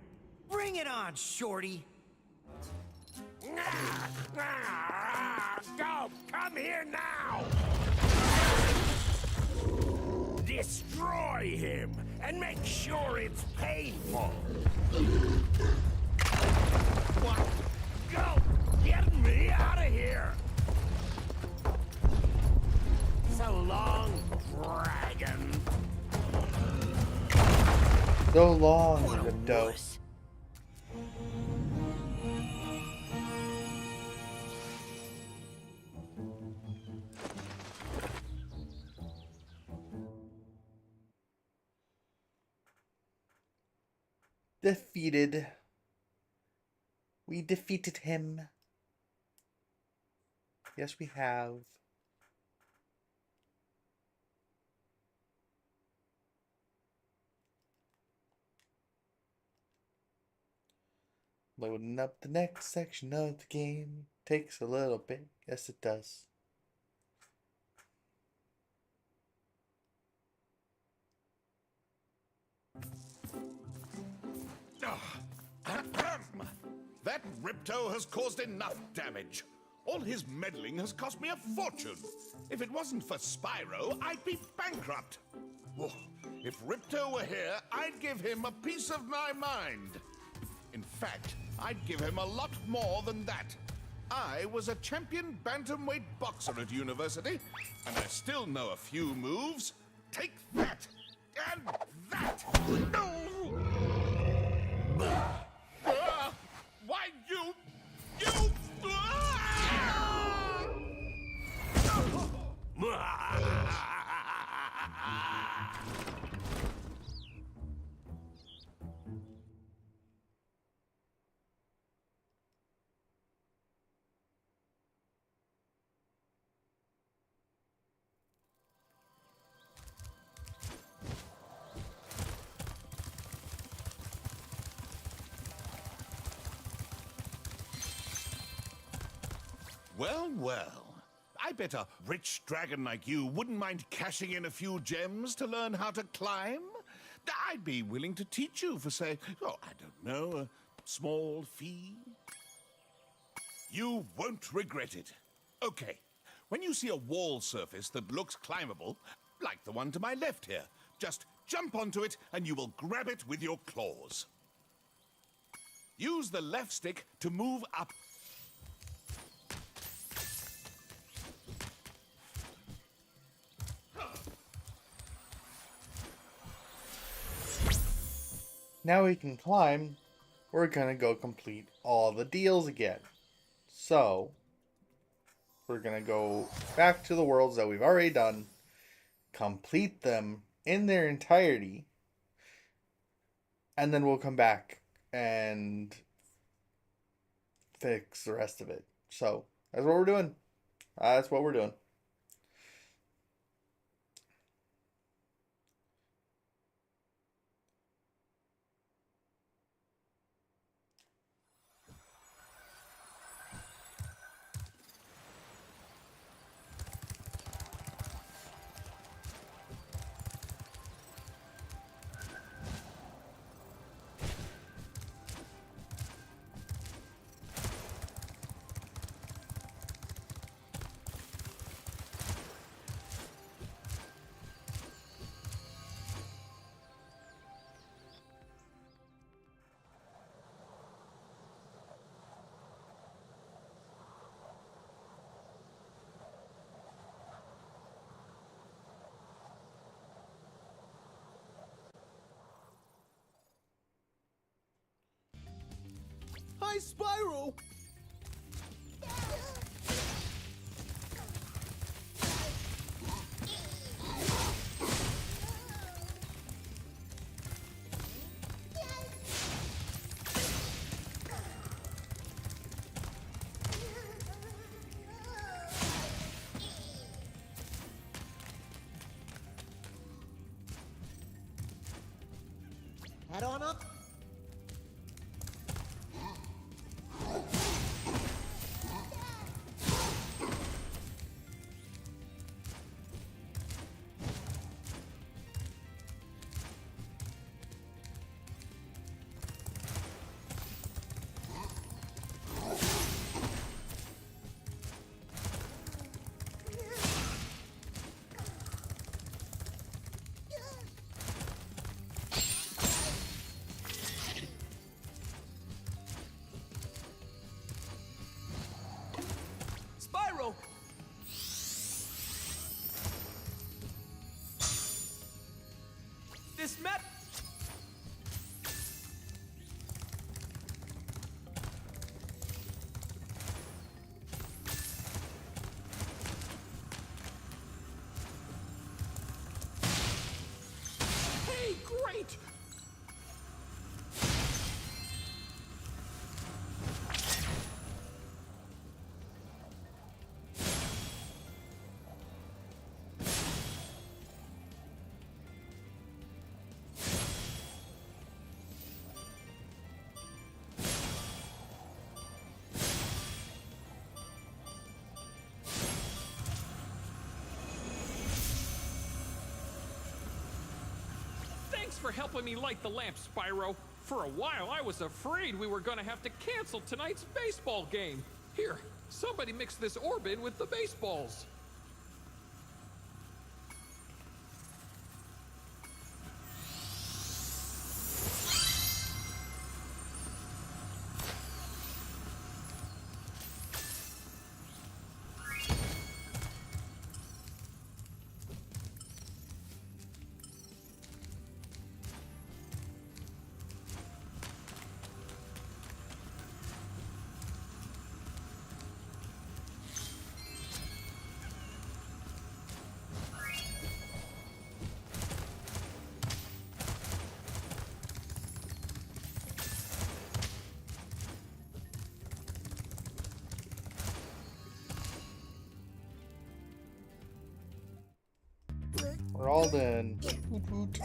S2: Bring it on, Shorty!
S13: Golf, come here now! Destroy him, and make sure it's painful! What? Golf, get me out of here! So long, dragon!
S1: So long, Ripto. Defeated. We defeated him. Yes, we have. Loading up the next section of the game takes a little bit. Yes, it does.
S6: That Ripto has caused enough damage. All his meddling has cost me a fortune. If it wasn't for Spyro, I'd be bankrupt. Oh, if Ripto were here, I'd give him a piece of my mind. In fact, I'd give him a lot more than that. I was a champion bantamweight boxer at university, and I still know a few moves. Take that! And that! No! Why, you... Well, well. I bet a rich dragon like you wouldn't mind cashing in a few gems to learn how to climb. I'd be willing to teach you for, say, oh, I don't know, a small fee. You won't regret it. Okay, when you see a wall surface that looks climbable, like the one to my left here, just jump onto it and you will grab it with your claws. Use the left stick to move up.
S1: Now we can climb. We're gonna go complete all the deals again. So, we're gonna go back to the worlds that we've already done, complete them in their entirety, and then we'll come back and fix the rest of it. So, that's what we're doing. That's what we're doing.
S5: Hi, Spyro!
S17: Head on up.
S18: for helping me light the lamp, Spyro. For a while, I was afraid we were gonna have to cancel tonight's baseball game. Here, somebody mix this orb in with the baseballs.
S1: We're all done. Woot woot.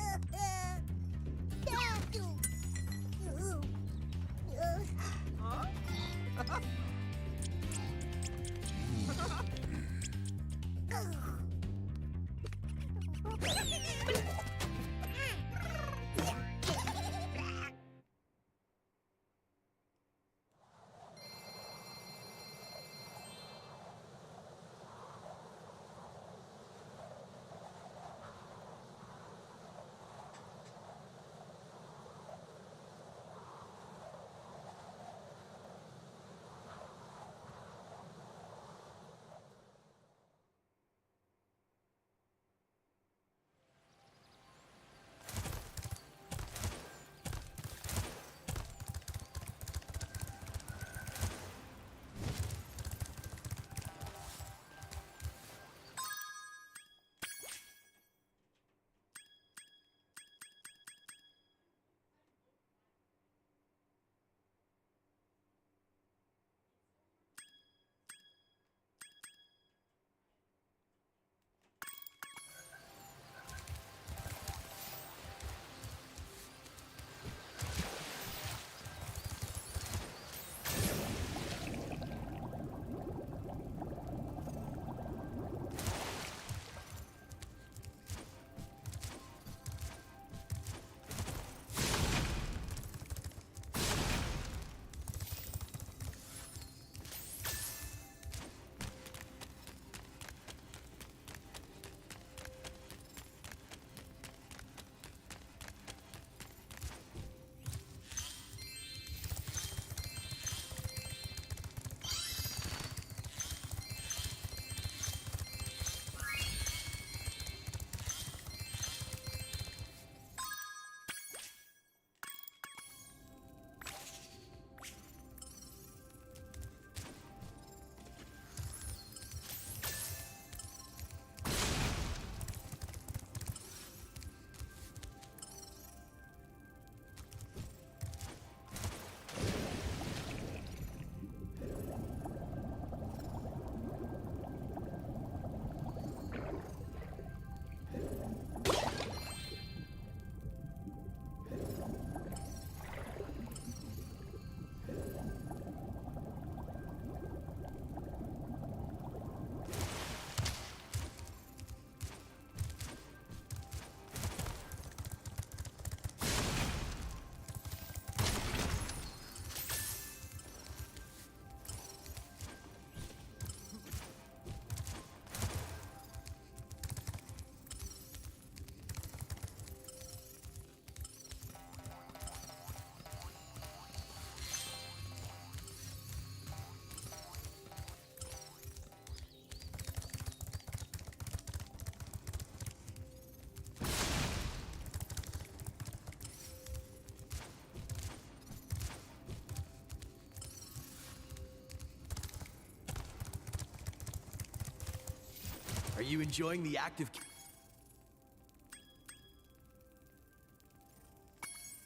S9: Are you enjoying the active...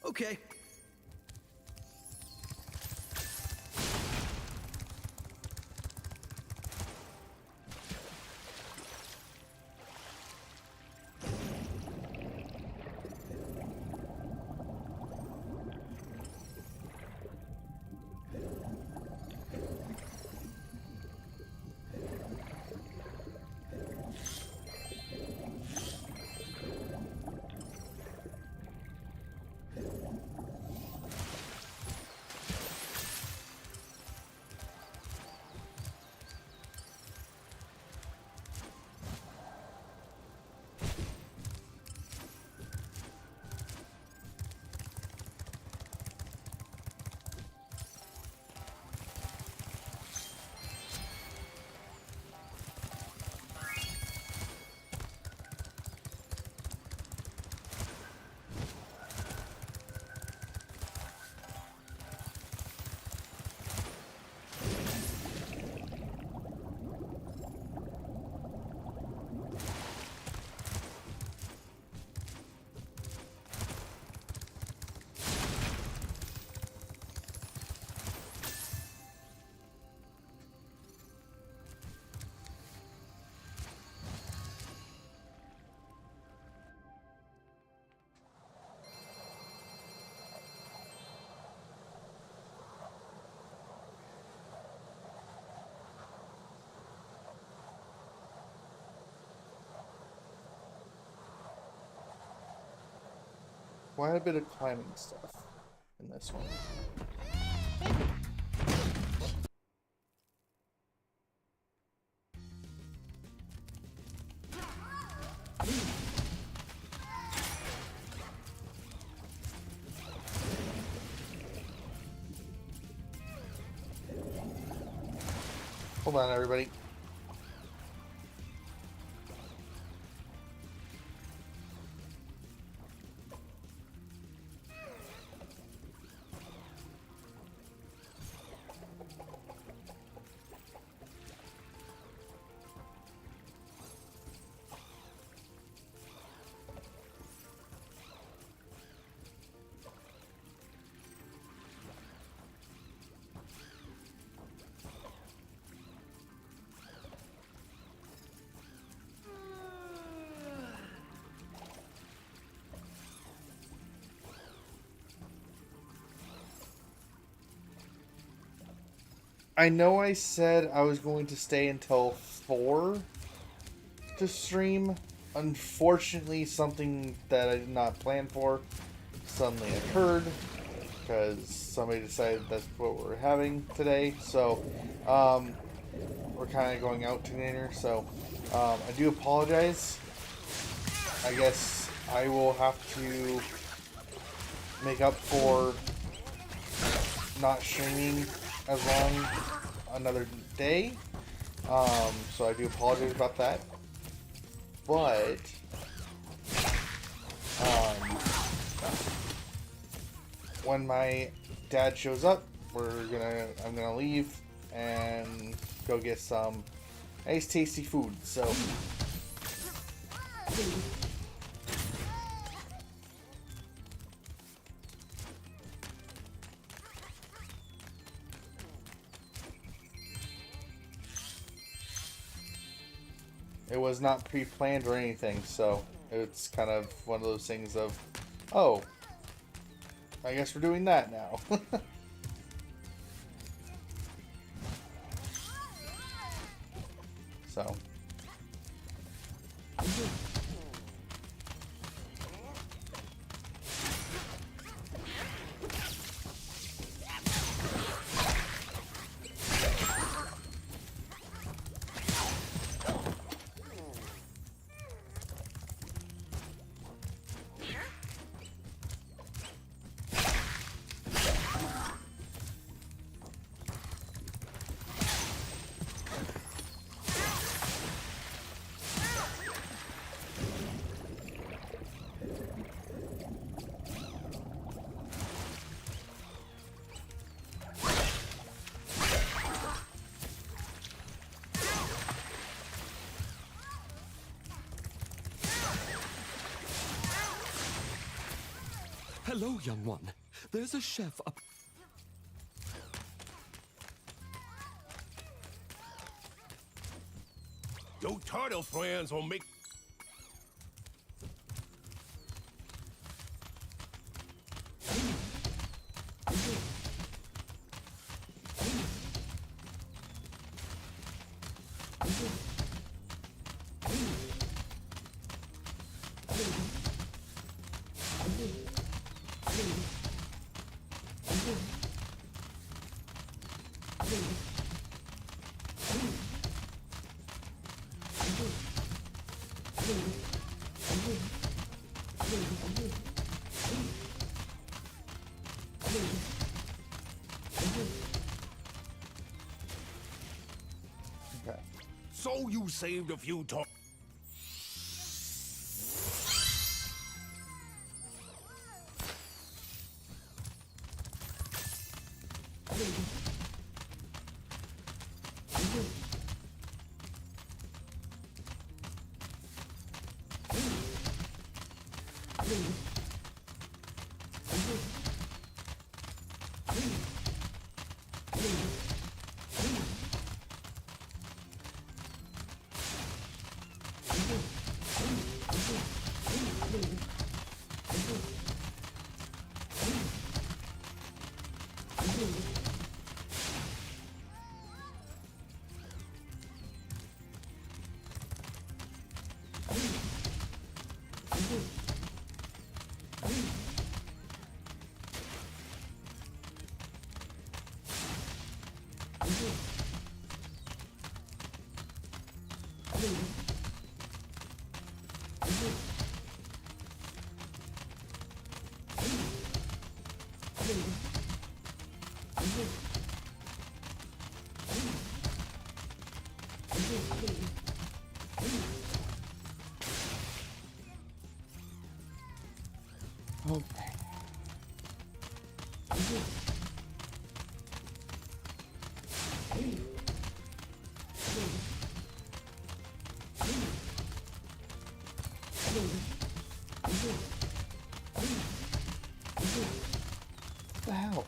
S9: Okay.
S1: quite a bit of climbing stuff in this one. Hold on, everybody. I know I said I was going to stay until 4 to stream. Unfortunately, something that I did not plan for suddenly occurred because somebody decided that's what we're having today. So, we're kind of going out to dinner. So, I do apologize. I guess I will have to make up for not streaming as long another day, so I do apologize about that, but when my dad shows up, I'm gonna leave and go get some nice tasty food. So it was not pre-planned or anything, so it's kind of one of those things of, oh, I guess we're doing that now. So.
S18: Hello, young one. There's a chef up.
S13: Your turtle friends will make...
S1: Okay.
S13: So you saved a few to...
S1: Okay. What the hell?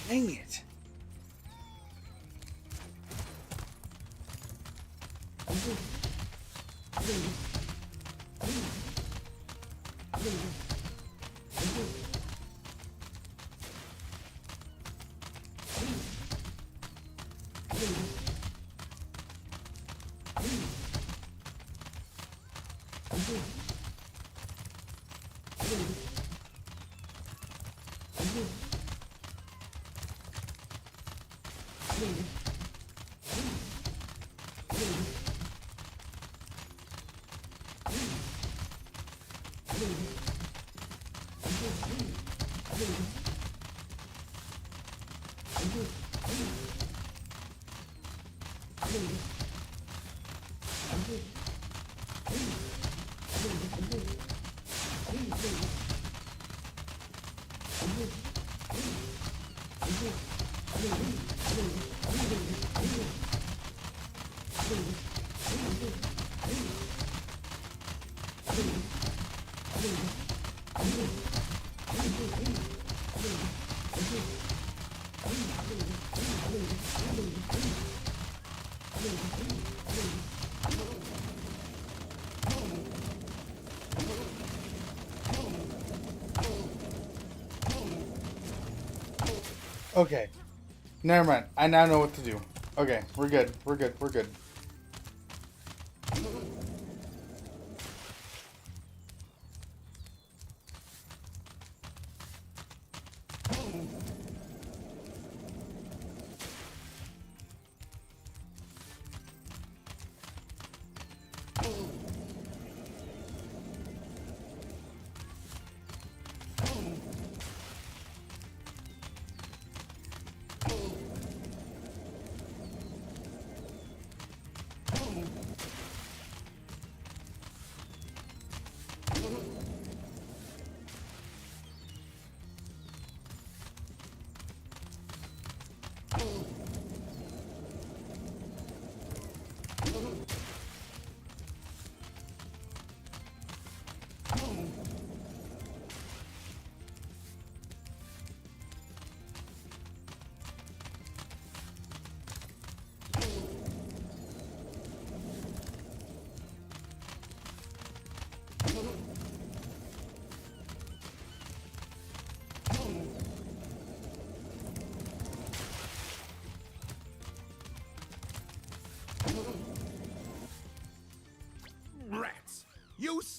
S1: Dang it. Okay. Never mind. I now know what to do. Okay, we're good. We're good. We're good.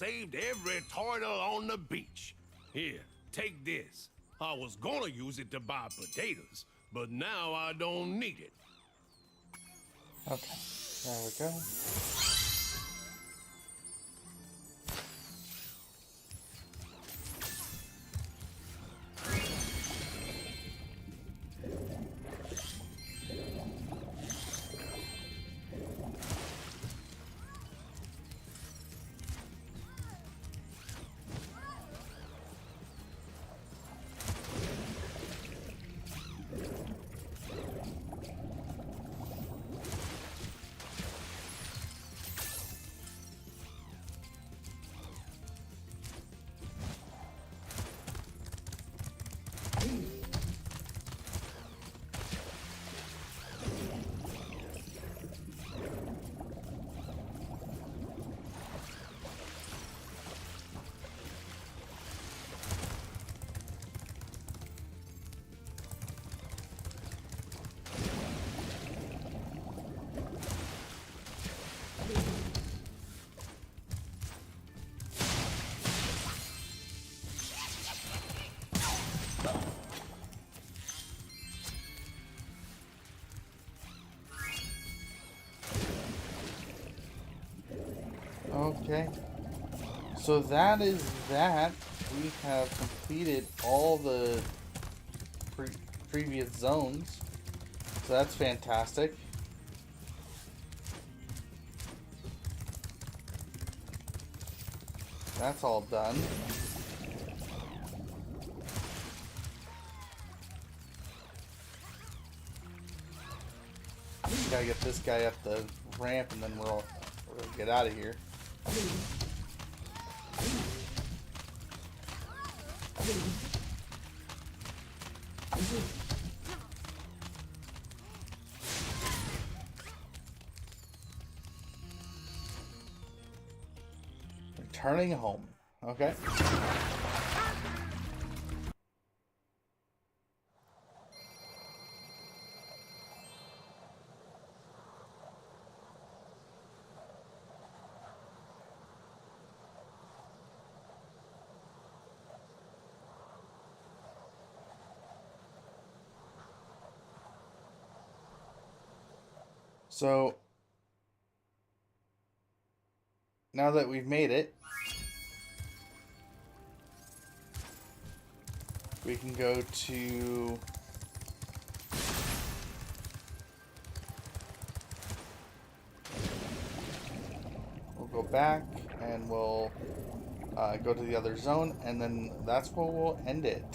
S13: saved every turtle on the beach. Here, take this. I was gonna use it to buy potatoes, but now I don't need it.
S1: Okay, there we go. Okay. So that is that. We have completed all the previous zones. So that's fantastic. That's all done. Gotta get this guy up the ramp and then we're gonna get out of here. Returning home. Okay. So now that we've made it, we can go to we'll go back and we'll go to the other zone, and then that's where we'll end it.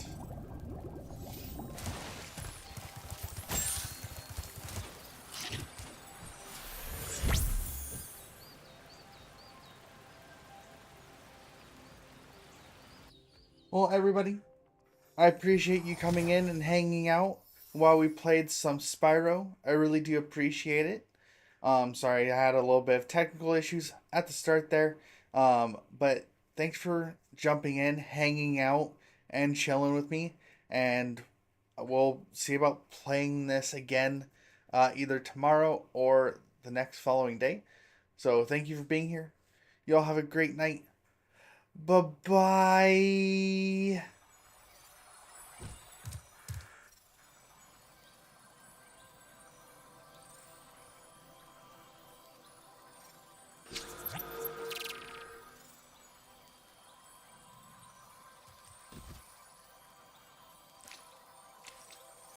S1: Well, everybody, I appreciate you coming in and hanging out while we played some Spyro. I really do appreciate it. Sorry, I had a little bit of technical issues at the start there. But thanks for jumping in, hanging out, and chilling with me. And we'll see about playing this again either tomorrow or the next following day. So thank you for being here. You all have a great night. Bye-bye.